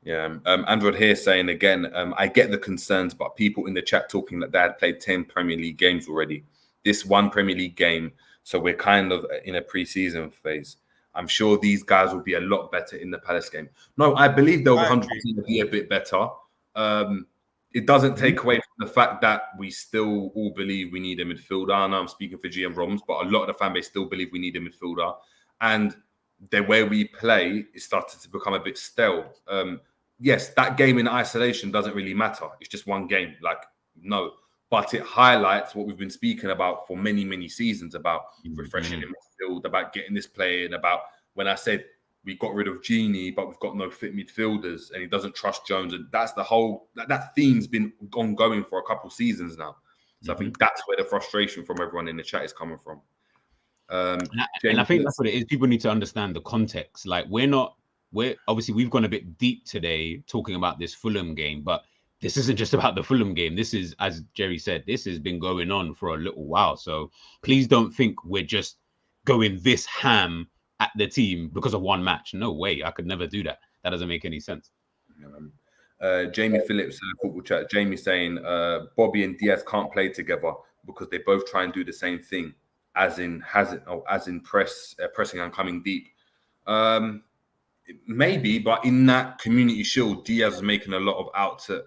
Yeah. Android here saying again, I get the concerns, but people in the chat talking that they had played 10 Premier League games already. This one Premier League game, so we're kind of in a pre-season phase. I'm sure these guys will be a lot better in the Palace game. No, I believe they'll 100% be a bit better. It doesn't take away from the fact that we still all believe we need a midfielder. I know I'm speaking for GM Roms, but a lot of the fan base still believe we need a midfielder. And the way we play is started to become a bit stale. Yes, that game in isolation doesn't really matter. It's just one game. No. But it highlights what we've been speaking about for many, many seasons about refreshing in midfield, about getting this play in, about when I said we got rid of Genie, but we've got no fit midfielders and he doesn't trust Jones. And that's the whole, that theme's been ongoing for a couple seasons now. So I think that's where the frustration from everyone in the chat is coming from. And I think that's what it is. People need to understand the context. Like we're obviously we've gone a bit deep today talking about this Fulham game, but this isn't just about the Fulham game. This is, as Jerry said, this has been going on for a little while. So please don't think we're just going this ham at the team because of one match. No way. I could never do that. That doesn't make any sense. Jamie Phillips, football chat. Jamie saying Bobby and Diaz can't play together because they both try and do the same thing, as in pressing and coming deep. Maybe, but in that Community Shield, Diaz is making a lot of out to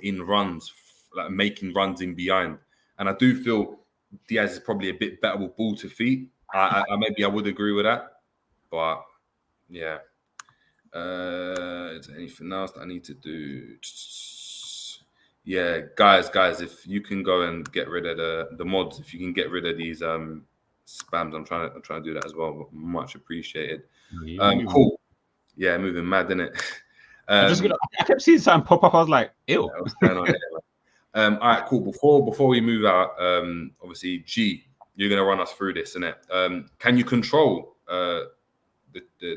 in runs, like making runs in behind. And I do feel Diaz is probably a bit better with ball to feet. I would agree with that, but yeah. Is there anything else that I need to do? Yeah, guys, if you can go and get rid of the mods, if you can get rid of these spams, I'm trying to do that as well. Much appreciated. Cool. Yeah, moving mad, isn't it? I kept seeing something pop up. I was like, ew. What's going on here? All right, cool. Before we move out, obviously, G, you're gonna run us through this, innit? Can you control the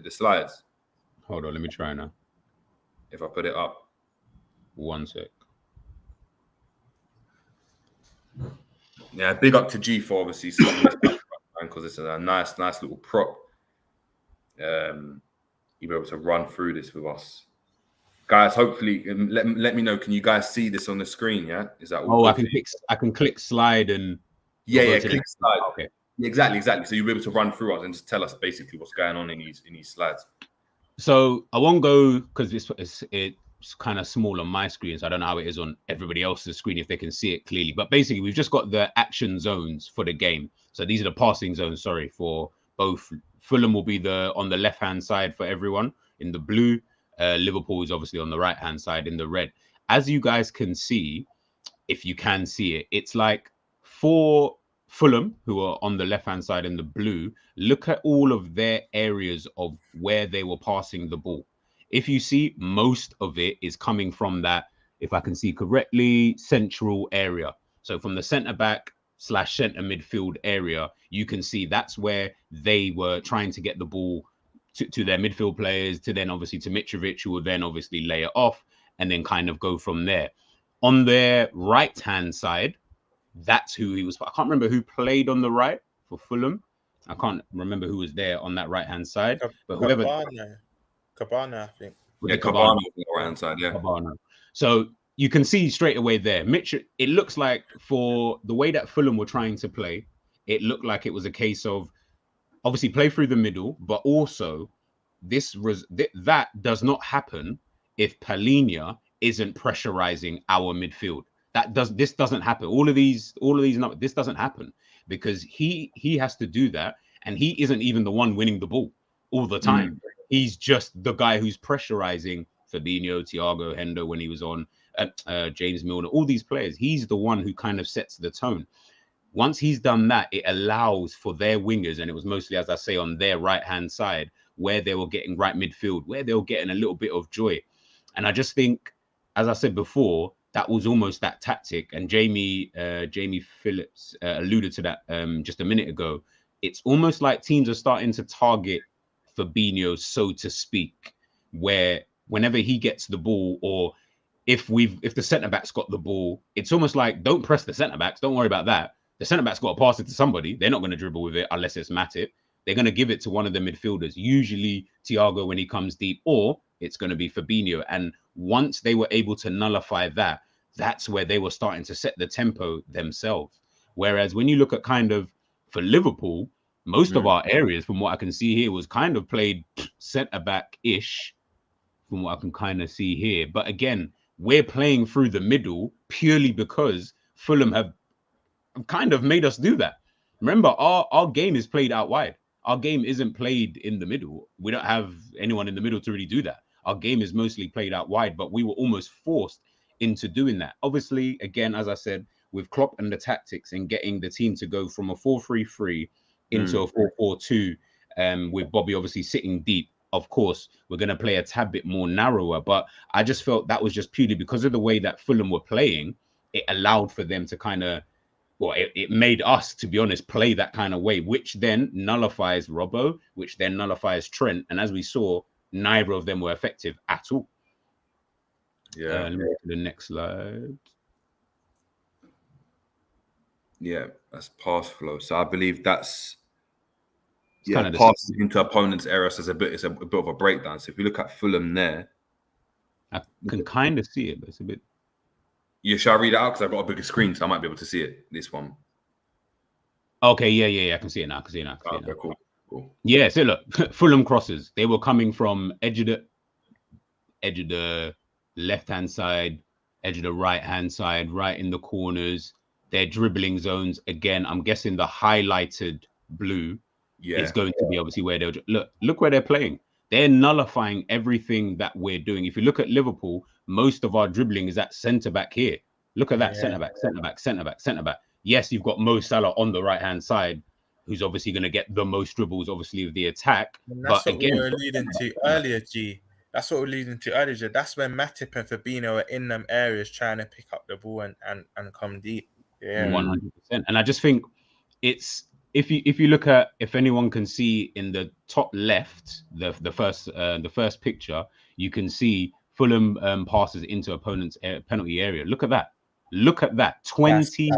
slides? Hold on, let me try now. If I put it up. 1 sec. Yeah, big up to G for obviously because it's a nice little prop. you'll be able to run through this with us. Guys, hopefully, let me know. Can you guys see this on the screen? Yeah, is that all? Oh, I can click slide and click slide. Okay, exactly. So you'll be able to run through us and just tell us basically what's going on in these slides. So I won't go because it's kind of small on my screen, so I don't know how it is on everybody else's screen if they can see it clearly. But basically, we've just got the action zones for the game. So these are the passing zones. Sorry, for both. Fulham will be on the left hand side for everyone in the blue. Liverpool is obviously on the right hand side in the red. As you guys can see, if you can see it, it's like for Fulham, who are on the left hand side in the blue, look at all of their areas of where they were passing the ball. If you see, most of it is coming from that, if I can see correctly, central area. So from the centre back / centre midfield area, you can see that's where they were trying to get the ball to their midfield players, to then obviously to Mitrovic, who will then obviously lay it off and then kind of go from there. On their right-hand side, that's who he was. I can't remember who played on the right for Fulham. I can't remember who was there on that right-hand side. But whoever... Cabana, I think. Yeah, Cabana on the right-hand side, yeah. Cabana. So you can see straight away there. It looks like for the way that Fulham were trying to play, it looked like it was a case of obviously play through the middle, but also that does not happen if Palhinha isn't pressurizing our midfield. This doesn't happen. All of these numbers, this doesn't happen because he has to do that, and he isn't even the one winning the ball all the time. He's just the guy who's pressurizing Fabinho, Thiago, Hendo when he was on, James Milner, all these players. He's the one who kind of sets the tone. Once he's done that, it allows for their wingers, and it was mostly, as I say, on their right-hand side, where they were getting right midfield, where they were getting a little bit of joy. And I just think, as I said before, that was almost that tactic. And Jamie Phillips alluded to that just a minute ago. It's almost like teams are starting to target Fabinho, so to speak, where whenever he gets the ball, or if the centre-back's got the ball, it's almost like, don't press the centre-backs, don't worry about that. The centre-back's got to pass it to somebody. They're not going to dribble with it unless it's Matip. They're going to give it to one of the midfielders, usually Thiago when he comes deep, or it's going to be Fabinho. And once they were able to nullify that, that's where they were starting to set the tempo themselves. Whereas when you look at kind of, for Liverpool, most of our areas, from what I can see here, was kind of played centre-back-ish, from what I can kind of see here. But again, we're playing through the middle purely because Fulham have kind of made us do that. Remember, our game is played out wide. Our game isn't played in the middle. We don't have anyone in the middle to really do that. Our game is mostly played out wide, but we were almost forced into doing that. Obviously, again, as I said, with Klopp and the tactics and getting the team to go from a 4-3-3 into a 4-4-2, with Bobby obviously sitting deep. Of course, we're going to play a tad bit more narrower, but I just felt that was just purely because of the way that Fulham were playing. It allowed for them to kind of, well, it made us, to be honest, play that kind of way, which then nullifies Robbo, which then nullifies Trent. And as we saw, neither of them were effective at all. Yeah. Let me go to the next slide. Yeah, that's pass flow. So I believe that's kind of passes into opponent's areas as it's a bit of a breakdown. So if you look at Fulham there, I can kind of see it, but it's a bit. Yeah, shall I read it out? Because I've got a bigger screen, so I might be able to see it. This one. Okay, yeah. I can see it now. Cool. Yeah, so look, Fulham crosses. They were coming from edge of the left-hand side, edge of the right-hand side, right in the corners. Their dribbling zones, again, I'm guessing the highlighted blue is going to be obviously where they'll... Look where they're playing. They're nullifying everything that we're doing. If you look at Liverpool, most of our dribbling is at centre-back here. Look at that, centre-back. Yes, you've got Mo Salah on the right-hand side, who's obviously going to get the most dribbles, obviously, of the attack. And that's what we were alluding to earlier, G. That's what we're alluding to earlier. That's when Matip and Fabinho are in them areas trying to pick up the ball and come deep. Yeah, 100%. And I just think it's... If you look at, if anyone can see in the top left, the first picture, you can see Fulham passes into opponent's penalty area. Look at that. 20%. That's crazy.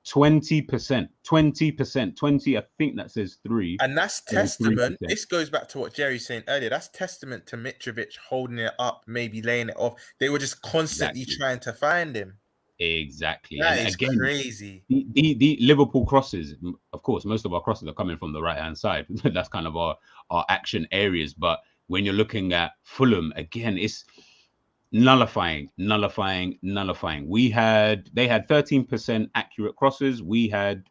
20%, 20%, I think that says 3. And that's 3%. testament. This goes back to what Jerry's saying earlier. That's testament to Mitrovic holding it up, maybe laying it off. They were just constantly trying to find him. Exactly. That and is again, crazy. The Liverpool crosses, of course, most of our crosses are coming from the right-hand side. That's kind of our action areas. But when you're looking at Fulham, again, it's nullifying. They had 13% accurate crosses. We had,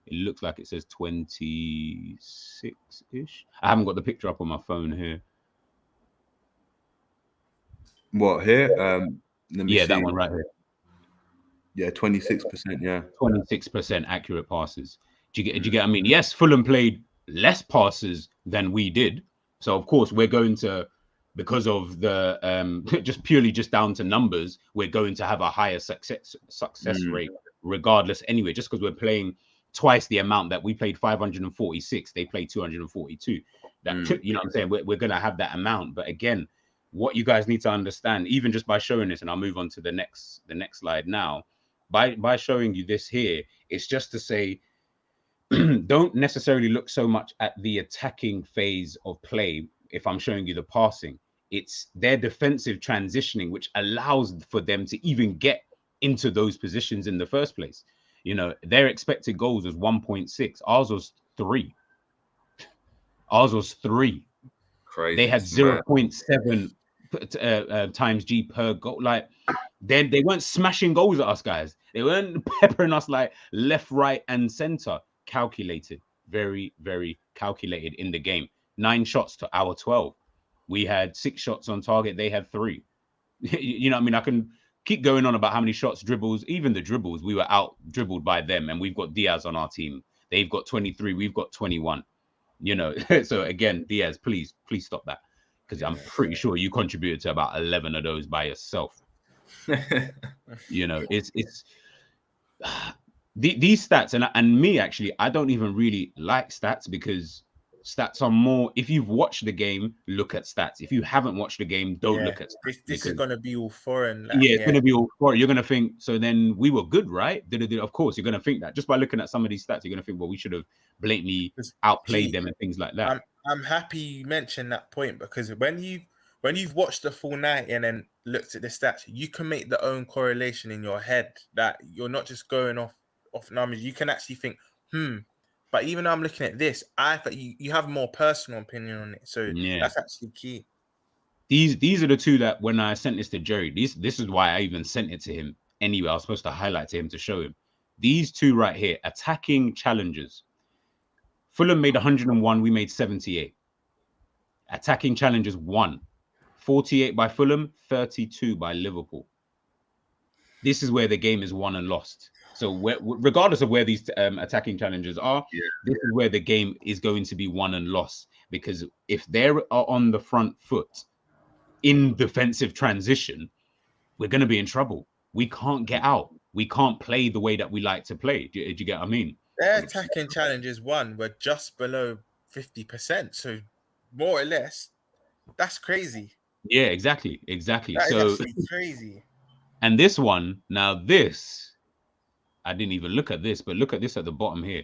it looks like it says 26-ish. I haven't got the picture up on my phone here. What here? Let me see. That one right here. Yeah, 26%. Yeah, 26% accurate passes. Do you get? I mean, yes, Fulham played less passes than we did. So of course we're going to, because of the just down to numbers, we're going to have a higher success rate regardless. Anyway, just because we're playing twice the amount that we played, 546, they played 242. That you know what I'm saying? We're going to have that amount. But again, what you guys need to understand, even just by showing this, and I'll move on to the next slide now. By showing you this here, it's just to say, don't necessarily look so much at the attacking phase of play. If I'm showing you the passing, it's their defensive transitioning, which allows for them to even get into those positions in the first place. You know, their expected goals was 1.6. Ours was 3. Crazy. They had 0.7 times G per goal. Like, then they weren't smashing goals at us, guys. They weren't peppering us like left, right, and center. Calculated, very, very calculated in the game. 9 shots to our 12. We had 6 shots on target. They had 3. You know what I mean? I can keep going on about how many shots, dribbles, even the dribbles. We were out dribbled by them, and we've got Diaz on our team. They've got 23. We've got 21. You know, so again, Diaz, please stop that, because I'm pretty sure you contributed to about 11 of those by yourself. You know, it's these stats, and me actually, I don't even really like stats, because stats are more, if you've watched the game, look at stats. If you haven't watched the game, don't look at stats. This is going to be all foreign. Like, it's going to be all foreign. You're going to think, so then we were good, right? Of course, you're going to think that. Just by looking at some of these stats, you're going to think, well, we should have blatantly outplayed them and things like that. I'm happy you mentioned that point, because when you've watched the full 90 and then looked at the stats, you can make the own correlation in your head, that you're not just going off numbers. You can actually think, but even though I'm looking at this, I thought you have a more personal opinion on it. So that's actually key. These are the two that, when I sent this to Jerry, this is why I even sent it to him anyway. I was supposed to highlight to him to show him. These two right here, attacking challenges. Fulham made 101, we made 78. Attacking challenges 1. 48 by Fulham, 32 by Liverpool. This is where the game is won and lost. So regardless of where these attacking challenges are, this is where the game is going to be won and lost. Because if they are on the front foot in defensive transition, we're going to be in trouble. We can't get out. We can't play the way that we like to play. Do you get what I mean? Their attacking challenges were just below 50%. So more or less, that's crazy. Yeah, exactly. That is actually crazy. And this one, now this, I didn't even look at this, but look at this at the bottom here.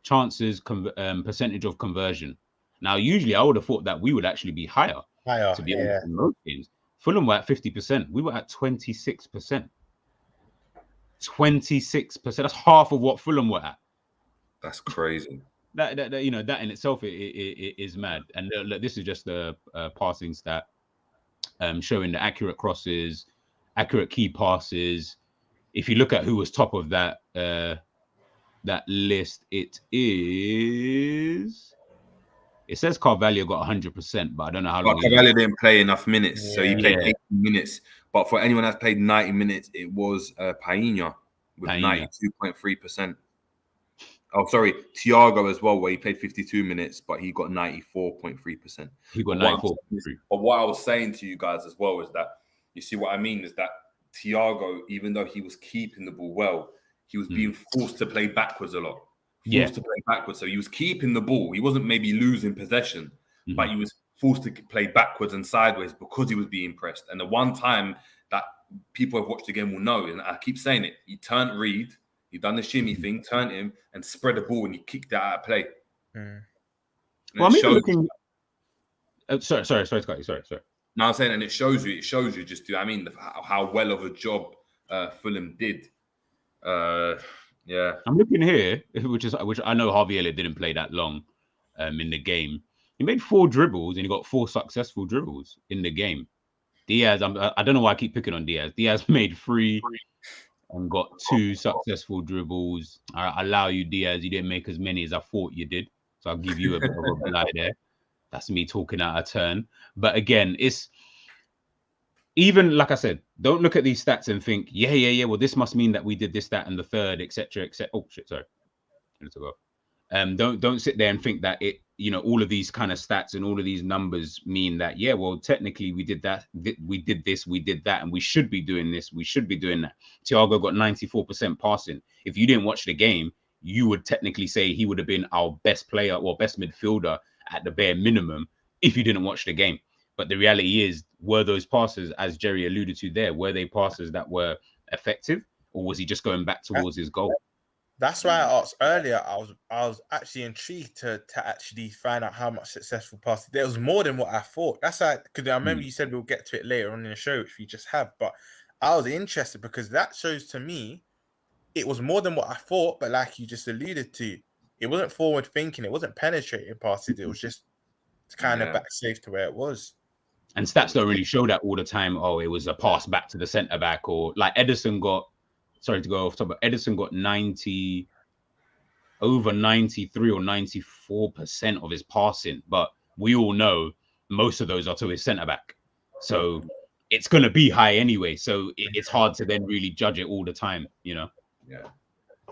Chances, percentage of conversion. Now, usually I would have thought that we would actually be higher. To be honest, in most games. Fulham were at 50%. We were at 26%. 26%. That's half of what Fulham were at. That's crazy. That you know, that in itself it is mad. And look, this is just the passing stat, showing the accurate crosses, accurate key passes. If you look at who was top of that list, it says Carvalho got 100%, but I don't know how long. Carvalho didn't play enough minutes, so he played 80 minutes. But for anyone that's played 90 minutes, it was Fabinho with 92.3%. Oh, sorry, Thiago as well, where he played 52 minutes, but he got 94.3%. He got 94.3%. But what I was saying to you guys as well is that, you see what I mean, is that Thiago, even though he was keeping the ball well, he was being forced to play backwards a lot. Forced to play backwards. So he was keeping the ball. He wasn't maybe losing possession, but he was forced to play backwards and sideways because he was being pressed. And the one time that people have watched the game will know, and I keep saying it, he turned Reed, He done the shimmy thing, turned him, and spread the ball, and he kicked that out of play. Well, I'm even looking. Sorry, Scotty. Sorry. No, I'm saying, and it shows you just, I mean, how well of a job Fulham did. Yeah, I'm looking here, which I know Harvey Elliott didn't play that long in the game. He made 4 dribbles and he got 4 successful dribbles in the game. Diaz, I don't know why I keep picking on Diaz. Diaz made 3 and got 2 successful dribbles. I allow you, Diaz. You didn't make as many as I thought you did, so I'll give you a bit of a reply there. That's me talking out of turn. But again, it's even like I said, don't look at these stats and think, yeah. Well, this must mean that we did this, that, and the third, etc. Oh shit, sorry. Don't sit there and think that it, all of these kind of stats and all of these numbers mean that, yeah, well, technically we did that, we did this, we did that, and we should be doing this, we should be doing that. Thiago got 94% passing. If you didn't watch the game, you would technically say he would have been our best player or best midfielder at the bare minimum if you didn't watch the game. But the reality is, were those passes, as Jerry alluded to there, were they passes that were effective, or was he just going back towards his goal? That's why I asked earlier. I was actually intrigued to actually find out how much successful passes. There was more than what I thought. That's why, because I remember you said we'll get to it later on in the show, which we just have. But I was interested because that shows to me it was more than what I thought. But like you just alluded to, it wasn't forward thinking. It wasn't penetrating passes. It was just kind of back safe to where it was. And stats don't really show that all the time. Oh, it was a pass back to the centre back, or like Edison got. Sorry to go off top, but Edison got over 93 or 94% of his passing. But we all know most of those are to his centre back, so it's going to be high anyway. So it's hard to then really judge it all the time, Yeah.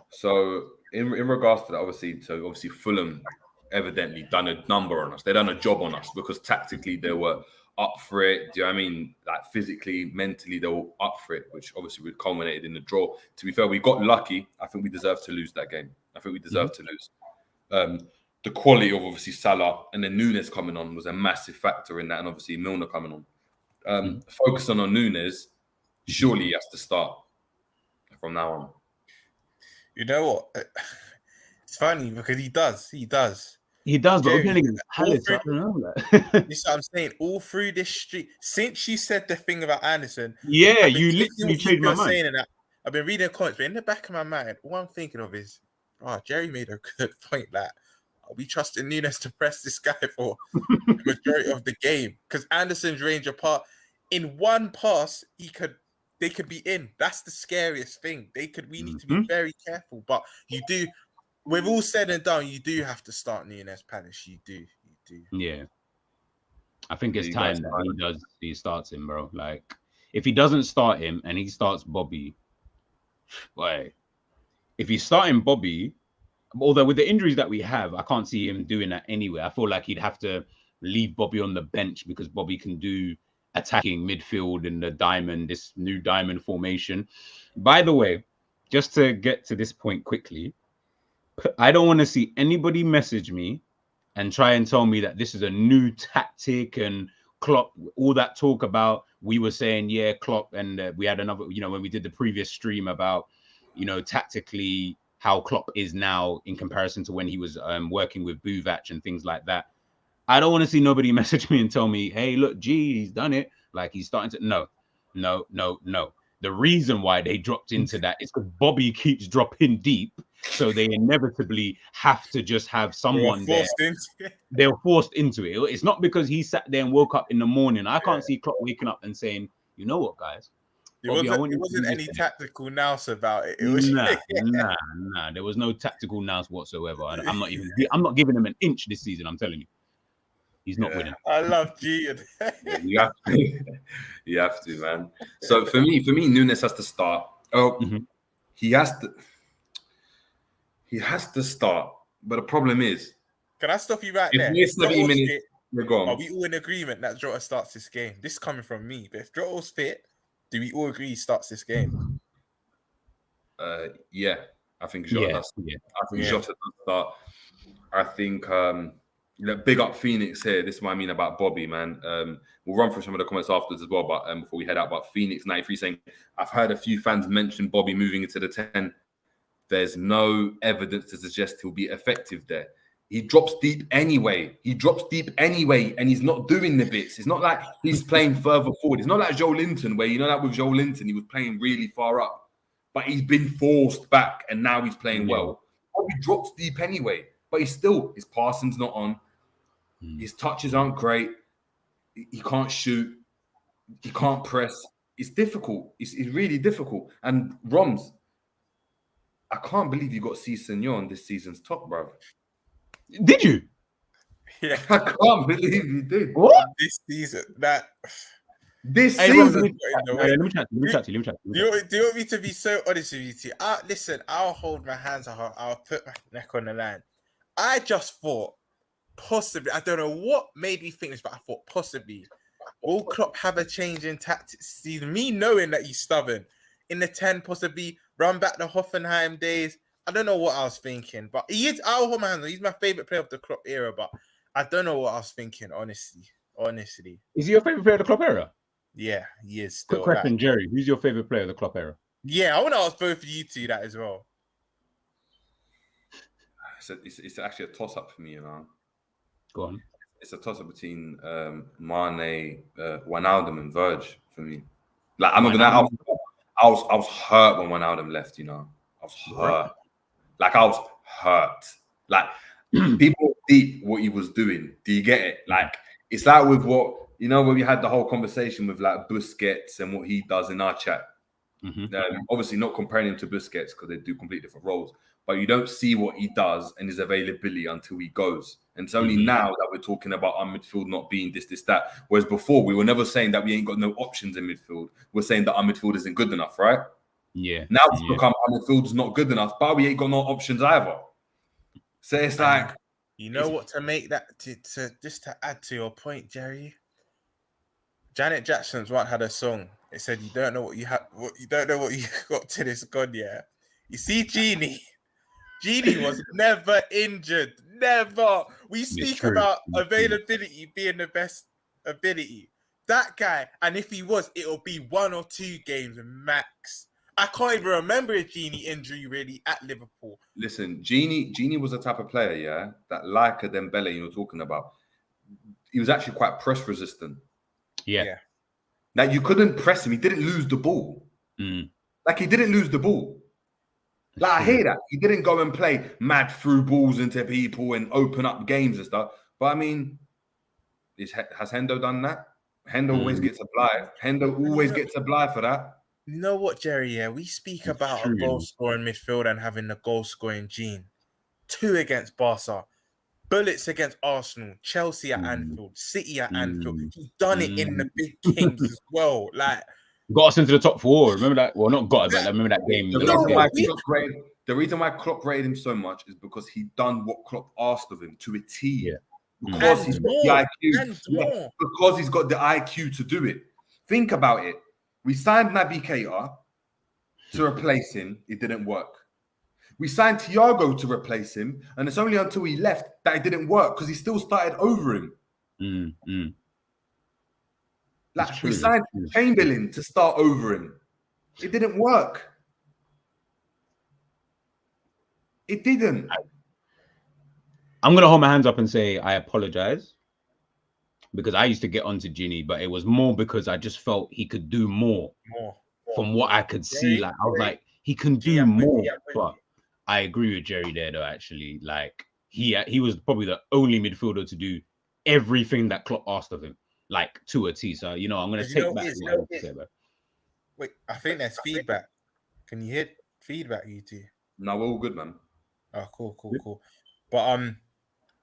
So in regards to that, obviously Fulham evidently done a number on us. They done a job on us because tactically they were up for it. Do you know what I mean? Like physically, mentally, they were up for it, which obviously would culminated in the draw. To be fair, we got lucky. I think we deserved to lose that game. To lose. The quality of obviously Salah and then Nunez coming on was a massive factor in that, and obviously Milner coming on. Focusing on Nunez, surely he has to start from now on. You know what? It's funny because he does. He does, but Jerry, we're playing against Palace. I don't know that. This is what I'm saying. All through this street, since you said the thing about Anderson, yeah, you literally changed my mind. And I've been reading the comments, but in the back of my mind, all I'm thinking of is, Jerry made a good point that we trusted Nunez to press this guy for the majority of the game because Anderson's range apart. In one pass, they could be in. That's the scariest thing. We need to be very careful, but you do. With all said and done, you do have to start Nunez Palace. You do. Yeah. I think it's time that he starts him, bro. Like, if he doesn't start him and he starts Bobby, boy, if he's starting Bobby, although with the injuries that we have, I can't see him doing that anyway. I feel like he'd have to leave Bobby on the bench because Bobby can do attacking midfield in this new diamond formation. By the way, just to get to this point quickly, I don't want to see anybody message me and try and tell me that this is a new tactic and Klopp, all that talk about, we were saying, yeah, Klopp, and we had another, when we did the previous stream about, tactically how Klopp is now in comparison to when he was working with Buvac and things like that. I don't want to see nobody message me and tell me, hey, look, he's done it. Like he's starting to, no. The reason why they dropped into that is because Bobby keeps dropping deep. So they inevitably have to just have someone there. They're forced into it. It's not because he sat there and woke up in the morning. I can't see Klopp waking up and saying, you know what, guys? Bobby, it wasn't any tactical nous about it. It was nah. There was no tactical nous whatsoever. I'm not giving him an inch this season. I'm telling you, he's not winning. I love G. You have to, man. So for me, Nunez has to start. He has to start. But the problem is, can I stop you right there? If we're 70 minutes, we're gone. Are we all in agreement that Jota starts this game? This is coming from me. But if Jota's fit, do we all agree he starts this game? Yeah, I think Jota does. Yeah. I think Jota does start. I think big up Phoenix here. This is what I mean about Bobby, man. We'll run through some of the comments afterwards as well, but before we head out, about Phoenix 93 saying, I've heard a few fans mention Bobby moving into the 10. there's no evidence to suggest he'll be effective there. He drops deep anyway. And he's not doing the bits. It's not like he's playing further forward. It's not like Joe Linton, where like with Joe Linton, he was playing really far up, but he's been forced back, and now he's playing well. He drops deep anyway, but his passing's not on. His touches aren't great. He can't shoot. He can't press. It's difficult. It's really difficult. And Roms, I can't believe you got C. Senor on this season's top, bro. Did you? Yeah, I can't believe you did. What? This season, This Hey, season. let me chat to you. Do you want me to be so honest with you, T? Listen, I'll hold my hands up. I'll put my neck on the line. I just thought possibly, I don't know what made me think this, but I thought possibly will Klopp have a change in tactics? Me knowing that he's stubborn in the 10, possibly run back the Hoffenheim days. I don't know what I was thinking, but he is. I'll hold my hands. He's my favorite player of the Klopp era, but I don't know what I was thinking. Honestly, is he your favorite player of the Klopp era? yeah, he is. Quick Still question, Jerry. Who's your favorite player of the Klopp era? Yeah, I want to ask both of you two that as well. It's actually a toss-up for me, you know. Go on. It's a toss-up between Mane, Wijnaldum, and Verge for me. Like, I'm not gonna. I was hurt when Wijnaldum left. You know, I was hurt. Like, I was hurt. Like, people deep what he was doing. Do you get it? Like, it's like with what when we had the whole conversation with like Busquets and what he does in our chat. Obviously, not comparing him to Busquets because they do completely different roles. But you don't see what he does and his availability until he goes. And it's only now that we're talking about our midfield not being this, that. Whereas before, we were never saying that we ain't got no options in midfield. We're saying that our midfield isn't good enough, right? Yeah. Now it's become our midfield's not good enough, but we ain't got no options either. So it's like... You know what to make that, to just to add to your point, Jerry? Janet Jackson's once had a song. It said, you don't know what you got till it's gone, yeah? You see, Genie was never injured. Never. We speak about availability being the best ability. That guy, and if he was, it'll be 1 or 2 games max. I can't even remember a Genie injury really at Liverpool. Listen, Genie was the type of player, yeah, that like a Dembele you were talking about. He was actually quite press resistant. Yeah. Like, you couldn't press him. He didn't lose the ball. Like, he didn't lose the ball. Like, I hear that. He didn't go and play mad through balls into people and open up games and stuff. But, I mean, has Hendo done that? Hendo always gets a blight. Hendo always gets a blight for that. You know what, Jerry? Yeah, we speak about a goal-scoring midfield and having the goal-scoring gene. 2 against Barca. Bullets against Arsenal, Chelsea at Anfield, City at Anfield. He's done it in the big games as well. Like, got us into the top 4. Remember that? Well, not got it, but remember that game. The reason why Klopp rated him so much is because he done what Klopp asked of him to a T. Yeah. Because he's got the IQ. Because he's got the IQ to do it. Think about it. We signed Naby Keita to replace him. It didn't work. We signed Thiago to replace him, and it's only until he left that it didn't work because he still started over him. Like, we signed Chamberlain to start over him. It didn't work. It didn't. I'm going to hold my hands up and say I apologize because I used to get onto Ginny, but it was more because I just felt he could do more from what I could see. Like, I was like, he can do more. But I agree with Jerry there, though, actually. Like, he was probably the only midfielder to do everything that Klopp asked of him, like, to a T. So, I'm going to take back what I want to say, bro. Wait, I think there's feedback. Can you hear feedback, you two? No, we're all good, man. Oh, cool. But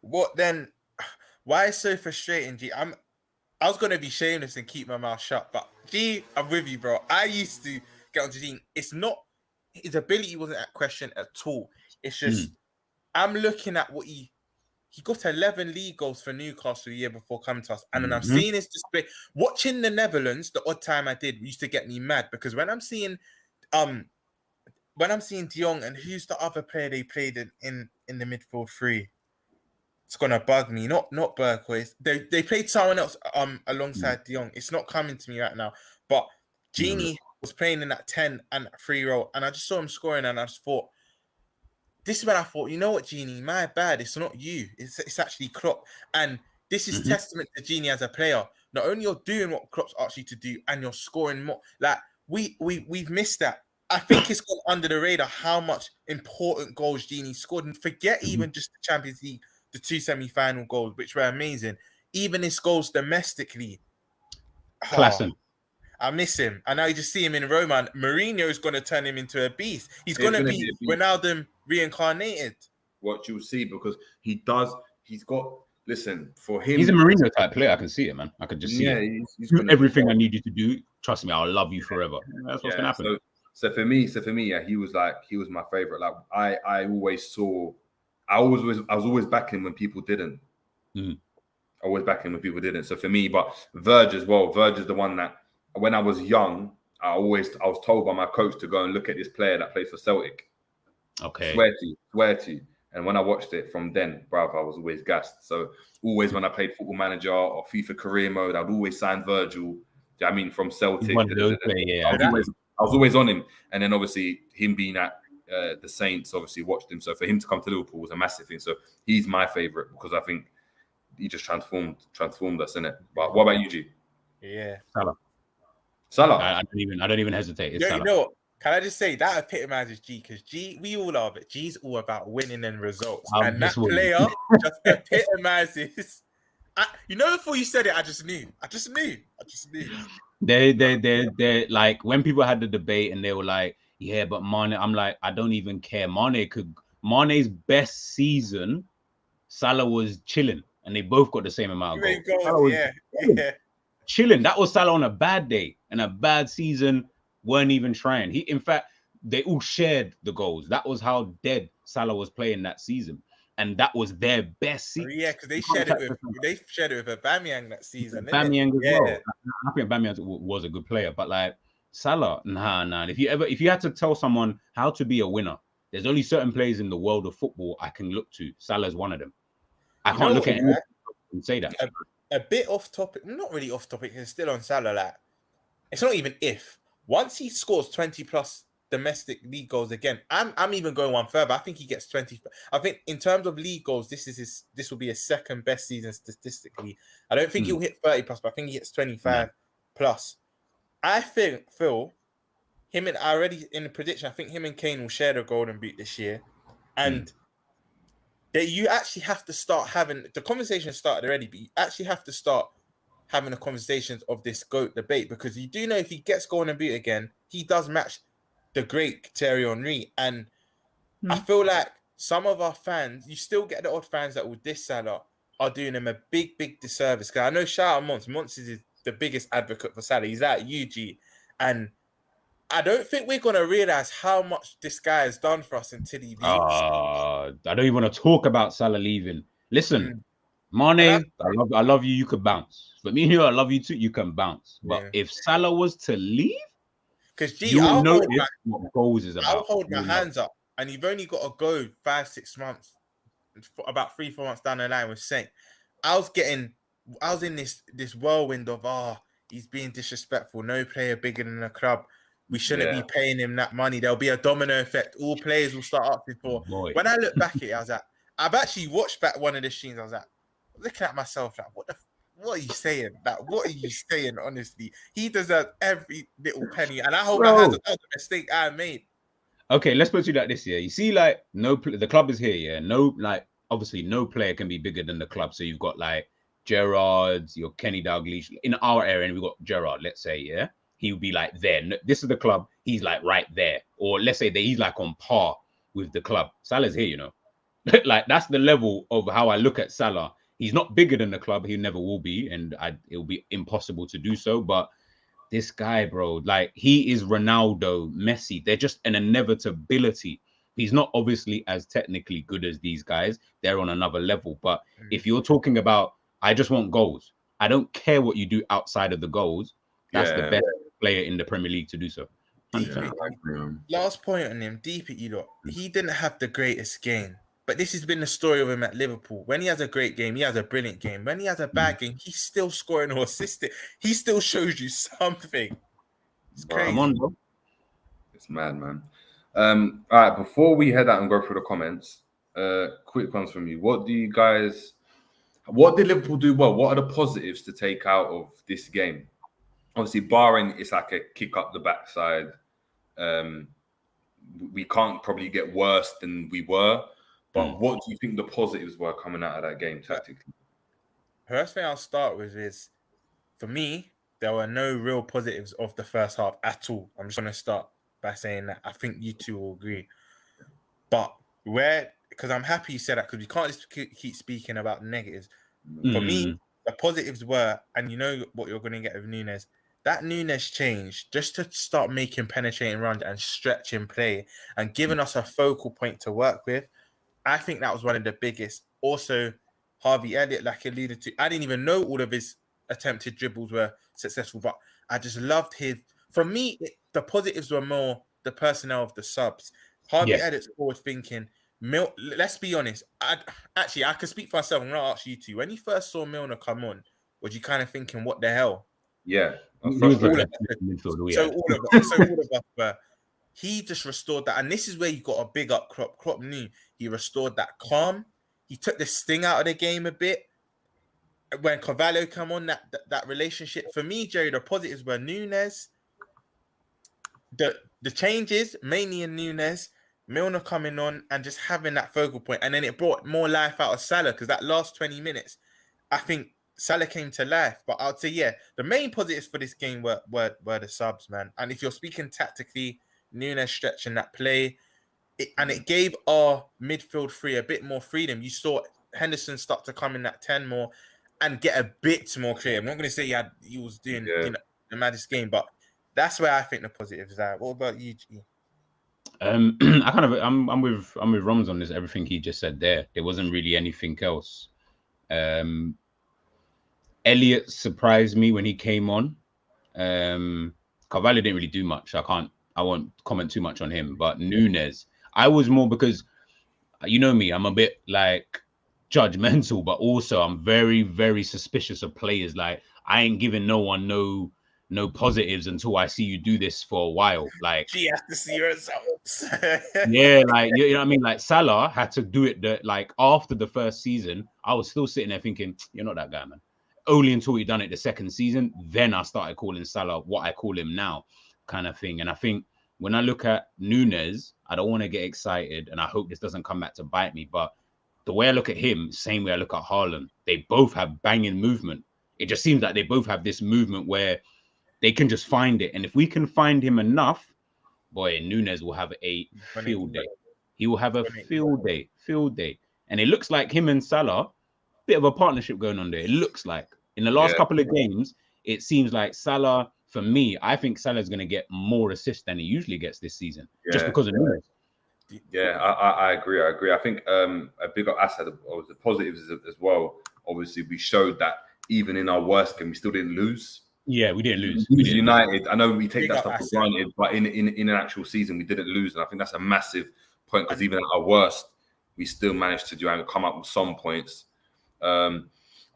what then? Why is so frustrating, G? I was gonna be shameless and keep my mouth shut, but G, I'm with you, bro. I used to get onto G. It's not his ability wasn't at question at all. It's just I'm looking at what he got 11 league goals for Newcastle the year before coming to us, and then I'm seeing his display. Watching the Netherlands, the odd time I did used to get me mad because when I'm seeing De Jong and who's the other player they played in the midfield 3, it's gonna bug me. Not Berghuis. They played someone else alongside De Jong. It's not coming to me right now. But Genie was playing in that 10 and free role, and I just saw him scoring, and I just thought, this is when I thought, you know what, Genie, my bad. It's not you. It's actually Klopp. And this is testament to Genie as a player. Not only you're doing what Klopp's asked you to do, and you're scoring more. Like we've missed that. I think it's gone under the radar how much important goals Genie scored. And forget even just the Champions League, the 2 semi-final goals, which were amazing. Even his goals domestically. Classing. I miss him. And now you just see him in Roma. And Mourinho is going to turn him into a beast. He's going to be Ronaldo reincarnated. What you'll see, because he's got, listen, for him. He's a Mourinho type player. I can see it, man. I can just see it. He's do everything I need you to do. Trust me, I'll love you forever. That's what's going to happen. So for me, yeah, he was my favorite. Like I was always backing when people didn't. Always backing when people didn't. So for me, but Verge as well. Verge is the one that when I was young, I was told by my coach to go and look at this player that plays for Celtic. Okay. Swear to you. And when I watched it from then, bruv, I was always gassed. So always when I played Football Manager or FIFA career mode, I'd always sign Virgil. I mean, from Celtic. I was always on him. And then obviously him being at the Saints, obviously watched him. So for him to come to Liverpool was a massive thing. So he's my favourite because I think he just transformed us, innit? But what about you, G? Yeah. Salah. I don't even hesitate. It's Salah. You know what? Can I just say that epitomizes G, because G, we all are, but G's all about winning and results. And that player just epitomizes. You know, before you said it, I just knew. They're like, when people had the debate and they were like, yeah, but Mane, I'm like, I don't even care. Mane's best season, Salah was chilling, and they both got the same amount of goals. Yeah. Chilling. That was Salah on a bad day and a bad season. Weren't even trying. In fact, they all shared the goals. That was how dead Salah was playing that season, and that was their best season. Yeah, because they shared it with Aubameyang that season. Aubameyang as well. I think Aubameyang was a good player, but like Salah, nah. If you had to tell someone how to be a winner, there's only certain players in the world of football I can look to. Salah's one of them. I can't look at him and say that. A bit off topic, not really off topic. It's still on Salah. Like, it's not even if. Once he scores 20 plus domestic league goals again, I'm even going one further. I think he gets 20. I think in terms of league goals, this will be his second best season statistically. I don't think he'll hit 30 plus, but I think he hits 25 plus. I think Phil, him and I already in the prediction, I think him and Kane will share the golden boot this year, and that you actually have to start having the conversation started already, but you actually have to start having the conversations of this GOAT debate, because you do know if he gets golden boot again, he does match the great Thierry Henry. And I feel like some of our fans, you still get the odd fans that will diss Salah, are doing him a big disservice. Because I know shout out Mons. Mons is the biggest advocate for Salah. He's at UG. And I don't think we're going to realize how much this guy has done for us until he leaves. I don't even want to talk about Salah leaving. Listen, Mane, I love you. You could bounce. But me here, I love you too. You can bounce. But if Salah was to leave, because you'll notice what goals is about. I'll hold my hands up, and you've only got to go 5-6 months, about 3-4 months down the line with Saint. I was in this whirlwind of he's being disrespectful. No player bigger than the club. We shouldn't be paying him that money. There'll be a domino effect. All players will start asking for. When I look back at it, I was like, I've actually watched back one of the streams. I was like, looking at myself like, what are you saying? Like, what are you saying? Honestly, he deserves every little penny, and I hope that has another mistake I made. Okay, let's put it like this here. You see, like, the club is here, yeah. No, like, obviously, no player can be bigger than the club. So you've got like Gerrard, your Kenny Dalglish. In our area, and we've got Gerrard. Let's say, yeah, he would be like there. This is the club. He's like right there, or let's say that he's like on par with the club. Salah's here, you know. Like, that's the level of how I look at Salah. He's not bigger than the club. He never will be. And it'll be impossible to do so. But this guy, bro, like, he is Ronaldo, Messi. They're just an inevitability. He's not obviously as technically good as these guys. They're on another level. But if you're talking about, I just want goals, I don't care what you do outside of the goals. That's the best player in the Premier League to do so. Last point on him, deep at you lot. He didn't have the greatest game. But this has been the story of him at Liverpool. When he has a great game, he has a brilliant game. When he has a bad game, he's still scoring or assisting. He still shows you something. It's crazy. It's mad, man. All right, before we head out and go through the comments, quick ones from you. What did Liverpool do well? What are the positives to take out of this game? Obviously, barring it's like a kick up the backside, we can't probably get worse than we were. But what do you think the positives were coming out of that game tactically? First thing I'll start with is, for me, there were no real positives of the first half at all. I'm just going to start by saying that. I think you two will agree. But because I'm happy you said that, because we can't just keep speaking about negatives. For me, the positives were, and you know what you're going to get with Nunez, that Nunez change, just to start making penetrating runs and stretching play and giving us a focal point to work with. I think that was one of the biggest. Also, Harvey Elliott, like I alluded to, I didn't even know all of his attempted dribbles were successful, but I just loved his. For me, the positives were more the personnel of the subs. Harvey Elliott's forward thinking. Let's be honest. I can speak for myself. I'm going to ask you two. When you first saw Milner come on, was you kind of thinking, what the hell? Yeah. All of us were. He just restored that. And this is where you got a big up Klopp. Klopp knew he restored that calm. He took the sting out of the game a bit. When Carvalho come on, that relationship. For me, Jerry, the positives were Nunez. The changes, mainly in Nunez, Milner coming on and just having that focal point. And then it brought more life out of Salah, because that last 20 minutes, I think Salah came to life. But I'd say, the main positives for this game were the subs, man. And if you're speaking tactically, Nunez stretching that play, it gave our midfield three a bit more freedom. You saw Henderson start to come in that 10 more and get a bit more clear. I'm not going to say he was doing the maddest game, but that's where I think the positives are. What about you, G? I'm with Roms on this. Everything he just said there. There wasn't really anything else. Elliott surprised me when he came on. Carvalho didn't really do much. I won't comment too much on him. But Nunez, I was more, because you know me, I'm a bit like judgmental, but also I'm very, very suspicious of players. Like, I ain't giving no one no positives until I see you do this for a while. Like, she has to see results. Yeah, like, you know what I mean? Like, Salah had to do it like after the first season. I was still sitting there thinking, you're not that guy, man. Only until he done it the second season, then I started calling Salah what I call him now, kind of thing. And I think when I look at Nunez, I don't want to get excited, and I hope this doesn't come back to bite me, but the way I look at him, same way I look at Haaland, they both have banging movement. It just seems like they both have this movement where they can just find it. And if we can find him enough, boy, Nunez will have a field day. He will have a field day. And it looks like him and Salah, bit of a partnership going on there. It looks like in the last couple of games, it seems like Salah, for me, I think Salah's going to get more assists than he usually gets this season, just because of Nunez. Yeah, I agree. I think a big up asset of the positives as well. Obviously, we showed that even in our worst game, we still didn't lose. Yeah, we didn't lose. United. I know we take that stuff for granted, but in an actual season, we didn't lose, and I think that's a massive point, because even at our worst, we still managed to come up with some points. I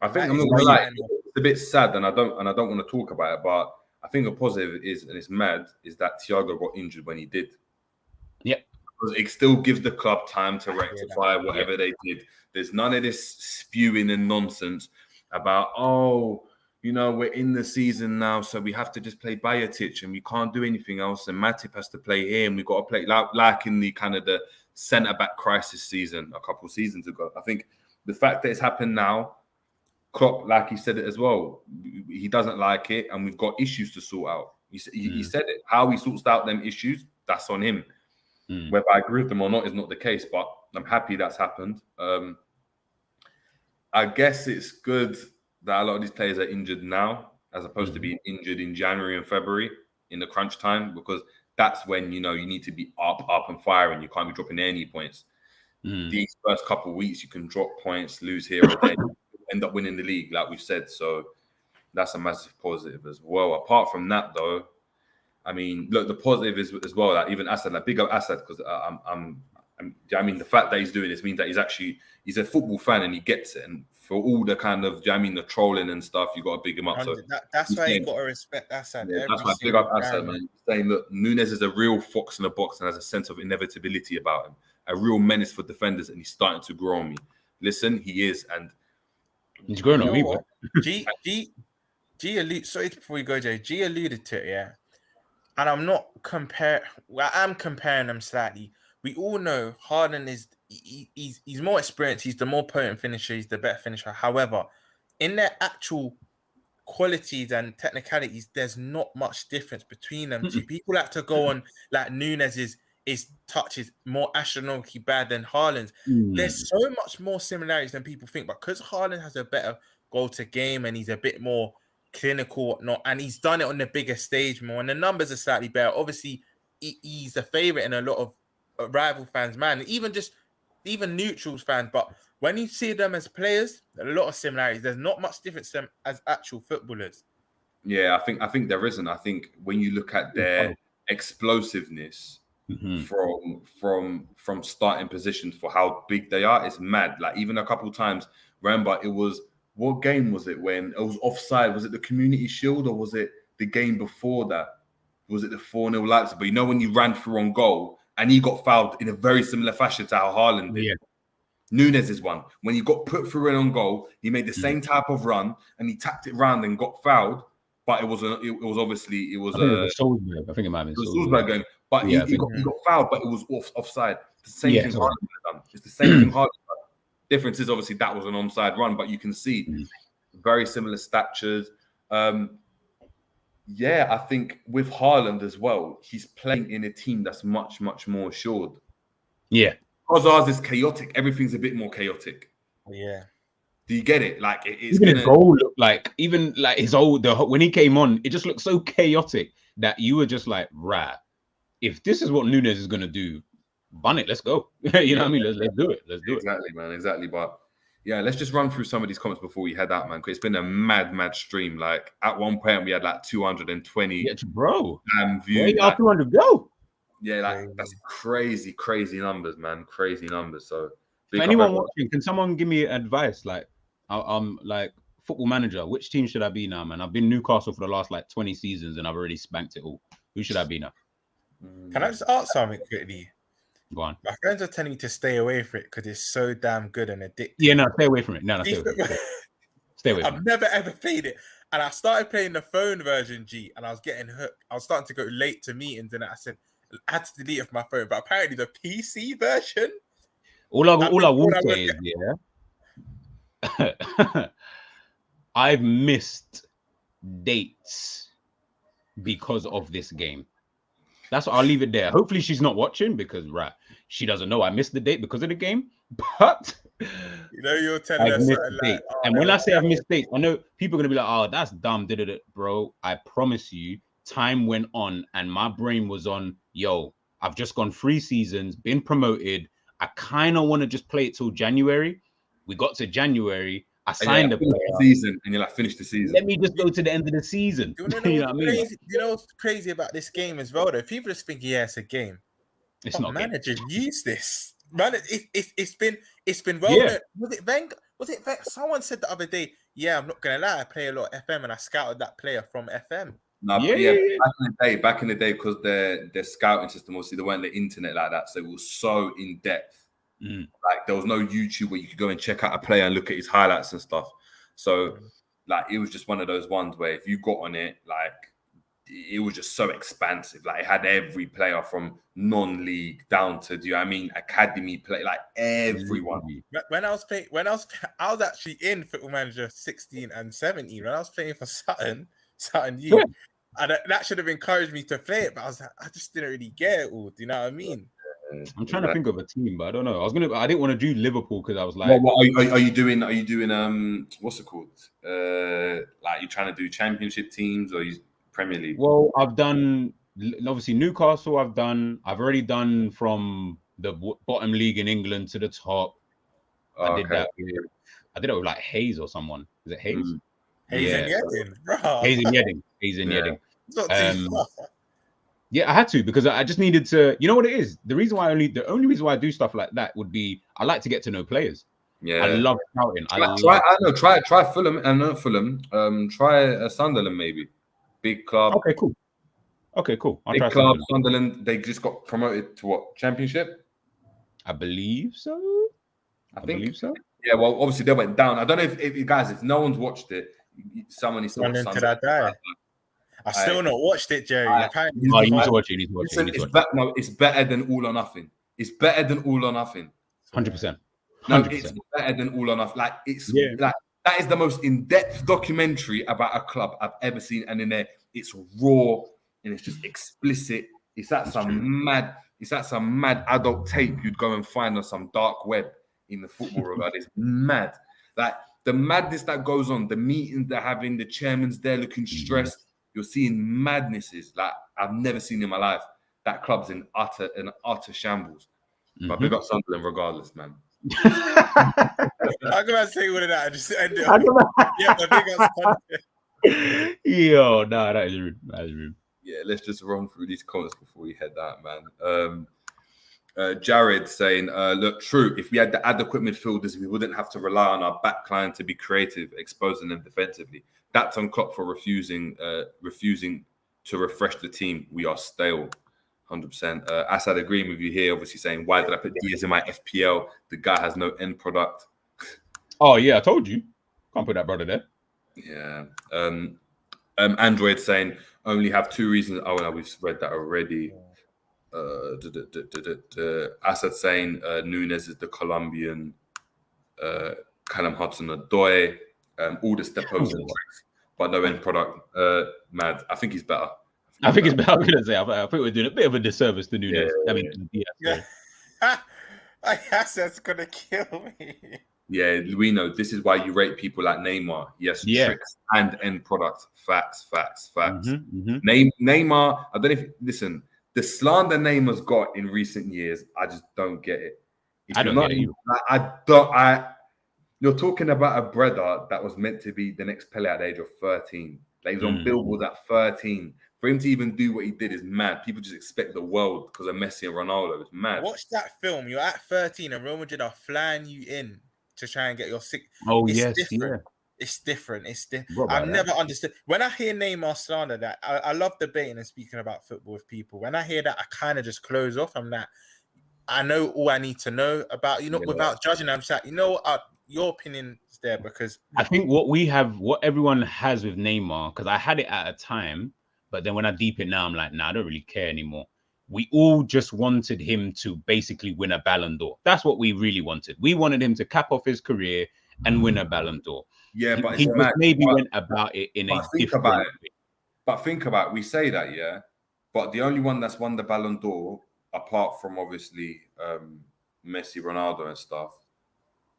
think I'm not gonna lie, it's a bit sad, and I don't want to talk about it, but I think a positive is, and it's mad, is that Thiago got injured when he did. Yeah. Because it still gives the club time to rectify whatever they did. There's none of this spewing and nonsense about, we're in the season now, so we have to just play Bajatic and we can't do anything else. And Matip has to play here, and we've got to play like in the kind of the centre-back crisis season a couple of seasons ago. I think the fact that it's happened now, Klopp, like he said it as well, he doesn't like it, and we've got issues to sort out. He said it. How he sorts out them issues, that's on him. Whether I agree with them or not is not the case, but I'm happy that's happened. I guess it's good that a lot of these players are injured now, as opposed to being injured in January and February in the crunch time, because that's when, you need to be up and firing. You can't be dropping any points. These first couple of weeks, you can drop points, lose here or there, end up winning the league, like we've said. So that's a massive positive as well. Apart from that, though, I mean, look, the positive is as well that even Assad, like big up Assad, because the fact that he's doing this means that he's a football fan and he gets it. And for all the kind of, the trolling and stuff, you got to big him up. So that's why you got to respect Assad. Yeah, that's why big up Assad, man. Saying that Nunez is a real fox in the box and has a sense of inevitability about him, a real menace for defenders, and he's starting to grow on me. Listen, he is, and he's growing on me, bro. G alluded. Sorry, before we go, Jay. G alluded to it, yeah. And I'm not comparing. Well, I am comparing them slightly. We all know Harden is he's more experienced. He's the more potent finisher. He's the better finisher. However, in their actual qualities and technicalities, there's not much difference between them two. People like to go on like Nunez is touch is more astronomically bad than Haaland's. There's so much more similarities than people think, but because Haaland has a better goal to game and he's a bit more clinical, whatnot, and he's done it on the bigger stage more, and the numbers are slightly better. Obviously, he's a favorite in a lot of rival fans, man, even neutrals fans. But when you see them as players, a lot of similarities. There's not much difference to them as actual footballers. Yeah, I think there isn't. I think when you look at their explosiveness from starting positions for how big they are, it's mad. Like even a couple of times, remember it was, what game was it when it was offside? Was it the Community Shield or was it the game before that? Was it the 4-0 Leipzig? But when you ran through on goal and he got fouled in a very similar fashion to how Haaland did. Yeah. Nunez is one. When he got put through in on goal, he made the same type of run and he tapped it round and got fouled. But it was obviously Solskjaer. I think it might have been Solskjaer going. But he got fouled, but it was offside. The same thing Haaland done. It's the same thing Haaland done. Difference is obviously that was an onside run, but you can see very similar statures. I think with Haaland as well, he's playing in a team that's much, much more assured. Yeah. Because ours is chaotic. Everything's a bit more chaotic. Yeah. Do you get it? Like it's even his goal looked like, even like his when he came on, it just looked so chaotic that you were just like, right, if this is what Nunez is gonna do, bun it, let's go. You know what I mean? Let's do it. Let's do it. Exactly, man. Exactly. But yeah, let's just run through some of these comments before we head out, man. Because it's been a mad stream. Like at one point we had like 220 bro. Views. Where 200 go? Yeah, like that's crazy numbers, man. Crazy numbers. So for anyone watching, can someone give me advice? Like I'm like Football Manager, which team should I be now, man? I've been Newcastle for the last like 20 seasons and I've already spanked it all. Who should I be now? Can I just ask something quickly? Go on. My friends are telling me to stay away from it because it's so damn good and addictive. Yeah, no, stay away from it. No, stay away from it. Stay away from I've never ever played it. And I started playing the phone version, G, and I was getting hooked. I was starting to go late to meetings and I said, I had to delete it from my phone. But apparently the PC version. All I will say is, I've missed dates because of this game. That's what I'll leave it there. Hopefully she's not watching because she doesn't know I missed the date because of the game. But you're telling us like, and when I say I've missed dates, I know people are gonna be like, "Oh, that's dumb." Bro, I promise you, time went on, and my brain was on. Yo, I've just gone 3 seasons, been promoted. I kind of want to just play it till January. We got to January. I signed a season, and you're like, finish the season. Let me just go to the end of the season. You know what I mean? You know what's crazy about this game as well, though? People just think, it's a game. It's not. Manager use this, man. It's been well. Yeah. Was it Wenger? Someone said the other day. Yeah, I'm not gonna lie. I play a lot of FM, and I scouted that player from FM. No, back in the day, because their scouting system, obviously, there weren't the internet like that, so it was so in depth. Like there was no YouTube where you could go and check out a player and look at his highlights and stuff. So like it was just one of those ones where if you got on it, like it was just so expansive. Like it had every player from non-league down to, do you know what I mean, academy play, like everyone. When I was actually in Football Manager 16 and 17 when I was playing for Sutton Youth. And that should have encouraged me to play it, but I just didn't really get it all. Do you know what I mean? I'm trying to think of a team, but I don't know. I didn't want to do Liverpool because I was like, are you doing what's it called? Like you trying to do Championship teams or Premier League? Well, I've done obviously Newcastle. I've already done from the bottom league in England to the top. I did that with like Hayes or someone. Is it Hayes? Hayes and Yedding, bro. Hayes and Yedding. It's not too far. Yeah, I had to because I just needed to. You know what it is? The only reason why I do stuff like that would be I like to get to know players. Yeah, I love shouting. Try Fulham and not Fulham. Try Sunderland maybe. Big club. Okay, cool. Okay, cool. I'll try Big club. Sunderland. Sunderland. They just got promoted to what, Championship? I believe so. I think so. Yeah. Well, obviously they went down. I don't know if you guys, if no one's watched it, someone needs to watch Sunderland. I still not watched it, Jerry. Apparently, you need to watch it. It's better than All or Nothing. It's better than All or Nothing. 100%. No, it's better than All or Nothing. Like like that is the most in-depth documentary about a club I've ever seen, and in there it's raw and it's just explicit. It's at some mad adult tape you'd go and find on some dark web in the football regard. It's mad. Like the madness that goes on, the meetings they're having, the chairman's there looking stressed. You're seeing madnesses like I've never seen in my life. That club's in utter shambles. But big up Sunderland regardless, man. I'm gonna say one of that. Just end it. Yeah, but big up Sunderland. Yo, no, that is rude. Yeah, let's just run through these comments before we head out, man. Jared saying, look, true, if we had the adequate midfielders, we wouldn't have to rely on our backline to be creative, exposing them defensively. That's on Klopp for refusing to refresh the team. We are stale. 100%. Assad agreeing with you here, obviously saying, why did I put Diaz in my FPL? The guy has no end product. Oh, yeah, I told you. Can't put that brother there. Yeah. Android saying, only have 2 reasons. Oh, no, we've read that already. Assad saying, Nunez is the Colombian. Callum Hudson-Odoi. All the step overs and tricks, but no end product. Mad. I think he's better. I think it's better. I'm gonna say. I think we're doing a bit of a disservice to Nunez. Assad's gonna kill me. Yeah, we know this is why you rate people like Neymar. Yes, tricks and end product. Facts. Neymar. I don't know if the slander Neymar's got in recent years. I just don't get it. I don't get it. You're talking about a brother that was meant to be the next Pele at the age of 13. Like he was on billboards at 13. For him to even do what he did is mad. People just expect the world because of Messi and Ronaldo. It's mad. Watch that film. You're at 13 and Real Madrid are flying you in to try and get your sick. Oh, it's yes. Different. Yeah. It's different. I've never understood. When I hear Neymar slander that, I love debating and speaking about football with people. When I hear that, I kind of just close off. I'm like, I know all I need to know about, without judging. I'm just like, your opinion is there because I think what everyone has with Neymar, because I had it at a time, but then when I deep it now, I'm like, nah, I don't really care anymore. We all just wanted him to basically win a Ballon d'Or. That's what we really wanted. We wanted him to cap off his career and win a Ballon d'Or. Yeah, but he maybe went about it in a different way. But think about it. We say that, yeah. But the only one that's won the Ballon d'Or, apart from obviously Messi, Ronaldo and stuff,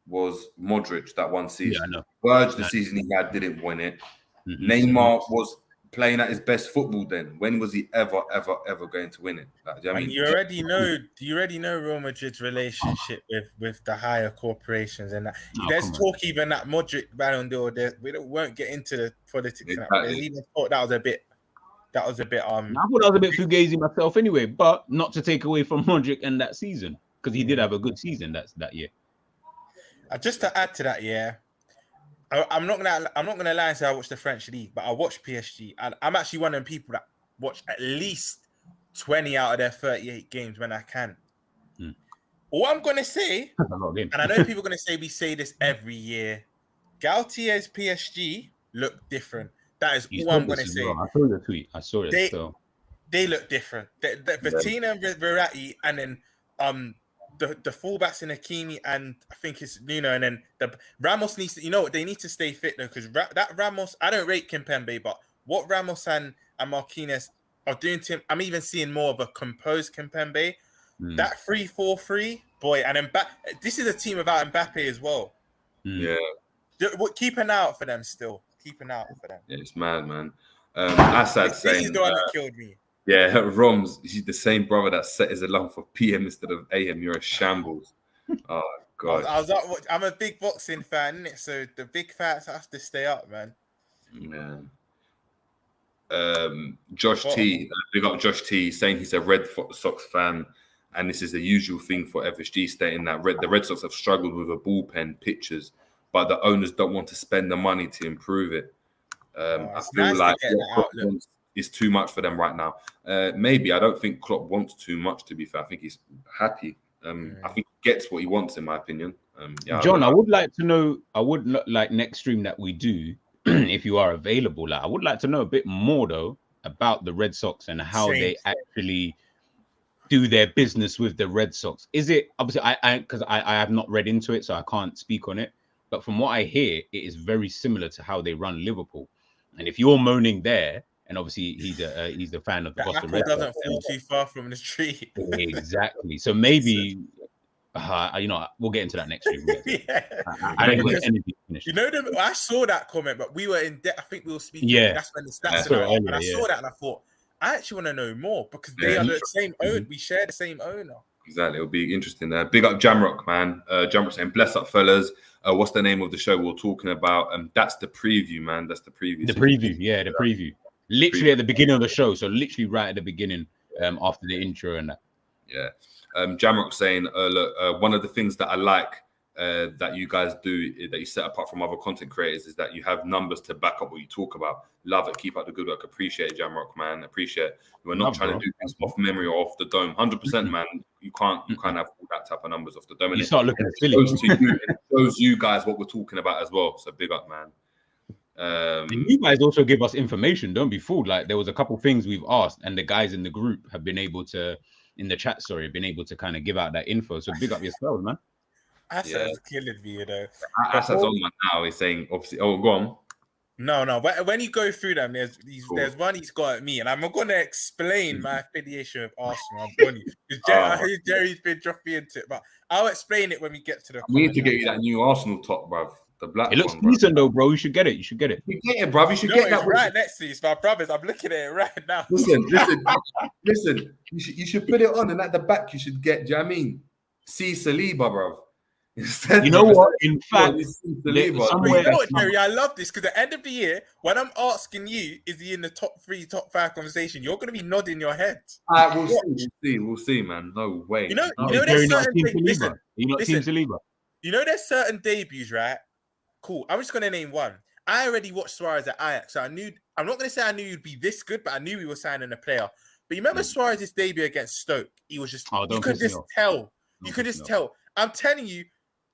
was Modric that one season. Yeah, I know. Virg, the season he had, didn't win it. Neymar was playing at his best football then. When was he ever going to win it? You already know Real Madrid's relationship with the higher corporations and that. There's talk even that Modric Ballon d'Or. We won't get into the politics. Exactly. They even thought that was a bit. I thought that was a bit fugazi myself anyway, but not to take away from Modric and that season because he did have a good season that year. Just to add to that, yeah. I'm not gonna lie and say I watched the French league, but I watched PSG, and I'm actually one of them people that watch at least 20 out of their 38 games when I can. All I'm gonna say, and I know people are gonna say we say this every year, Galtier's PSG look different. That is all I'm gonna say. I saw your tweet. I saw it. They look different. Vitina and Verratti, and then the fullbacks in Hakimi and I think it's Nuno, and then the Ramos needs to, they need to stay fit though, because that Ramos, I don't rate Kimpembe, but what Ramos and Marquinhos are doing to him, I'm even seeing more of a composed Kimpembe. That 3-4-3, boy, and then this is a team without Mbappe as well. Yeah, keep an eye out for them still. Keep an eye out for them. Yeah, it's mad, man. Assad saying, this is the one that killed me. Yeah, Roms, he's the same brother that set his alarm for PM instead of AM. You're a shambles. Oh, God. I'm a big boxing fan, innit? So the big fats have to stay up, man. Yeah. Josh T, big up Josh T, saying he's a Red Sox fan. and this is the usual thing for FSG, stating that the Red Sox have struggled with a bullpen, pitchers, but the owners don't want to spend the money to improve it. I feel like it's too much for them right now. Maybe I don't think Klopp wants too much. To be fair, I think he's happy. I think he gets what he wants, in my opinion. John, I would like to know. I would like next stream that we do, if you are available. Like, I would like to know a bit more though about the Red Sox and how they actually do their business with the Red Sox. Is it obviously because I have not read into it, so I can't speak on it. But from what I hear, it is very similar to how they run Liverpool. And if you're moaning there, and obviously he's a fan of the Boston Red Sox, doesn't fall too far from the tree. Exactly. So maybe we'll get into that next week. I don't get energy finished. I saw that comment, but we were in debt. I think we were speaking. Yeah, that's when the stats are out. And I saw that and I thought, I actually want to know more because they are the same owner. We share the same owner. Exactly. It'll be interesting. Big up Jamrock, man. Jamrock saying, bless up, fellas. What's the name of the show we're talking about? That's the preview, man. That's the preview. The preview. Literally at the beginning of the show. So literally right at the beginning, after the intro and that. Yeah. Jamrock saying, look, one of the things that I like that you guys do, that you set apart from other content creators, is that you have numbers to back up what you talk about. Love it. Keep up the good work. Appreciate it, Jamrock, man. Appreciate it. We're not trying to do things off memory or off the dome. 100%, man. You can't have all that type of numbers off the dome. You start looking silly. It shows you guys what we're talking about as well. So big up, man. And you guys also give us information. Don't be fooled. Like, there was a couple things we've asked, and the guys in the group have been able to, in the chat, been able to kind of give out that info. So big up yourselves, man. Asad's killing me, you know. Asad's on man now. He's saying, obviously, oh, go on. No. When you go through them, there's one he's got at me, and I'm going to explain my affiliation with Arsenal. I heard Jerry's been dropping into it, but I'll explain it when we get to the. We need to get you that new Arsenal top, bruv. The black. It looks decent though, bro. You should get it. You should get it. You get it, bruv. You should get that. Right next to you, my brothers. I'm looking at it right now. Listen. You should put it on, and at the back you should get. Do you know what I mean? See Saliba, bruv. You know what? In fact, Jerry, I love this because at the end of the year, when I'm asking you, is he in the top 3, top 5 conversation? You're going to be nodding your head. We'll see, man. No way. You know, there's certain there's certain debuts, right? Cool. I'm just going to name one. I already watched Suarez at Ajax, so I'm not going to say I knew he'd be this good, but I knew we were signing a player. But you remember Suarez's debut against Stoke? He was just, you could just tell. You could just tell. I'm telling you,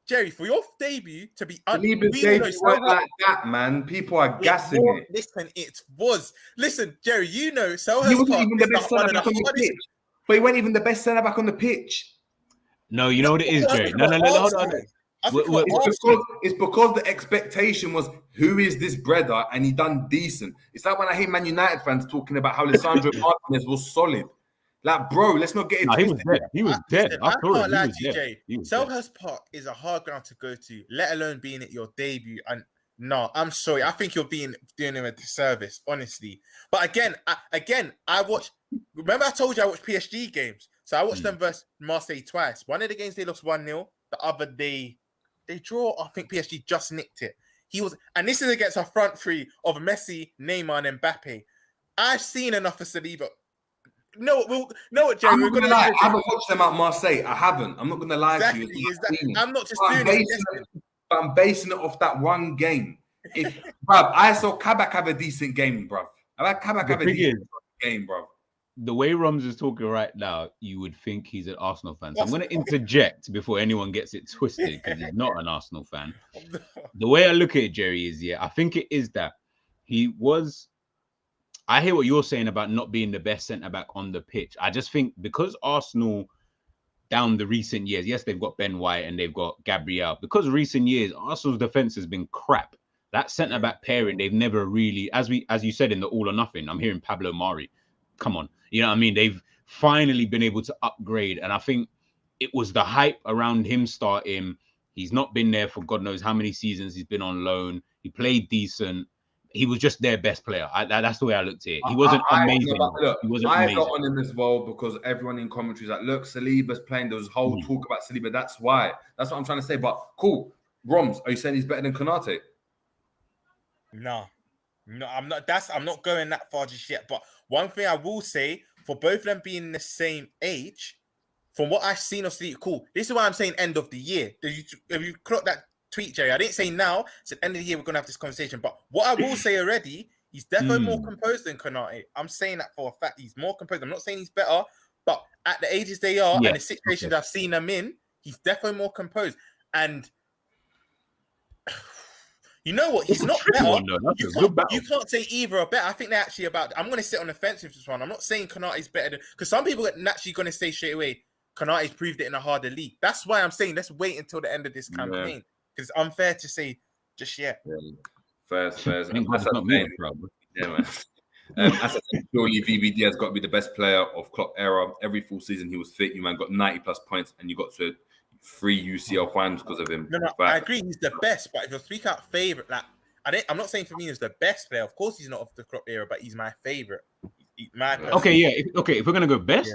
Jerry, for your debut to be debut weren't like that, man. People are gassing it. Listen, it was. Listen, Jerry, you know, so he wasn't even the best centre back on the pitch. But he wasn't even the best centre back on the pitch. No, you know what it is, Jerry. No, hold on. It's because the expectation was, who is this brother? And he done decent. It's like when I hear Man United fans talking about how Lisandro Martinez was solid. Like, bro, let's not get into it. He was dead. I can't lie to you, Jay. Selhurst Park is a hard ground to go to, let alone being at your debut. And no, I'm sorry. I think you're doing him a disservice, honestly. But again, I watched. Remember, I told you I watched PSG games. So I watched them versus Marseille twice. One of the games they lost 1-0. The other they draw. I think PSG just nicked it. And this is against a front three of Messi, Neymar, and Mbappe. I've seen enough of Saliba. No, Jerry. I'm not gonna lie. I haven't watched them at Marseille. I haven't. I'm not gonna lie to you. I'm not just doing it. But I'm basing it off that one game. Bruv, I saw Kabak have a decent game, bruv. I like Kabak have a decent game, bruv. The way Rums is talking right now, you would think he's an Arsenal fan. So I'm going to interject before anyone gets it twisted because he's not an Arsenal fan. The way I look at it, Jerry, is I think it is that he was. I hear what you're saying about not being the best centre back on the pitch. I just think because Arsenal, down the recent years, yes, they've got Ben White and they've got Gabriel. Because of recent years, Arsenal's defence has been crap. That centre back pairing, they've never really, as you said in the All or Nothing. I'm hearing Pablo Mari. Come on, you know what I mean? They've finally been able to upgrade, and I think it was the hype around him starting. He's not been there for God knows how many seasons. He's been on loan. He played decent. He was just their best player. That's the way I looked at it. He wasn't amazing. I got on him as well because everyone in commentary is like, look, Saliba's playing. There was whole talk about Saliba. That's why. That's what I'm trying to say. But cool. Roms, are you saying he's better than Konate? No, I'm not. I'm not going that far just yet. But one thing I will say, for both of them being the same age, from what I've seen of City, cool. This is why I'm saying end of the year. Have you clocked that tweet, Jerry? I didn't say now. It's the end of the year we're gonna have this conversation. But what I will say already, he's definitely more composed than Konate. I'm saying that for a fact. He's more composed. I'm not saying he's better, but at the ages they are and the situations I've seen them in, he's definitely more composed. And you know what? He's not better. You can't say either are better. I think they're actually about. I'm going to sit on the fence with this one. I'm not saying Konate's better because some people are naturally going to say straight away, Konate's proved it in a harder league. That's why I'm saying let's wait until the end of this campaign because it's unfair to say just yet. Yeah. First. Yeah, man. As I said, surely VVD has got to be the best player of Klopp era. Every full season he was fit. You man got 90 plus points, and you got to 3 UCL finals because of him. No, I agree. He's the best, but if you speak out favorite, like I'm not saying Fabinho's the best player. Of course, he's not of the Klopp era, but he's my favorite. Okay, yeah. If we're gonna go best,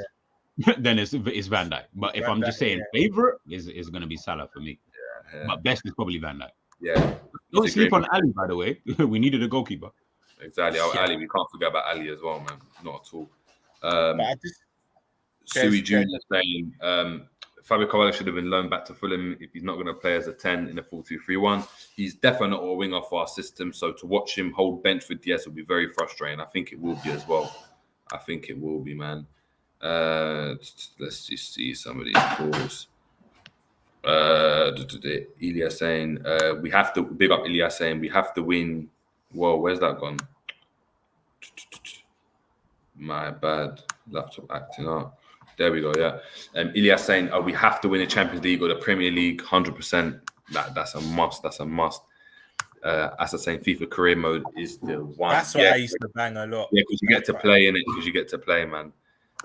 then it's Van Dijk. But if I'm just saying favorite, is gonna be Salah for me. Yeah. But best is probably Van Dijk. Yeah. Don't sleep on Ali, by the way. We needed a goalkeeper. Exactly. Ali, we can't forget about Ali as well, man. Not at all. Sui Junior saying Fabio Carvalho should have been loaned back to Fulham if he's not going to play as a 10 in a 4-2-3-1. He's definitely not a winger for our system, so to watch him hold bench with DS will be very frustrating. I think it will be as well. I think it will be, man. Let's just see some of these calls. Ilya saying we have to big up Ilya saying we have to win. Whoa, where's that gone? My bad. Laptop acting up. There we go. Yeah. Ilya saying we have to win the Champions League or the Premier League 100%. That's a must. That's a must. As I saying, FIFA career mode is the one. That's what I used to bang a lot. Yeah, because you get to play in it. Because you get to play, man.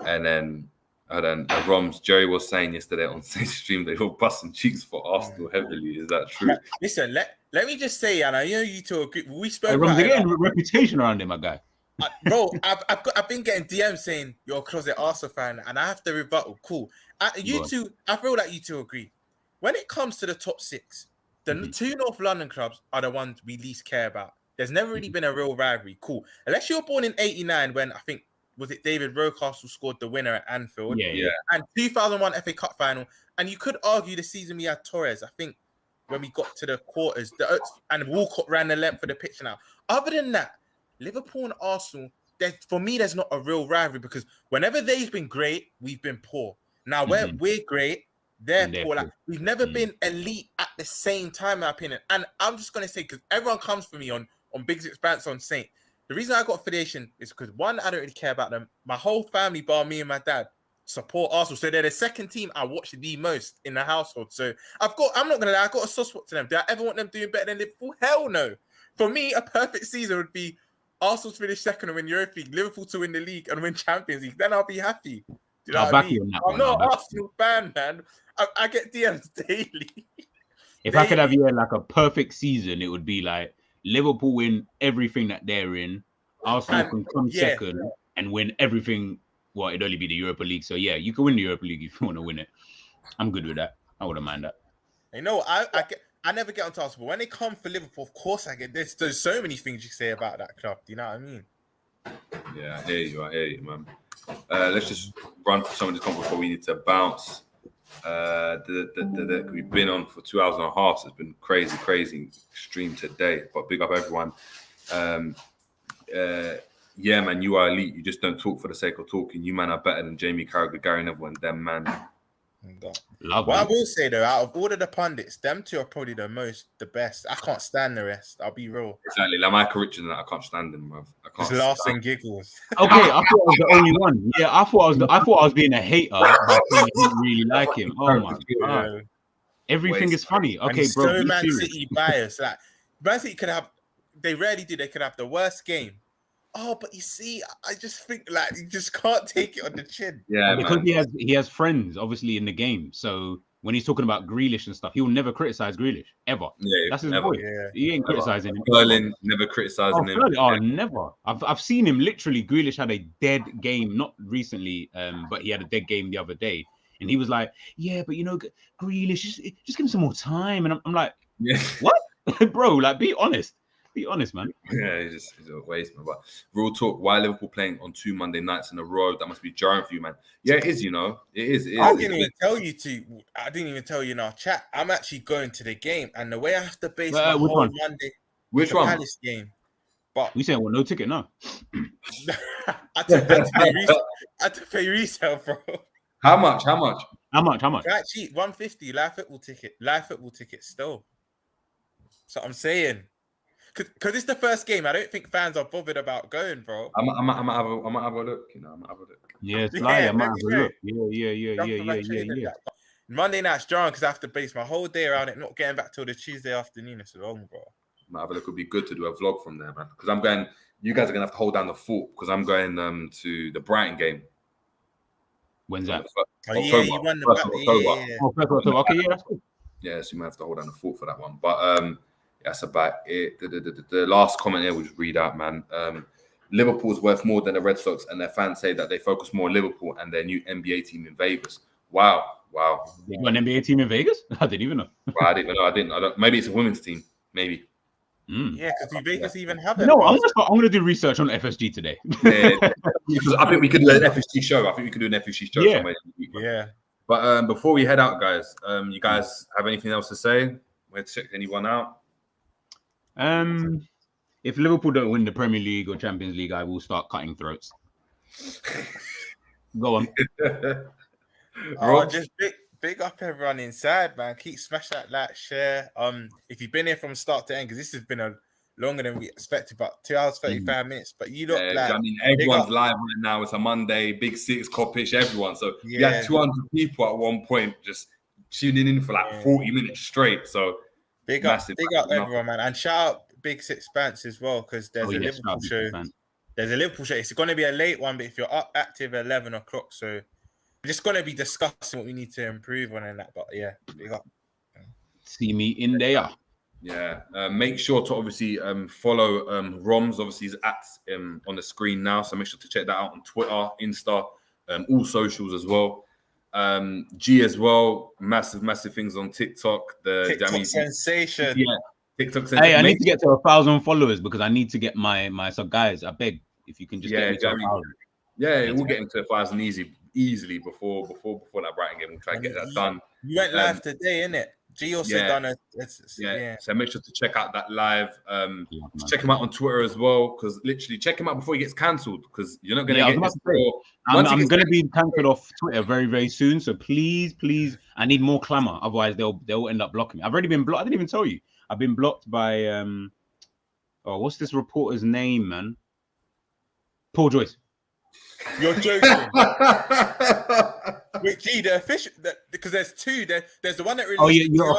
And then Roms, Jerry was saying yesterday on stage stream they were busting cheeks for Arsenal heavily. Is that true? Listen, let me just say, and I know you two agree. We spoke about getting a reputation around him, my guy. Bro, I've been getting DMs saying you're a closet Arsenal fan, and I have to rebuttal. Cool. You two, I feel like you two agree. When it comes to the top 6, the 2 North London clubs are the ones we least care about. There's never really been a real rivalry. Cool. Unless you were born in '89 when I think was it David Rocastle scored the winner at Anfield. Yeah. And 2001 FA Cup final. And you could argue the season we had Torres, I think, when we got to the quarters, and Walcott ran the length of the pitch now. Other than that, Liverpool and Arsenal, for me, there's not a real rivalry because whenever they've been great, we've been poor. Now, we're great, they're poor. Like, we've never been elite at the same time, in my opinion. And I'm just going to say, because everyone comes for me on Biggs Expanse on Saint. The reason I got affiliation is because, one, I don't really care about them. My whole family, bar me and my dad, support Arsenal. So they're the second team I watch the most in the household. So I'm not going to lie, I've got a soft spot to them. Do I ever want them doing better than Liverpool? Hell no. For me, a perfect season would be Arsenal to finish second and win Europa League, Liverpool to win the league and win Champions League. Then I'll be happy. Do you know what I mean? I'm not an Arsenal fan, man. I get DMs daily. If I could have like a perfect season, it would be like Liverpool win everything that they're in. Arsenal can come second and win everything. Well, it'd only be the Europa League. So yeah, you can win the Europa League if you want to win it. I'm good with that. I wouldn't mind that. You know, I never get on task, but when they come for Liverpool, of course I get this. There's so many things you say about that club. Do you know what I mean? Yeah, I hear you, man. Let's just run for some of this content before we need to bounce. We've been on for 2 hours and a half. So it's been crazy stream today. But big up everyone. Yeah, man, you are elite. You just don't talk for the sake of talking. You man are better than Jamie Carragher, Gary Neville, and them man. What I will say though, out of all of the pundits, them two are probably the best. I can't stand the rest. I'll be real. Exactly, like Michael Richards, I can't stand him, bruv. I can't. Just laughs and giggles. Okay, I thought I was the only one. Yeah, I thought I was being a hater. I didn't really like him. Oh my god, everything is funny. Okay, and bro. So Man City bias. Like Man City could have. They rarely do. They could have the worst game. Oh, but you see, I just think like you just can't take it on the chin. Yeah, because man. he has friends obviously in the game. So when he's talking about Grealish and stuff, he will never criticize Grealish ever. Yeah, that's his boy. Yeah. He ain't criticizing him. Berlin never criticizing him. Never. I've seen him literally. Grealish had a dead game, not recently, but he had a dead game the other day, and he was like, "Yeah, but you know, Grealish, just give him some more time." And I'm like, "What, bro? Like, be honest." Be honest, man. Yeah, he's a waste, man. But real talk, why Liverpool playing on 2 Monday nights in a row? That must be jarring for you, man. Yeah, it is, you know. It is. I didn't even tell you in our chat. I'm actually going to the game, and the way I have to base my which whole one? Monday, Which one? Palace game. But We saying, well, no ticket, no. I had to pay resale, bro. How much? How much? Right cheap, 150 live football ticket still. So I'm saying, because it's the first game, I don't think fans are bothered about going, bro. I'm gonna have a look. You know, I'm gonna have a look. Yeah, slightly. I might have a look. Yeah. Monday night's jarring because I have to base my whole day around it, not getting back till the Tuesday afternoon. It's long, bro. Might have a look. Would be good to do a vlog from there, man. Because I'm going. You guys are gonna have to hold down the fort because I'm going to the Brighton game. When's that? Oh, yeah, you won the October. yeah. Oh, 1st October. Okay, yeah, that's cool. Yeah, so you might have to hold down the fort for that one. But that's about it. The last comment here we'll just read out, man. Liverpool's worth more than the Red Sox, and their fans say that they focus more on Liverpool and their new NBA team in Vegas. Wow. They got an NBA team in Vegas? I didn't even know. Well, I didn't know. I don't. Maybe it's a women's team. Maybe. Yeah, because Vegas even have it. No, I'm gonna do research on FSG today. Yeah, I think we could do an FSG show. Somewhere. Yeah. But before we head out, guys, you guys have anything else to say? We'll check anyone out. If Liverpool don't win the Premier League or Champions League, I will start cutting throats. Go on. Just big up everyone inside, man. Keep smash that like, share. If you've been here from start to end, because this has been a longer than we expected, about 2 hours 35 minutes. But you look like, I mean, everyone's live right now. It's a Monday, Big Six, Coppish, everyone. So you had 200 people at one point just tuning in for like 40 minutes straight. So big up everyone, man, and shout out Big Six Spence as well, because there's a Liverpool show. There's a Liverpool show. It's going to be a late one, but if you're up active at 11 o'clock, so we're just going to be discussing what we need to improve on and that. But yeah, big up. See me in there. Yeah, make sure to obviously follow Roms. Obviously, he's at on the screen now, so make sure to check that out on Twitter, Insta, all socials as well. G as well, massive things on TikTok. The TikTok sensation. Yeah, TikTok sensation. Hey, I need to get to 1,000 followers because I need to get my so guys. I beg if you can just get me to 1,000. Yeah, we'll get into 1,000 easily before that Brighton game. We'll try and get that done. You went live today, innit? G also done it. So make sure to check out that live. Check him out on Twitter as well, because literally check him out before he gets cancelled, because you're not going to get this. I'm going to be cancelled off Twitter very, very soon. So please, I need more clamour. Otherwise, they'll end up blocking me. I've already been blocked. I didn't even tell you. I've been blocked by what's this reporter's name, man? Paul Joyce. You're joking. Wait, G, the official, because there's two. There's the one that released. Oh,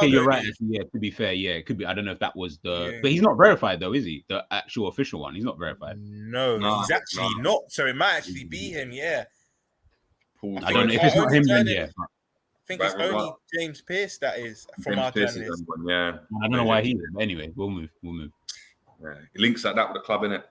yeah, you're right. Yeah, to be fair, yeah, it could be. I don't know if that was the, but he's not verified though, is he? The actual official one, he's not verified. No, he's actually not. So it might actually be him. Yeah. Paul I don't know if it's not him. Then yeah. I think it's only James Pearce that is from our journalist. Yeah. I don't know why he. Anyway, we'll move. Yeah, links like that with the club, innit?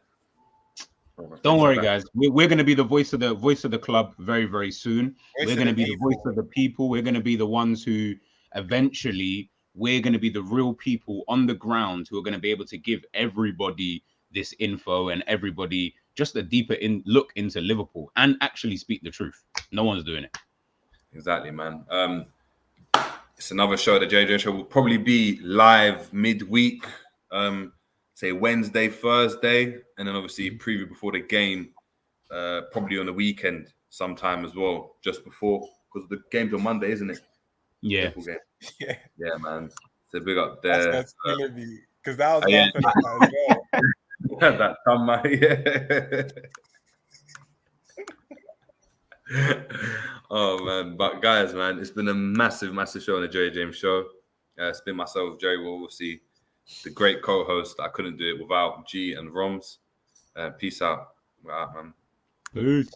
Don't worry, guys. We're going to be the voice of the club very, very soon. We're going to be the voice of the people. We're going to be the ones who eventually we're going to be the real people on the ground who are going to be able to give everybody this info and everybody just a deeper look into Liverpool and actually speak the truth. No one's doing it. Exactly, man. It's another show. The JJ show will probably be live midweek. Say Wednesday, Thursday, and then obviously preview before the game, probably on the weekend sometime as well, just before, because the game's on Monday, isn't it? Yeah. Yeah, man. So big up there. That's killing me, because that was laughing at that as well. That thumb, yeah. Oh man, but guys, man, it's been a massive show on the Jerry James show. It's been myself, Jerry. We'll see. The great co-host. I couldn't do it without G and Roms. Peace out. We're out, man. Peace.